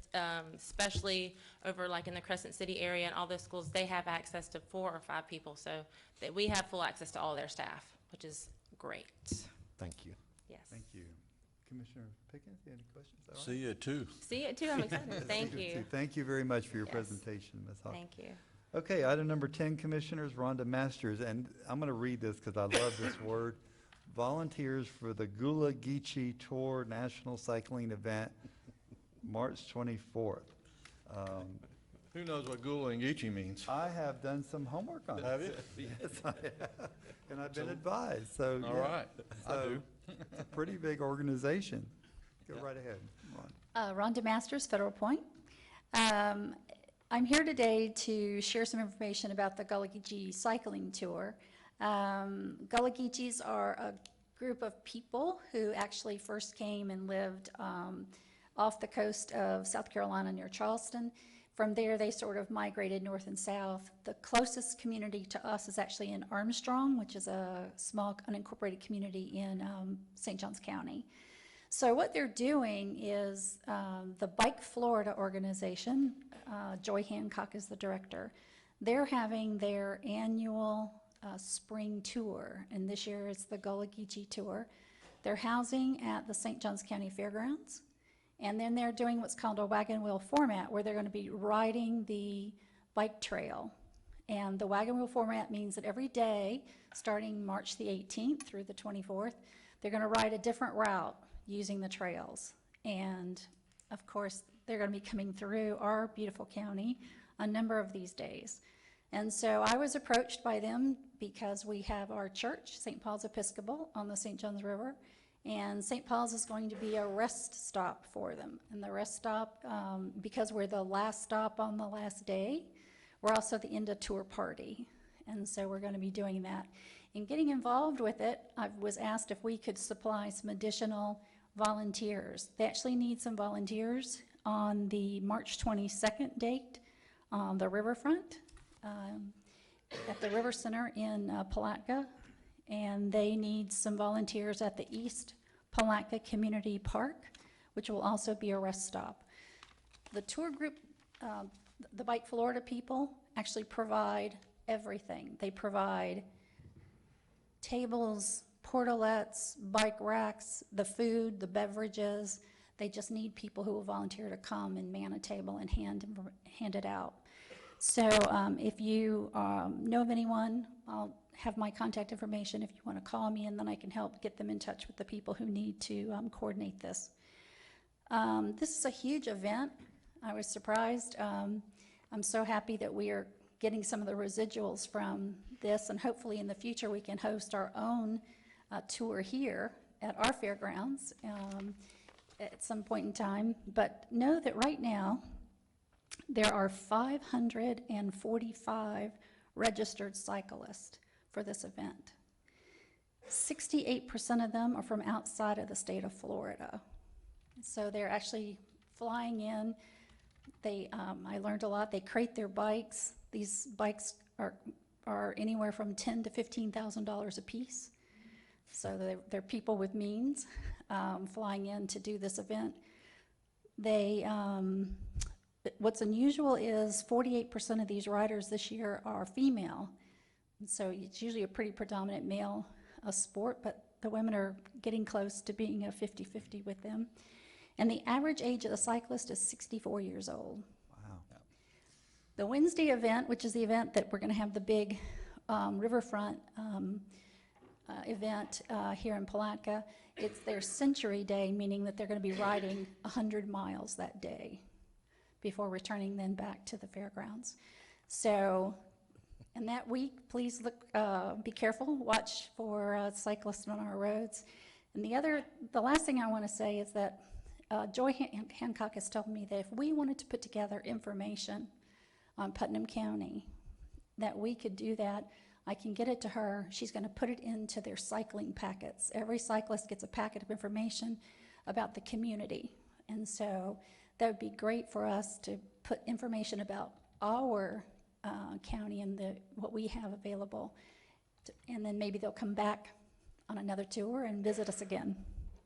especially over like in the Crescent City area and all those schools, they have access to 4 or 5 people. So that we have full access to all their staff, which is great. Thank you. Yes. Thank you. Commissioner Pickens, any questions? All right. See you too. See it too, I'm excited. Thank See you. too. Thank you very much for your Yes. presentation, Ms. Hawk. Thank you. Okay, item number 10, Commissioners, Rhonda Masters, and I'm going to read this because I love this word. Volunteers for the Gula Geechee Tour National Cycling Event, March 24th. Who knows what Gula and Geechee means? I have done some homework on it. Have you? Yes, I have, and I've been advised, so. All yeah. right, I So, do. It's a pretty big organization. Go right ahead, Ron. Rhonda Masters, Federal Point. I'm here today to share some information about the Gullah Geechee cycling tour. Gullah Geechees are a group of people who actually first came and lived off the coast of South Carolina near Charleston. From there, they sort of migrated north and south. The closest community to us is actually in Armstrong, which is a small unincorporated community in St. Johns County. So what they're doing is the Bike Florida organization, Joy Hancock is the director, they're having their annual spring tour, and this year it's the Gullah Geechee tour. They're housing at the St. Johns County Fairgrounds, and then they're doing what's called a wagon wheel format, where they're going to be riding the bike trail. And the wagon wheel format means that every day, starting March the 18th through the 24th, they're going to ride a different route using the trails. And of course, they're going to be coming through our beautiful county a number of these days. And so I was approached by them because we have our church, St. Paul's Episcopal, on the St. Johns River. And St. Paul's is going to be a rest stop for them. And the rest stop, because we're the last stop on the last day, we're also the end of tour party. And so we're going to be doing that. In getting involved with it, I was asked if we could supply some additional volunteers. They actually need some volunteers on the March 22nd date on the riverfront at the River Center in Palatka. And they need some volunteers at the East Palatka Community Park, which will also be a rest stop. The tour group, the Bike Florida people, actually provide everything. They provide tables, portalettes, bike racks, the food, the beverages. They just need people who will volunteer to come and man a table and hand it out. So if you know of anyone, I'll have my contact information if you want to call me, and then I can help get them in touch with the people who need to coordinate this. This is a huge event. I was surprised. I'm so happy that we are getting some of the residuals from this, and hopefully in the future we can host our own tour here at our fairgrounds at some point in time. But know that right now there are 545 registered cyclists for this event. 68% of them are from outside of the state of Florida. So they're actually flying in. They, I learned a lot. They crate their bikes. These bikes are are anywhere from $10,000 to $15,000 apiece. So they're people with means flying in to do this event. What's unusual is 48% of these riders this year are female. And so it's usually a pretty predominant male sport, but the women are getting close to being a 50-50 with them. And the average age of the cyclist is 64 years old. Wow. The Wednesday event, which is the event that we're going to have the big riverfront event here in Palatka, it's their Century Day, meaning that they're going to be riding 100 miles that day before returning then back to the fairgrounds. So, in that week, please look, be careful, watch for cyclists on our roads. And the last thing I want to say is that Joy Hancock has told me that if we wanted to put together information on Putnam County, that we could do that. I can get it to her. She's going to put it into their cycling packets. Every cyclist gets a packet of information about the community. And so that would be great for us to put information about our county and what we have available. And then maybe they'll come back on another tour and visit us again.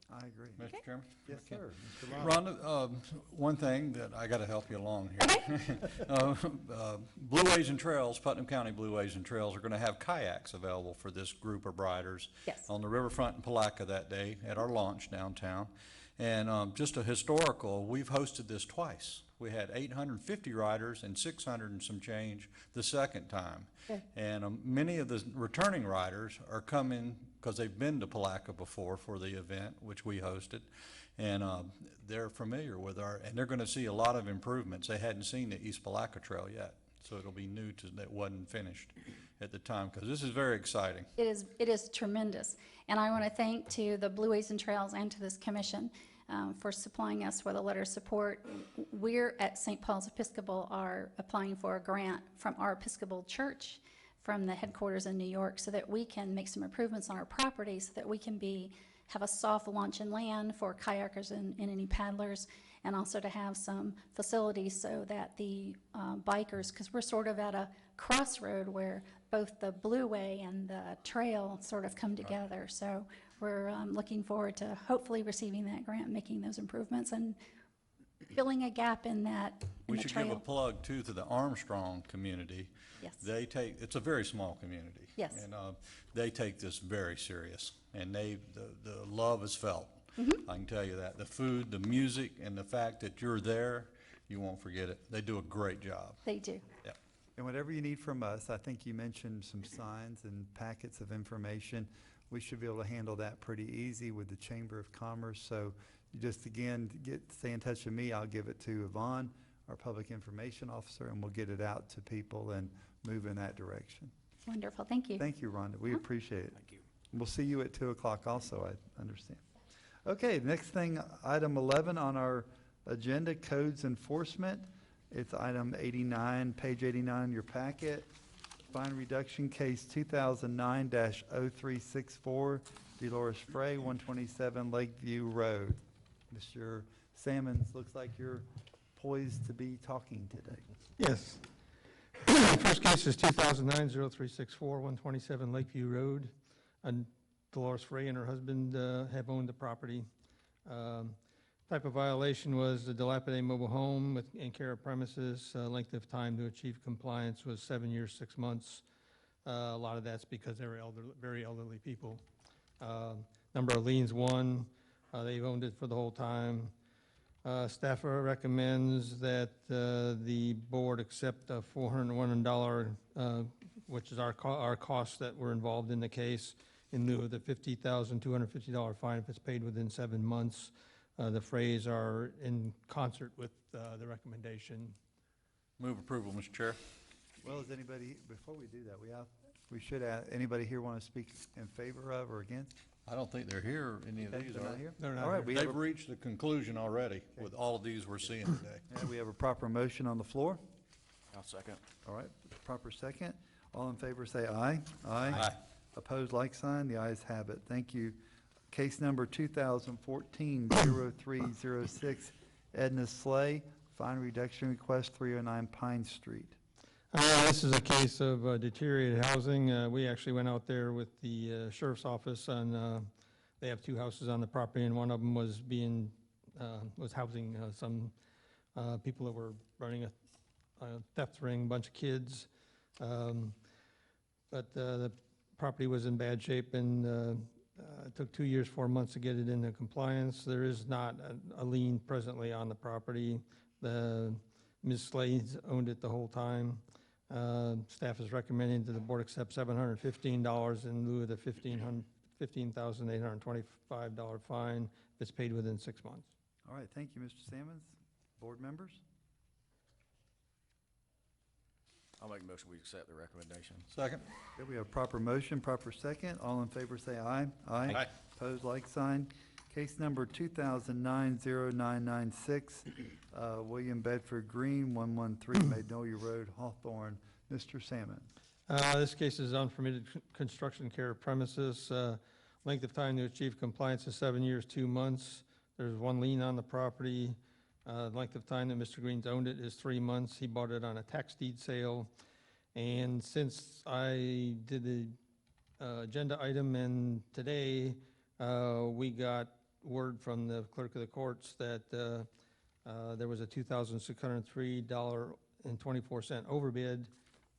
I agree. Mr. Chairman? Yes, sir. Mr. Rhonda, one thing that I got to help you along here. Blue Ways and Trails, Putnam County Blue Ways and Trails are going to have kayaks available for this group of riders on the riverfront in Palatka that day at our launch downtown. And just a historical, we've hosted this twice. We had 850 riders and 600 and some change the second time. Good. And many of the returning riders are coming because they've been to Palatka before for the event, which we hosted. And they're familiar with and they're going to see a lot of improvements. They hadn't seen the East Palatka Trail yet, so it'll be new to that wasn't finished at the time, because this is very exciting. It is tremendous. And I want to thank to the Blue Ways and Trails and to this commission for supplying us with a letter of support. We're at St. Paul's Episcopal are applying for a grant from our Episcopal church from the headquarters in New York so that we can make some improvements on our property so that we can have a soft launch and land for kayakers and any paddlers, and also to have some facilities so that the bikers, because we're sort of at a crossroad where both the Blue Way and the trail sort of come together. So we're looking forward to hopefully receiving that grant, making those improvements, and filling a gap in that We should give a plug too to the Armstrong community. Yes. It's a very small community. Yes. And they take this very serious, and the love is felt. I can tell you that. The food, the music, and the fact that you're there, you won't forget it. They do a great job. They do. Yeah. And whatever you need from us, I think you mentioned some signs and packets of information. We should be able to handle that pretty easy with the Chamber of Commerce. So you just, again, stay in touch with me. I'll give it to Yvonne, our public information officer, and we'll get it out to people and move in that direction. Wonderful. Thank you. Thank you, Rhonda. We appreciate it. Thank you. We'll see you at 2 o'clock also, I understand. Okay, next thing, item 11 on our agenda, codes enforcement. It's item 89, page 89 in your packet. Fine reduction case 2009-0364, Dolores Frey, 127 Lakeview Road. Mr. Sammons, looks like you're poised to be talking today. Yes. First case is 2009-0364, 127 Lakeview Road. And Dolores Frey and her husband have owned the property. Type of violation was the dilapidated mobile home in care of premises. Length of time to achieve compliance was 7 years, 6 months. A lot of that's because they were very elderly people. Number of liens, 1. They've owned it for the whole time. Staff recommends that the board accept a $401, which is our costs that were involved in the case, in lieu of the $50,250 fine if it's paid within 7 months. The Frays are in concert with the recommendation. Move approval, Mr. Chair. Well, is anybody, before we do that, we should ask, anybody here want to speak in favor of or against? I don't think they're here, any of these They're are. not here? They're not All right, here. They've reached the conclusion already with all of these we're seeing today. And we have a proper motion on the floor. I'll second. All right, proper second. All in favor say aye. Aye. Opposed, like sign. The ayes have it. Thank you. Case number 2014-0306, Edna Slay, fine reduction request, 309 Pine Street. This is a case of deteriorated housing. We actually went out there with the sheriff's office, and they have 2 houses on the property, and one of them was housing some people that were running a theft ring, a bunch of kids. But the property was in bad shape, and it took 2 years, 4 months to get it into compliance. There is not a lien presently on the property. Ms. Slades owned it the whole time. Staff is recommending that the board accept $715 in lieu of the $15,825 fine if it's paid within 6 months. All right, thank you, Mr. Sammons. Board members? I'll make a motion, we accept the recommendation. Second. Okay, we have proper motion, proper second. All in favor say aye. Aye. Opposed, like sign. Case number 2009-0996, William Bedford Green, 113 Magnolia Road, Hawthorne. Mr. Salmon. This case is unpermitted construction care of premises. Length of time to achieve compliance is 7 years, 2 months. There's 1 lien on the property. Length of time that Mr. Green's owned it is 3 months. He bought it on a tax deed sale. And since I did the agenda item and today, we got word from the clerk of the courts that there was a $2,603.24 overbid.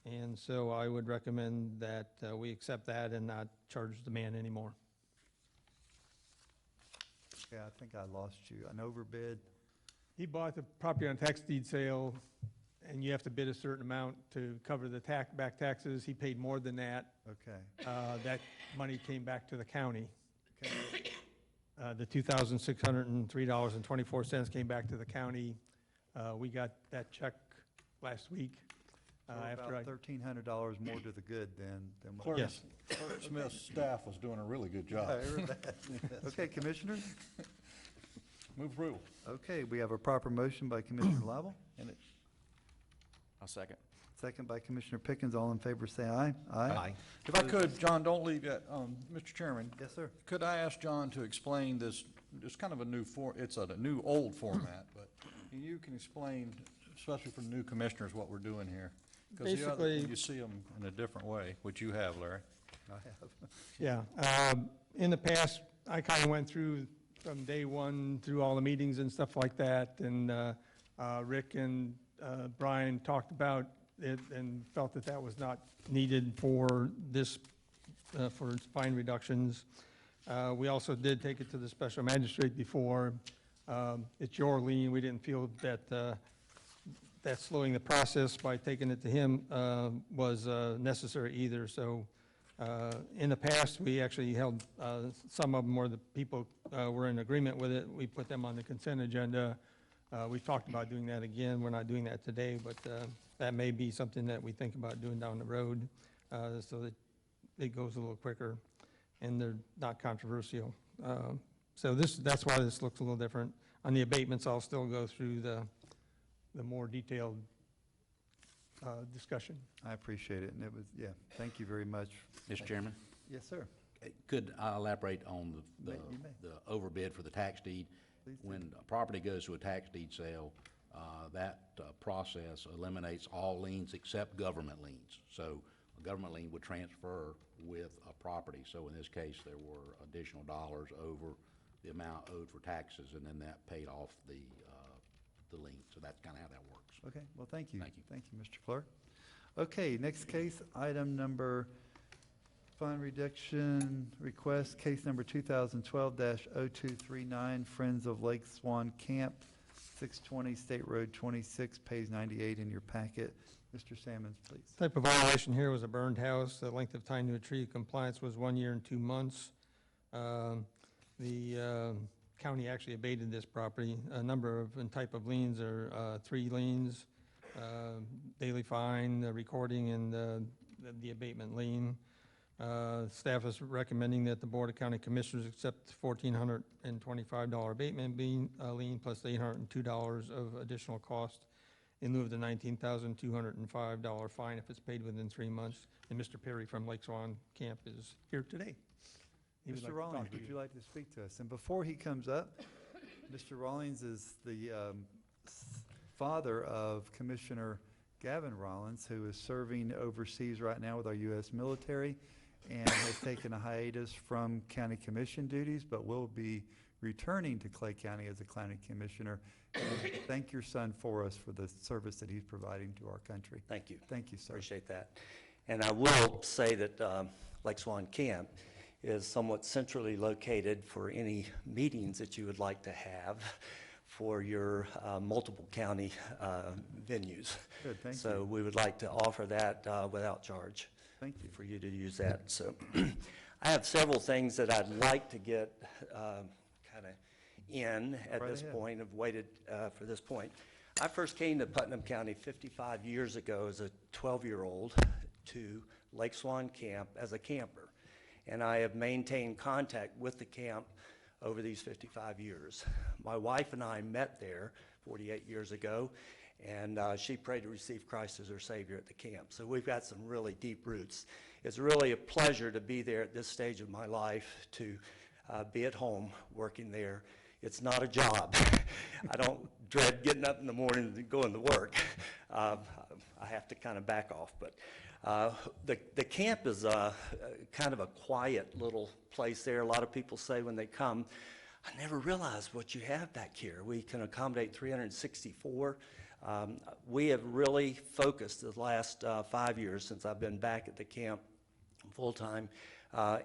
And so I would recommend that we accept that and not charge the man anymore. Yeah, I think I lost you. An overbid. He bought the property on a tax deed sale, and you have to bid a certain amount to cover the back taxes. He paid more than that. Okay. That money came back to the county. Okay. The $2,603.24 came back to the county. We got that check last week. So about $1,300 more to the good than what. Clerk, Yes. Clerk Smith's staff was doing a really good job. I heard that. Okay, Commissioners? Move approval. Okay, we have a proper motion by Commissioner Lible. And I'll second. Second by Commissioner Pickens. All in favor say aye. Aye. if I could, John, don't leave yet. Mr. Chairman, Yes, sir. could I ask John to explain this, it's kind of a new it's a new old format, but you can explain, especially for the new commissioners, what we're doing here? Because the other, Basically- you see them in a different way, which you have, Larry. I have. Yeah. In the past, I kind of went through from day one through all the meetings and stuff like that. And Rick and Brian talked about it and felt that that was not needed for this, for fine reductions. We also did take it to the special magistrate before. It's your lien. We didn't feel that that slowing the process by taking it to him was necessary either. So in the past, we actually held some of them where the people were in agreement with it. We put them on the consent agenda. We talked about doing that again. We're not doing that today, but that may be something that we think about doing down the road so that it goes a little quicker and they're not controversial. So that's why this looks a little different. On the abatements, I'll still go through the more detailed discussion. I appreciate it, and it was, yeah, thank you very much. Mr. Chairman, Yes, sir. could I elaborate on You may. the overbid for the tax deed? Please do. When a property goes to a tax deed sale, that process eliminates all liens except government liens. So a government lien would transfer with a property. So in this case, there were additional dollars over the amount owed for taxes, and then that paid off the lien. So that's kind of how that works. Okay, well, thank you. Thank you. Thank you, Mr. Clerk. Okay, next case, item number, fine reduction request, case number 2012-0239, Friends of Lake Swan Camp, 620 State Road 26, page 98 in your packet. Mr. Sammons, please. Type of violation here was a burned house. The length of time to achieve compliance was 1 year and 2 months. The county actually abated this property. A number of and type of liens are 3 liens, daily fine, the recording, and the abatement lien. Staff is recommending that the Board of County Commissioners accept $1,425 abatement lien plus $802 of additional cost in lieu of the $19,205 fine if it's paid within 3 months. And Mr. Perry from Lake Swan Camp is here today. He would Mr. like to Rawlings, talk to would you like to speak to us? And before he comes up, Mr. Rawlings is the father of Commissioner Gavin Rollins, who is serving overseas right now with our U.S. military and has taken a hiatus from county commission duties, but will be returning to Clay County as a county commissioner. Thank your son for us for the service that he's providing to our country. Thank you. Thank you, sir. Appreciate that. And I will say that Lake Swan Camp is somewhat centrally located for any meetings that you would like to have for your multiple county venues. Good, thank you. So we would like to offer that without charge. Thank you. For you to use that. So I have several things that I'd like to get kind of in at Right this ahead. point. I've waited for this point. I first came to Putnam County 55 years ago as a 12-year-old to Lake Swan Camp as a camper. And I have maintained contact with the camp over these 55 years. My wife and I met there 48 years ago, and she prayed to receive Christ as her Savior at the camp. So we've got some really deep roots. It's really a pleasure to be there at this stage of my life, to be at home working there. It's not a job. I don't dread getting up in the morning and going to work. I have to kind of back off. But the camp is kind of a quiet little place there. A lot of people say when they come, I never realized what you have back here. We can accommodate 364. We have really focused the last 5 years since I've been back at the camp full-time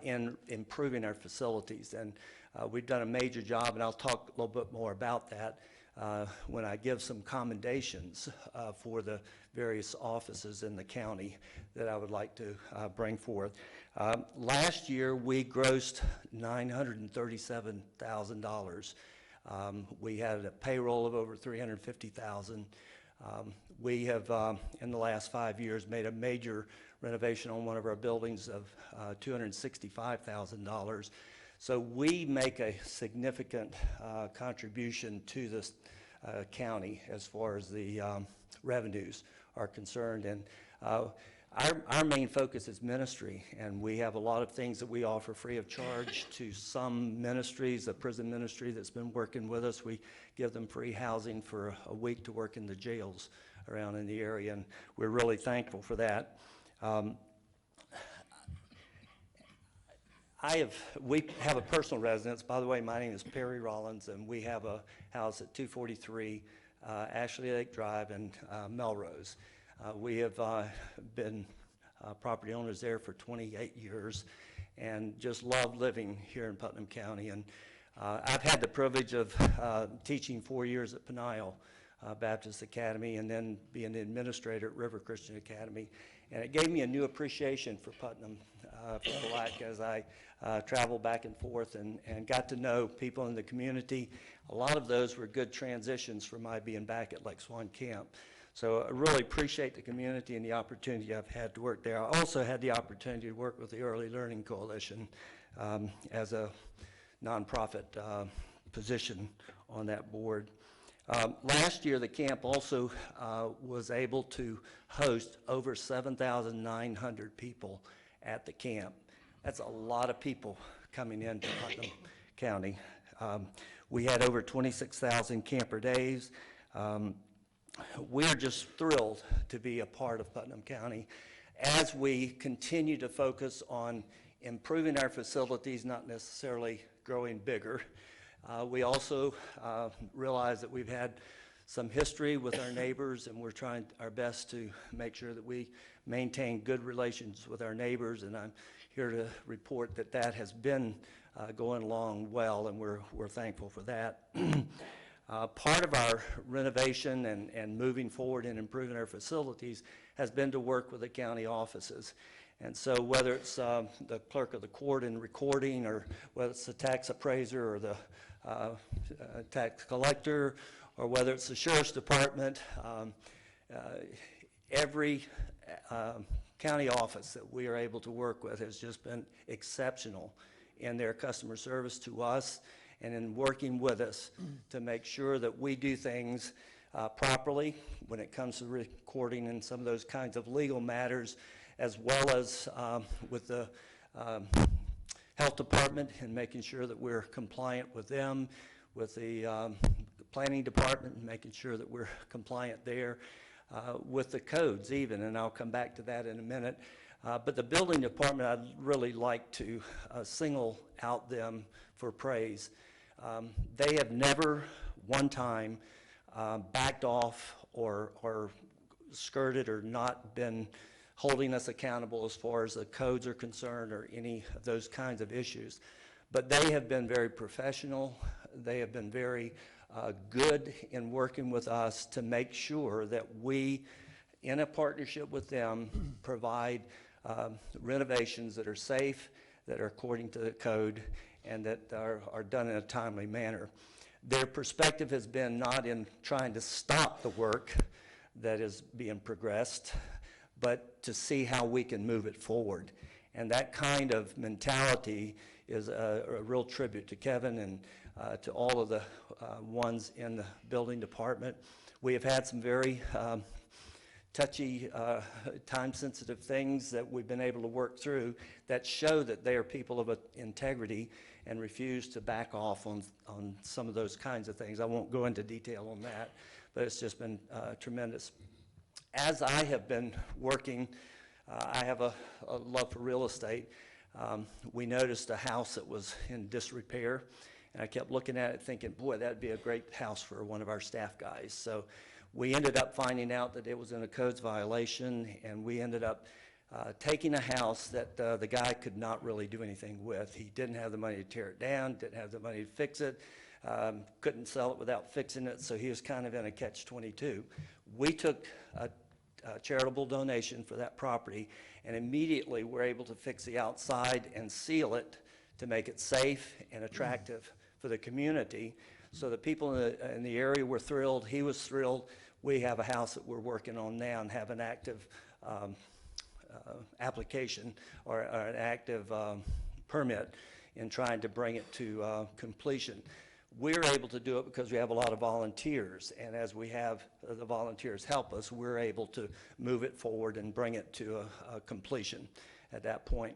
in improving our facilities. And we've done a major job, and I'll talk a little bit more about that when I give some commendations for the various offices in the county that I would like to bring forth. Last year, we grossed $937,000. We had a payroll of over $350,000. We have, in the last 5 years, made a major renovation on one of our buildings of $265,000. So we make a significant contribution to this county as far as the revenues are concerned. And our main focus is ministry, and we have a lot of things that we offer free of charge to some ministries. The prison ministry that's been working with us, we give them free housing for a week to work in the jails around in the area, and we're really thankful for that. We have a personal residence. By the way, my name is Perry Rollins, and we have a house at 243 Ashley Lake Drive in Melrose. We have been property owners there for 28 years and just love living here in Putnam County. And I've had the privilege of teaching 4 years at Peniel Baptist Academy and then being the administrator at River Christian Academy. And it gave me a new appreciation for Putnam, for Black, as I traveled back and forth and got to know people in the community. A lot of those were good transitions for my being back at Lake Swan Camp. So I really appreciate the community and the opportunity I've had to work there. I also had the opportunity to work with the Early Learning Coalition as a nonprofit position on that board. Last year, the camp also was able to host over 7,900 people at the camp. That's a lot of people coming into Putnam County. We had over 26,000 camper days. We're just thrilled to be a part of Putnam County as we continue to focus on improving our facilities, not necessarily growing bigger. We also realize that we've had some history with our neighbors, and we're trying our best to make sure that we maintain good relations with our neighbors, and I'm here to report that that has been going along well, and we're thankful for that. Part of our renovation and moving forward and improving our facilities has been to work with the county offices. And so whether it's the clerk of the court in recording, or whether it's the tax appraiser or the tax collector, or whether it's the sheriff's department, every county office that we are able to work with has just been exceptional in their customer service to us and in working with us to make sure that we do things properly when it comes to recording and some of those kinds of legal matters, as well as with the health department and making sure that we're compliant with them, with the planning department and making sure that we're compliant there. with the codes even, and I'll come back to that in a minute. But the building department, I'd really like to single out them for praise. They have never one time backed off or skirted or not been holding us accountable as far as the codes are concerned or any of those kinds of issues. But they have been very professional. They have been very good in working with us to make sure that we, in a partnership with them, provide renovations that are safe, that are according to the code, and that are done in a timely manner. Their perspective has been not in trying to stop the work that is being progressed, but to see how we can move it forward. And that kind of mentality is a real tribute to Kevin and to all of the ones in the building department. We have had some very touchy, time-sensitive things that we've been able to work through that show that they are people of integrity and refuse to back off on some of those kinds of things. I won't go into detail on that, but it's just been tremendous. As I have been working, I have a love for real estate. We noticed a house that was in disrepair, and I kept looking at it thinking, boy, that'd be a great house for one of our staff guys. So we ended up finding out that it was in a codes violation, and we ended up taking a house that the guy could not really do anything with. He didn't have the money to tear it down, didn't have the money to fix it, couldn't sell it without fixing it, so he was kind of in a catch-22. We took a charitable donation for that property and immediately were able to fix the outside and seal it to make it safe and attractive for the community. So the people in the area were thrilled. He was thrilled. We have a house that we're working on now and have an active application or an active permit in trying to bring it to completion. We're able to do it because we have a lot of volunteers, and as we have the volunteers help us, we're able to move it forward and bring it to a completion at that point.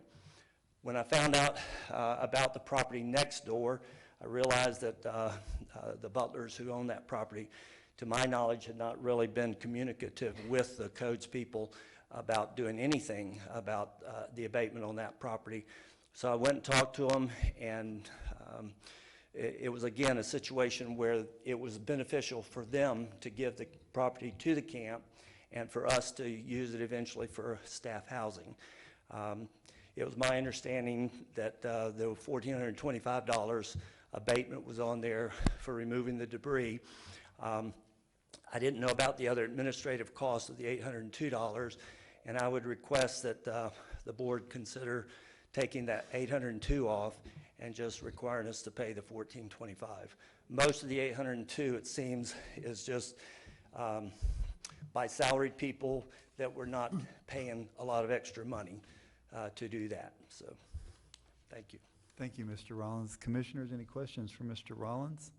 When I found out about the property next door, I realized that the Butlers who own that property, to my knowledge, had not really been communicative with the codes people about doing anything about the abatement on that property. So I went and talked to them, and it was, again, a situation where it was beneficial for them to give the property to the camp and for us to use it eventually for staff housing. It was my understanding that the $1,425 abatement was on there for removing the debris. I didn't know about the other administrative costs of the $802, and I would request that the board consider taking that $802 off and just requiring us to pay the $1,425. Most of the $802, it seems, is just by salaried people that we're not paying a lot of extra money to do that. So, thank you. Thank you, Mr. Rollins. Commissioners, any questions for Mr. Rollins?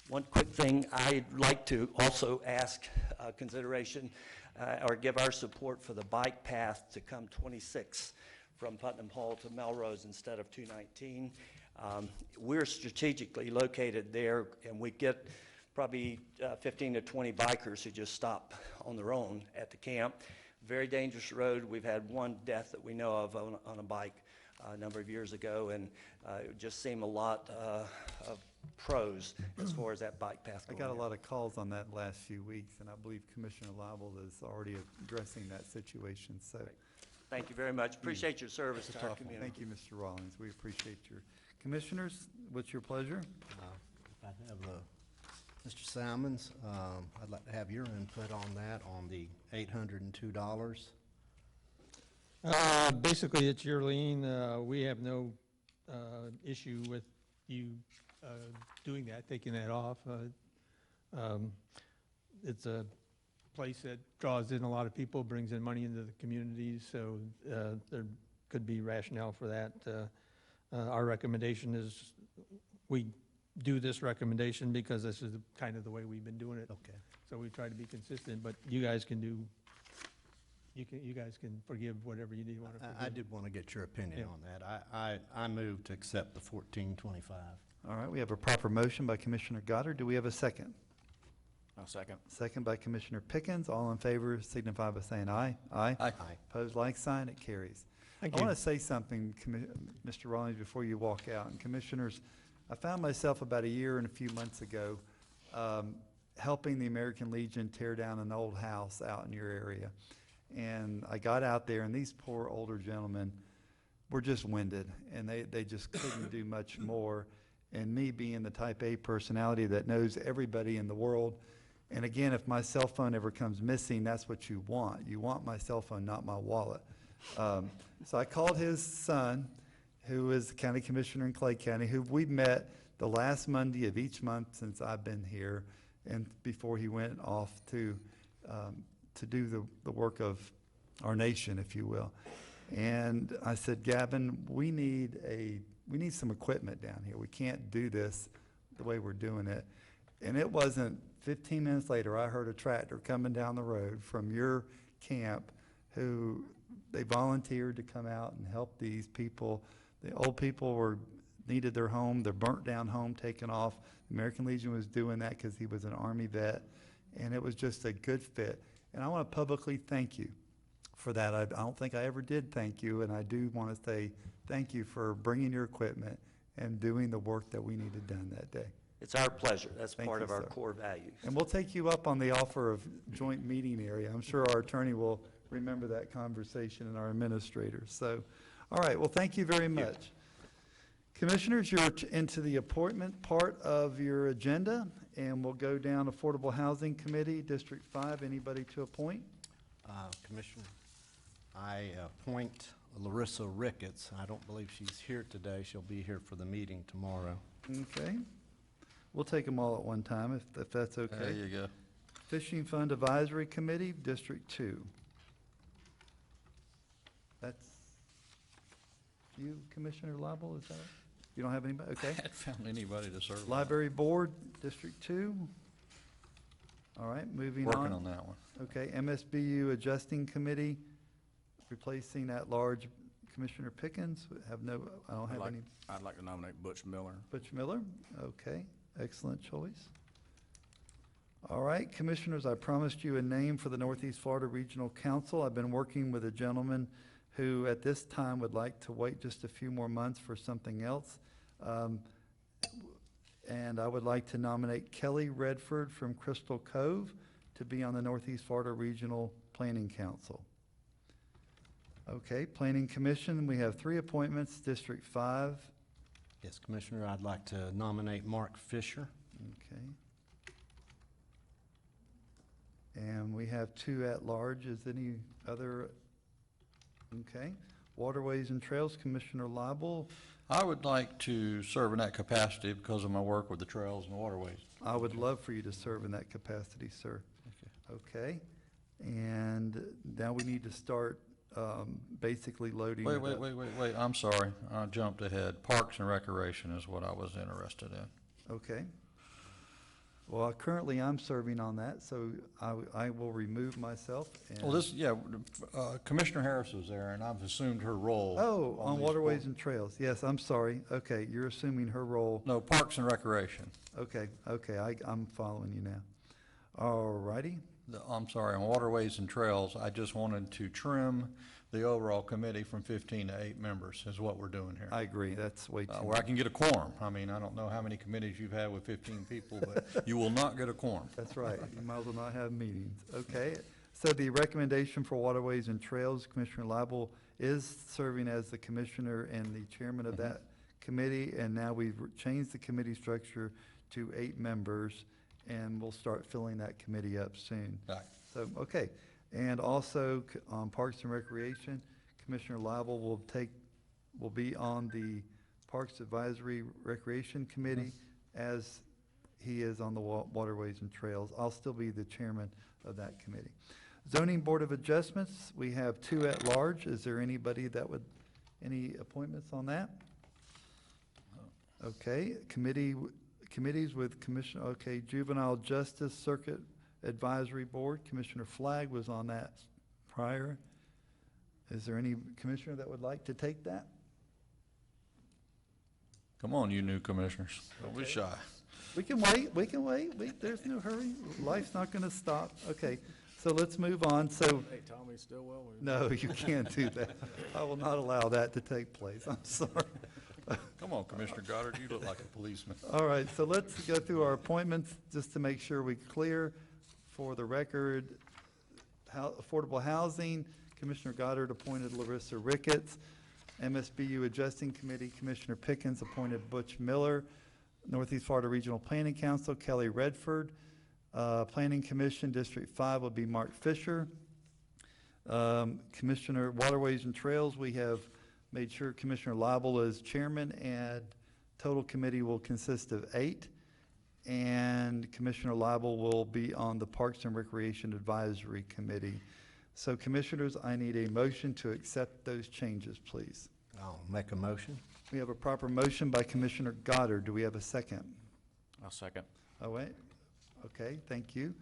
One quick thing, I'd like to also ask consideration or give our support for the bike path to come 26 from Putnam Hall to Melrose instead of 219. We're strategically located there, and we get probably 15 to 20 bikers who just stop on their own at the camp. Very dangerous road. We've had one death that we know of on a bike a number of years ago, and it would just seem a lot of pros as far as that bike path I going got a in. lot of calls on that last few weeks, and I believe Commissioner Lible is already addressing that situation, so. Thank you very much. Appreciate your service to our community. Thank you, Mr. Rollins. We appreciate your, commissioners, what's your pleasure? If I have Mr. Salmons, I'd like to have your input on that, on the $802. Basically, it's your lien. We have no issue with you doing that, taking that off. It's a place that draws in a lot of people, brings in money into the community, so there could be rationale for that. Our recommendation is we do this recommendation because this is kind of the way we've been doing it. Okay. So we try to be consistent, but you guys can do, you guys can forgive whatever you need want to forgive. I did want to get your opinion Yeah. on that. I move to accept the $1,425. All right, we have a proper motion by Commissioner Goddard. Do we have a second? I'll second. Second by Commissioner Pickens. All in favor signify by saying aye. Aye. Aye. Opposed, like sign. It carries. Thank I you. want to say something, Mr. Rawlings, before you walk out. And Commissioners, I found myself about a year and a few months ago helping the American Legion tear down an old house out in your area. And I got out there, and these poor older gentlemen were just winded, and they just couldn't do much more. And me being the type A personality that knows everybody in the world, and again, if my cell phone ever comes missing, that's what you want. You want my cell phone, not my wallet. So I called his son, who is the county commissioner in Clay County, who we met the last Monday of each month since I've been here, and before he went off to do the work of our nation, if you will. And I said, Gavin, we need some equipment down here. We can't do this the way we're doing it. And it wasn't 15 minutes later, I heard a tractor coming down the road from your camp who they volunteered to come out and help these people. The old people needed their home, their burnt down home taken off. The American Legion was doing that because he was an Army vet, and it was just a good fit. And I want to publicly thank you for that. I don't think I ever did thank you, and I do want to say thank you for bringing your equipment and doing the work that we needed done that day. It's our pleasure. That's Thank part you, of our sir. core values. And we'll take you up on the offer of joint meeting area. I'm sure our attorney will remember that conversation and our administrators. So, all right, well, thank you very much. Commissioners, you're into the appointment part of your agenda, and we'll go down Affordable Housing Committee, District 5. Anybody to appoint? Commissioner, I appoint Larissa Ricketts. I don't believe she's here today. She'll be here for the meeting tomorrow. Okay. We'll take them all at one time, if that's okay. There you go. Fishing Fund Advisory Committee, District 2. That's you, Commissioner Lible, is that it? You don't have anybody? Okay. I hadn't found anybody to serve. Library Board, District 2. All right, moving on. Working on that one. Okay, MSBU Adjusting Committee, replacing at-large Commissioner Pickens. I don't have any. I'd like to nominate Butch Miller. Butch Miller, okay, excellent choice. All right, Commissioners, I promised you a name for the Northeast Florida Regional Council. I've been working with a gentleman who at this time would like to wait just a few more months for something else. And I would like to nominate Kelly Redford from Crystal Cove to be on the Northeast Florida Regional Planning Council. Okay, Planning Commission, we have 3 appointments, District 5. Yes, Commissioner, I'd like to nominate Mark Fisher. Okay. And we have 2 at-large. Is any other? Okay. Waterways and Trails, Commissioner Lible. I would like to serve in that capacity because of my work with the trails and waterways. I would love for you to serve in that capacity, sir. Okay. And now we need to start basically loading it up. Wait, I'm sorry. I jumped ahead. Parks and Recreation is what I was interested in. Okay. Well, currently I'm serving on that, so I will remove myself. Well, Commissioner Harris was there, and I've assumed her role. Oh, on these Waterways boards. and Trails. Yes, I'm sorry. Okay, you're assuming her role. No, Parks and Recreation. Okay, I'm following you now. All righty. I'm sorry, on Waterways and Trails, I just wanted to trim the overall committee from 15 to 8 members is what we're doing here. I agree, that's way too Where I can get a quorum. I mean, I don't know how many committees you've had with 15 people, but you will not get a quorum. That's right, you might as well not have meetings. Okay, so the recommendation for Waterways and Trails, Commissioner Lible is serving as the commissioner and the chairman of that committee, and now we've changed the committee structure to 8 members, and we'll start filling that committee up soon. Right. So, okay. And also on Parks and Recreation, Commissioner Lible will be on the Parks Advisory Recreation Committee as he is on the Waterways and Trails. I'll still be the chairman of that committee. Zoning Board of Adjustments, we have 2 at large. Is there anybody any appointments on that? Okay, committees with Juvenile Justice Circuit Advisory Board, Commissioner Flagg was on that prior. Is there any commissioner that would like to take that? Come on, you new commissioners. Don't be shy. We can wait, there's no hurry. Life's not gonna stop. Okay, so let's move on. So, Hey, Tommy Stillwell? no, you can't do that. I will not allow that to take place. I'm sorry. Come on, Commissioner Goddard, you look like a policeman. All right, so let's go through our appointments, just to make sure we're clear. For the record, Affordable Housing, Commissioner Goddard appointed Larissa Ricketts. MSBU Adjusting Committee, Commissioner Pickens appointed Butch Miller. Northeast Florida Regional Planning Council, Kelly Redford. Planning Commission, District 5 will be Mark Fisher. Commissioner Waterways and Trails, we have made sure Commissioner Lible is chairman, and total committee will consist of 8. And Commissioner Lible will be on the Parks and Recreation Advisory Committee. So commissioners, I need a motion to accept those changes, please. I'll make a motion. We have a proper motion by Commissioner Goddard. Do we have a second? I'll second. Oh, wait. Okay, thank you.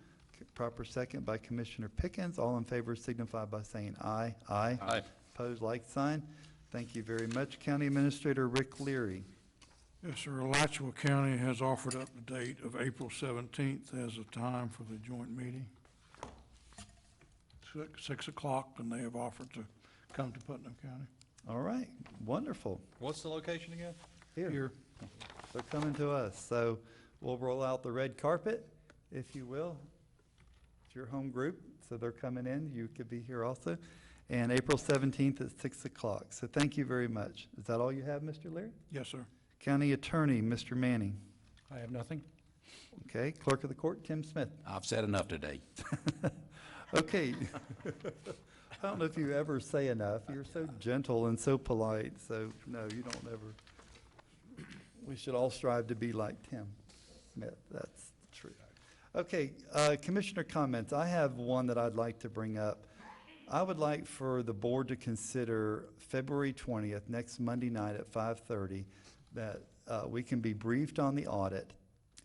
Proper second by Commissioner Pickens. All in favor signify by saying aye. Aye. Aye. Opposed, like sign. Thank you very much. County Administrator Rick Leary. Yes, sir. Alachua County has offered up the date of April 17th as a time for the joint meeting. 6 o'clock, and they have offered to come to Putnam County. All right, wonderful. What's the location again? Here. They're coming to us. So we'll roll out the red carpet, if you will. It's your home group, so they're coming in. You could be here also. And April 17th at 6 o'clock. So thank you very much. Is that all you have, Mr. Leary? Yes, sir. County Attorney, Mr. Manning. I have nothing. Okay, Clerk of the Court, Tim Smith. I've said enough today. Okay. I don't know if you ever say enough. You're so gentle and so polite, so no, you don't ever. We should all strive to be like Tim Smith. That's the truth. Okay, Commissioner comments. I have one that I'd like to bring up. I would like for the board to consider February 20th, next Monday night at 5:30, that we can be briefed on the audit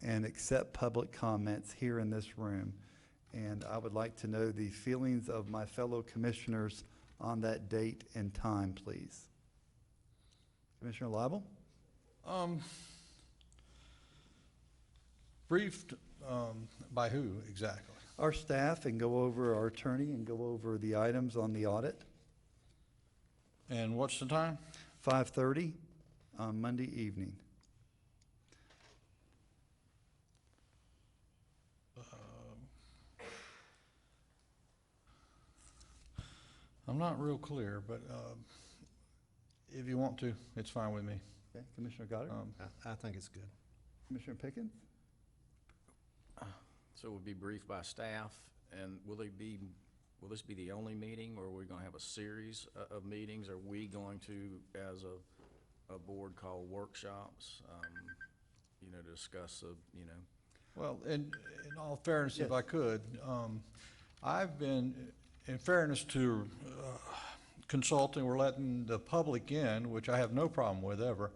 and accept public comments here in this room. And I would like to know the feelings of my fellow commissioners on that date and time, please. Commissioner Lible? Briefed by who exactly? Our staff, and go over our attorney and go over the items on the audit. And what's the time? 5:30 on Monday evening. I'm not real clear, but if you want to, it's fine with me. Okay, Commissioner Goddard? I think it's good. Commissioner Pickens? So we'll be briefed by staff, and will this be the only meeting, or are we gonna have a series of meetings? Are we going to, as a board, call workshops, to discuss Well, in all fairness, if I could, I've been, in fairness to consulting, we're letting the public in, which I have no problem with ever,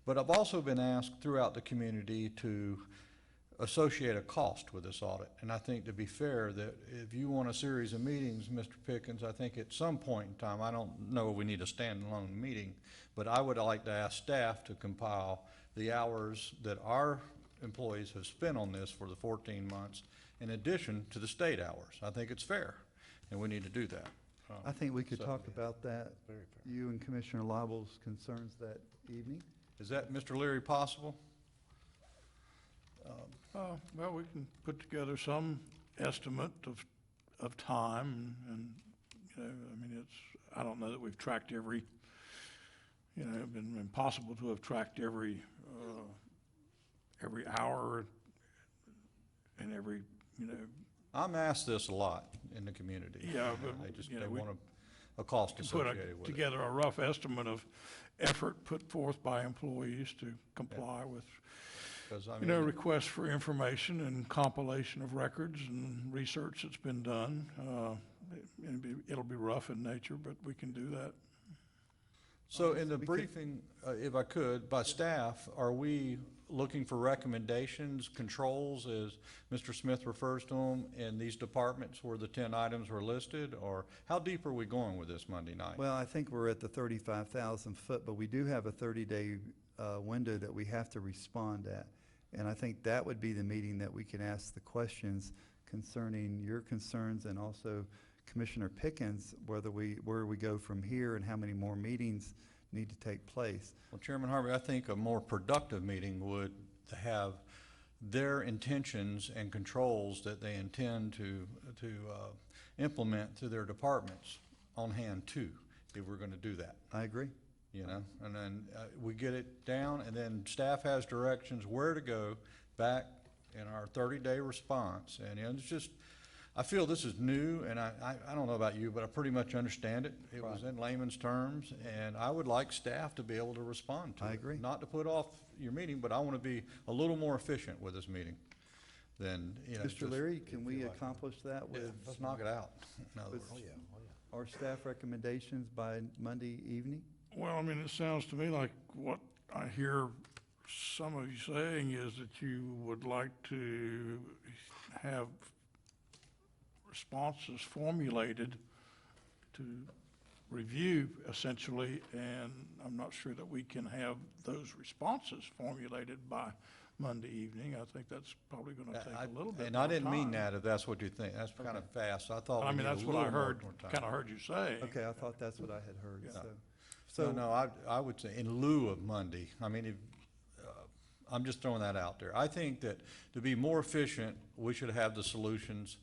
but I've also been asked throughout the community to associate a cost with this audit. And I think, to be fair, that if you want a series of meetings, Mr. Pickens, I think at some point in time, I don't know if we need a standalone meeting, but I would like to ask staff to compile the hours that our employees have spent on this for the 14 months, in addition to the state hours. I think it's fair, and we need to do that. I think we could talk about that, you and Commissioner Lible's concerns that evening. Is that, Mr. Leary, possible? Well, we can put together some estimate of time, and I don't know that we've tracked every, it'd been impossible to have tracked every hour and every, I'm asked this a lot in the community. Yeah, but, They want a cost associated with it. Together a rough estimate of effort put forth by employees to comply with, requests for information and compilation of records and research that's been done. It'll be rough in nature, but we can do that. So in the briefing, if I could, by staff, are we looking for recommendations, controls, as Mr. Smith refers to them, in these departments where the 10 items were listed? Or how deep are we going with this Monday night? Well, I think we're at the 35,000 foot, but we do have a 30-day window that we have to respond at. And I think that would be the meeting that we can ask the questions concerning your concerns, and also Commissioner Pickens, where we go from here and how many more meetings need to take place. Well, Chairman Harvey, I think a more productive meeting would have their intentions and controls that they intend to implement to their departments on hand too, if we're going to do that. I agree. You know, and then we get it down, and then staff has directions where to go back in our 30-day response. And you know, it's just, I feel this is new, and I don't know about you, but I pretty much understand it. It was in layman's terms, and I would like staff to be able to respond to it. I agree. Not to put off your meeting, but I want to be a little more efficient with this meeting than, you know. Mr. Leary, can we accomplish that with? Yeah, let's knock it out. In other with words. our staff recommendations by Monday evening? Well, I mean, it sounds to me like what I hear some of you saying is that you would like to have responses formulated to review essentially, and I'm not sure that we can have those responses formulated by Monday evening. I think that's probably going to take a little bit And more I didn't mean time. that, if that's what you think. That's kind of fast. I thought I we mean, needed that's a what little I more heard, time. kind of heard you say. Okay, I thought that's what I had heard, Yeah. so. No, I would say in lieu of Monday. I mean, if, I'm just throwing that out there. I think that to be more efficient, we should have the solutions.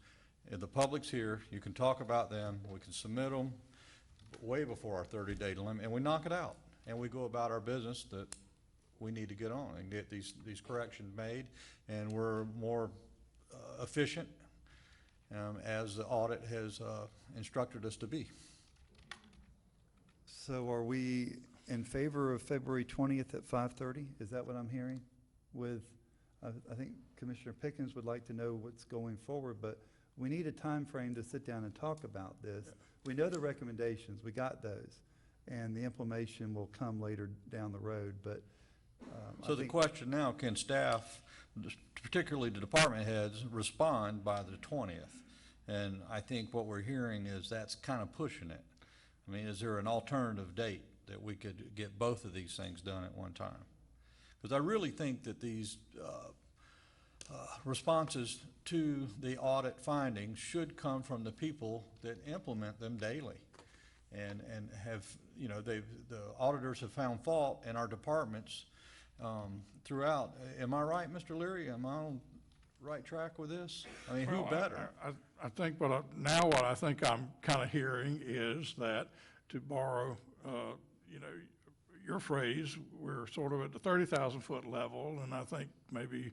If the public's here, you can talk about them, we can submit them way before our 30-day limit, and we knock it out. And we go about our business that we need to get on and get these corrections made, and we're more efficient as the audit has instructed us to be. So are we in favor of February 20th at 5:30? Is that what I'm hearing? With, I think Commissioner Pickens would like to know what's going forward, but we need a time frame to sit down and talk about this. We know the recommendations, we got those, and the implementation will come later down the road, but So the question now, can staff, particularly the department heads, respond by the 20th? And I think what we're hearing is that's kind of pushing it. I mean, is there an alternative date that we could get both of these things done at one time? Because I really think that these responses to the audit findings should come from the people that implement them daily. And have, you know, the auditors have found fault in our departments throughout. Am I right, Mr. Leary? Am I on the right track with this? I mean, who Well, better? I think what I think I'm kind of hearing is that, to borrow, you know, your phrase, we're sort of at the 30,000 foot level, and I think maybe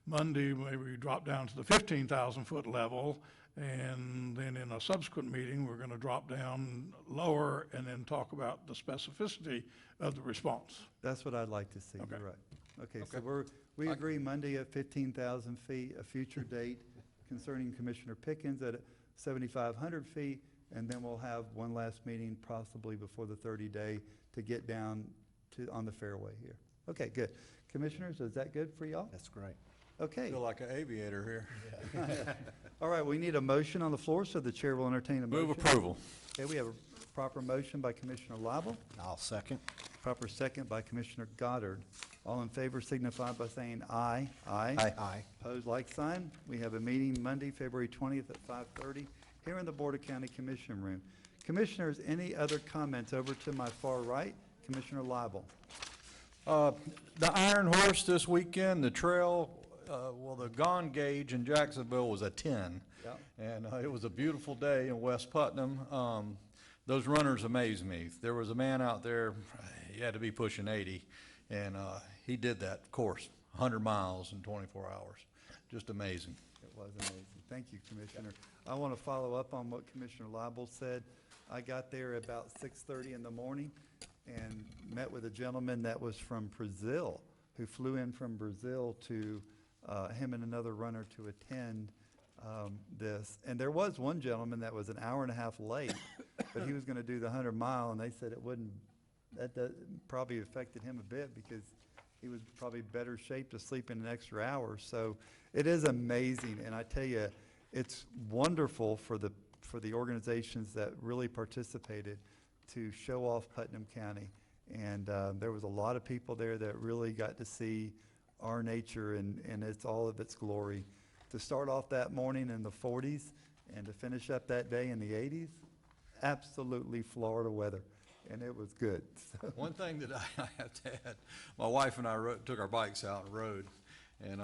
Monday, maybe we drop down to the 15,000 foot level, and then in a subsequent meeting, we're going to drop down lower and then talk about the specificity of the response. that's what I'd like to see, Okay. you're right. Okay, so we agree Monday at 15,000 feet, a future date concerning Commissioner Pickens at 7,500 feet, and then we'll have one last meeting possibly before the 30-day to get down to, on the fairway here. Okay, good. Commissioners, is that good for y'all? That's great. Okay. I feel like an aviator here. All right, we need a motion on the floor, so the chair will entertain a motion. Move approval. Okay, we have a proper motion by Commissioner Lible, I'll second. proper second by Commissioner Goddard. All in favor signify by saying aye. Aye. Aye. Opposed, like sign. We have a meeting Monday, February 20th at 5:30 here in the Board of County Commission room. Commissioners, any other comments? Over to my far right, Commissioner Lible. The Iron Horse this weekend, the trail, well, the Gone Gauge in Jacksonville was a 10. Yep. And it was a beautiful day in West Putnam. Those runners amaze me. There was a man out there, he had to be pushing 80, and he did that course, 100 miles in 24 hours. Just amazing. It was amazing. Thank you, Commissioner. I want to follow up on what Commissioner Lible said. I got there about 6:30 in the morning and met with a gentleman that was from Brazil, who flew in from Brazil to, him and another runner to attend this. And there was one gentleman that was an hour and a half late, but he was going to do the 100 mile, and they said it wouldn't that probably affected him a bit because he was probably better shape to sleep in an extra hour. So it is amazing, and I tell you, it's wonderful for the organizations that really participated to show off Putnam County. And there was a lot of people there that really got to see our nature and it's all of its glory. To start off that morning in the 40s and to finish up that day in the 80s, absolutely Florida weather, and it was good. So. One thing that I have to add, my wife and I took our bikes out and rode, and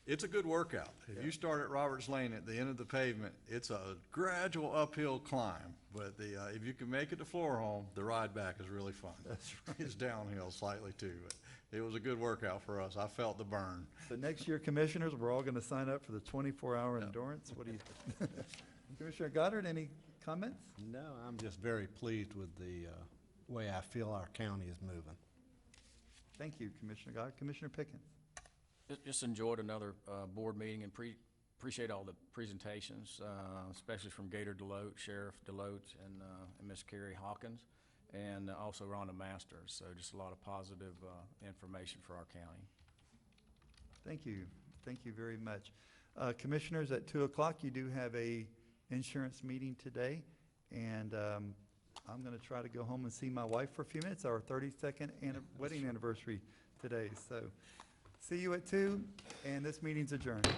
it's a good workout. If you start at Roberts Lane at the end of the pavement, it's a gradual uphill climb, but if you can make it to Floorholm, the ride back is really fun. That's right. It's downhill slightly too, but it was a good workout for us. I felt the burn. So next year, commissioners, we're all going to sign up for the 24-hour endurance. What do you, Commissioner Goddard, any comments? No, I'm just very pleased with the way I feel our county is moving. Thank you, Commissioner Goddard. Commissioner Pickens. Just enjoyed another board meeting and appreciate all the presentations, especially from Gator Deloach, Sheriff Deloach, and Ms. Carrie Hawkins, and also Rhonda Masters. So just a lot of positive information for our county. Thank you. Thank you very much. Commissioners, at 2 o'clock, you do have a insurance meeting today, and I'm going to try to go home and see my wife for a few minutes, our 32nd wedding anniversary today. So see you at 2, and this meeting's adjourned.